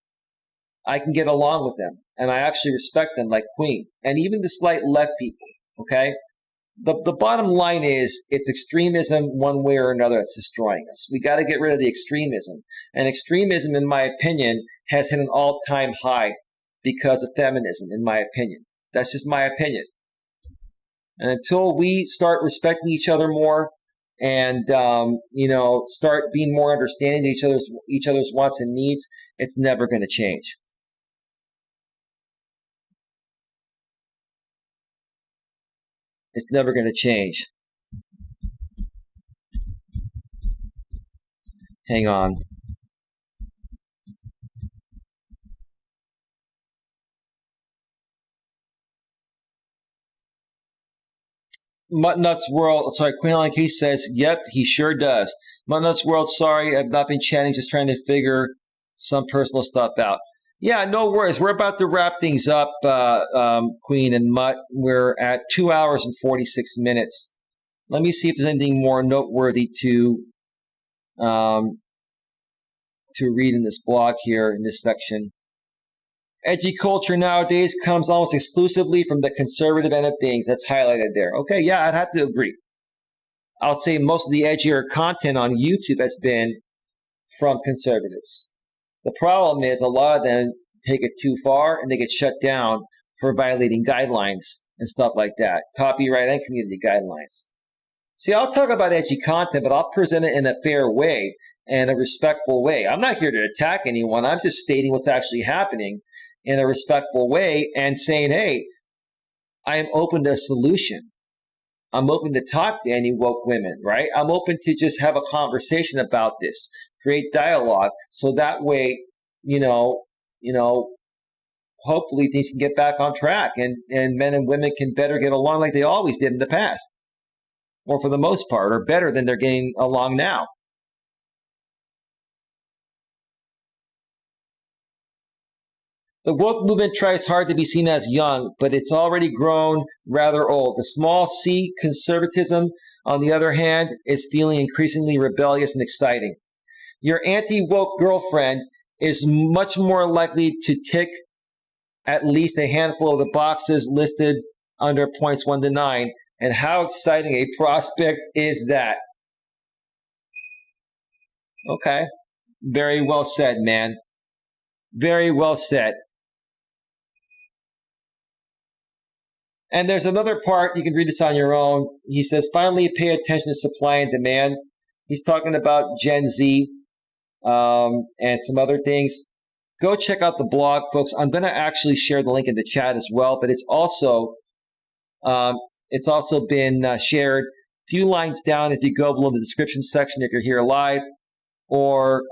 I can get along with them, and I actually respect them like Queen, and even the slight left people. Okay. The bottom line is it's extremism one way or another that's destroying us. We got to get rid of the extremism. And extremism, in my opinion, has hit an all-time high because of feminism, in my opinion. That's just my opinion. And until we start respecting each other more and, start being more understanding to each other's wants and needs, it's never going to change. It's never going to change. Hang on. Muttnuts World, sorry, Queen Ellen Case says, yep, he sure does. Muttnuts World, sorry, I've not been chatting, just trying to figure some personal stuff out. Yeah, no worries. We're about to wrap things up, Queen and Mutt. We're at 2 hours and 46 minutes. Let me see if there's anything more noteworthy to read in this blog here, in this section. Edgy culture nowadays comes almost exclusively from the conservative end of things. That's highlighted there. Okay, yeah, I'd have to agree. I'll say most of the edgier content on YouTube has been from conservatives. The problem is a lot of them take it too far and they get shut down for violating guidelines and stuff like that, copyright and community guidelines. See, I'll talk about edgy content, but I'll present it in a fair way and a respectful way. I'm not here to attack anyone. I'm just stating what's actually happening in a respectful way and saying, hey, I am open to a solution. I'm open to talk to any woke women, right? I'm open to just have a conversation about this, create dialogue. So that way, hopefully things can get back on track and men and women can better get along like they always did in the past, or for the most part, or better than they're getting along now. The woke movement tries hard to be seen as young, but it's already grown rather old. The small C conservatism, on the other hand, is feeling increasingly rebellious and exciting. Your anti-woke girlfriend is much more likely to tick at least a handful of the boxes listed under points 1 to 9. And how exciting a prospect is that? Okay. Very well said, man. Very well said. And there's another part, you can read this on your own. He says, finally pay attention to supply and demand. He's talking about Gen Z and some other things. Go check out the blog, folks. I'm going to actually share the link in the chat as well, but it's also been shared a few lines down if you go below the description section if you're here live, or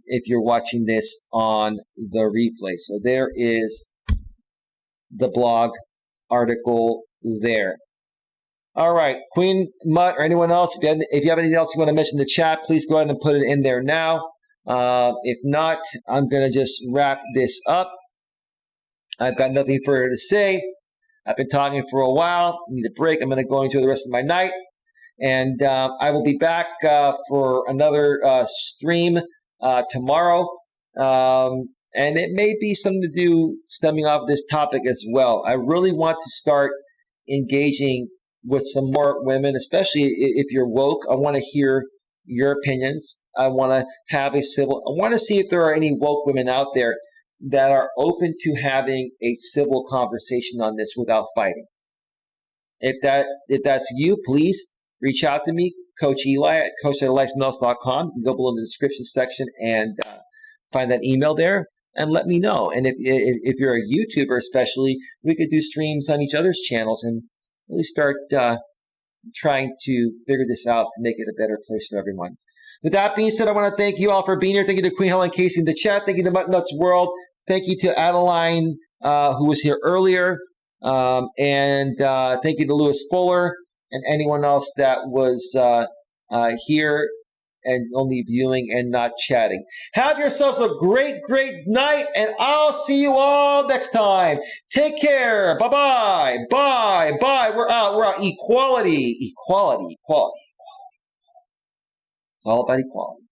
if you're watching this on the replay. So there is the blog article there. All right, Queen Mutt or anyone else, if you have anything else you want to mention in the chat, please go ahead and put it in there now. If not, I'm going to just wrap this up. I've got nothing further to say. I've been talking for a while. I need a break. I'm going to go into the rest of my night. And I will be back for another stream tomorrow. And it may be something to do stemming off this topic as well. I really want to start engaging with some more women, especially if you're woke. I want to hear your opinions. I want to have I want to see if there are any woke women out there that are open to having a civil conversation on this without fighting. If that's you, please reach out to me, Coach Eli at coacheli@melas.com. You can go below in the description section and find that email there and let me know. And if you're a YouTuber especially, we could do streams on each other's channels and really start trying to figure this out to make it a better place for everyone. With that being said, I want to thank you all for being here. Thank you to Queen Helen Casey in the chat. Thank you to Mutt Nuts World. Thank you to Adeline, who was here earlier. And thank you to Lewis Fuller and anyone else that was here and only viewing and not chatting. Have yourselves a great, great night, and I'll see you all next time. Take care. Bye-bye. Bye. We're out. Equality. It's all about equality.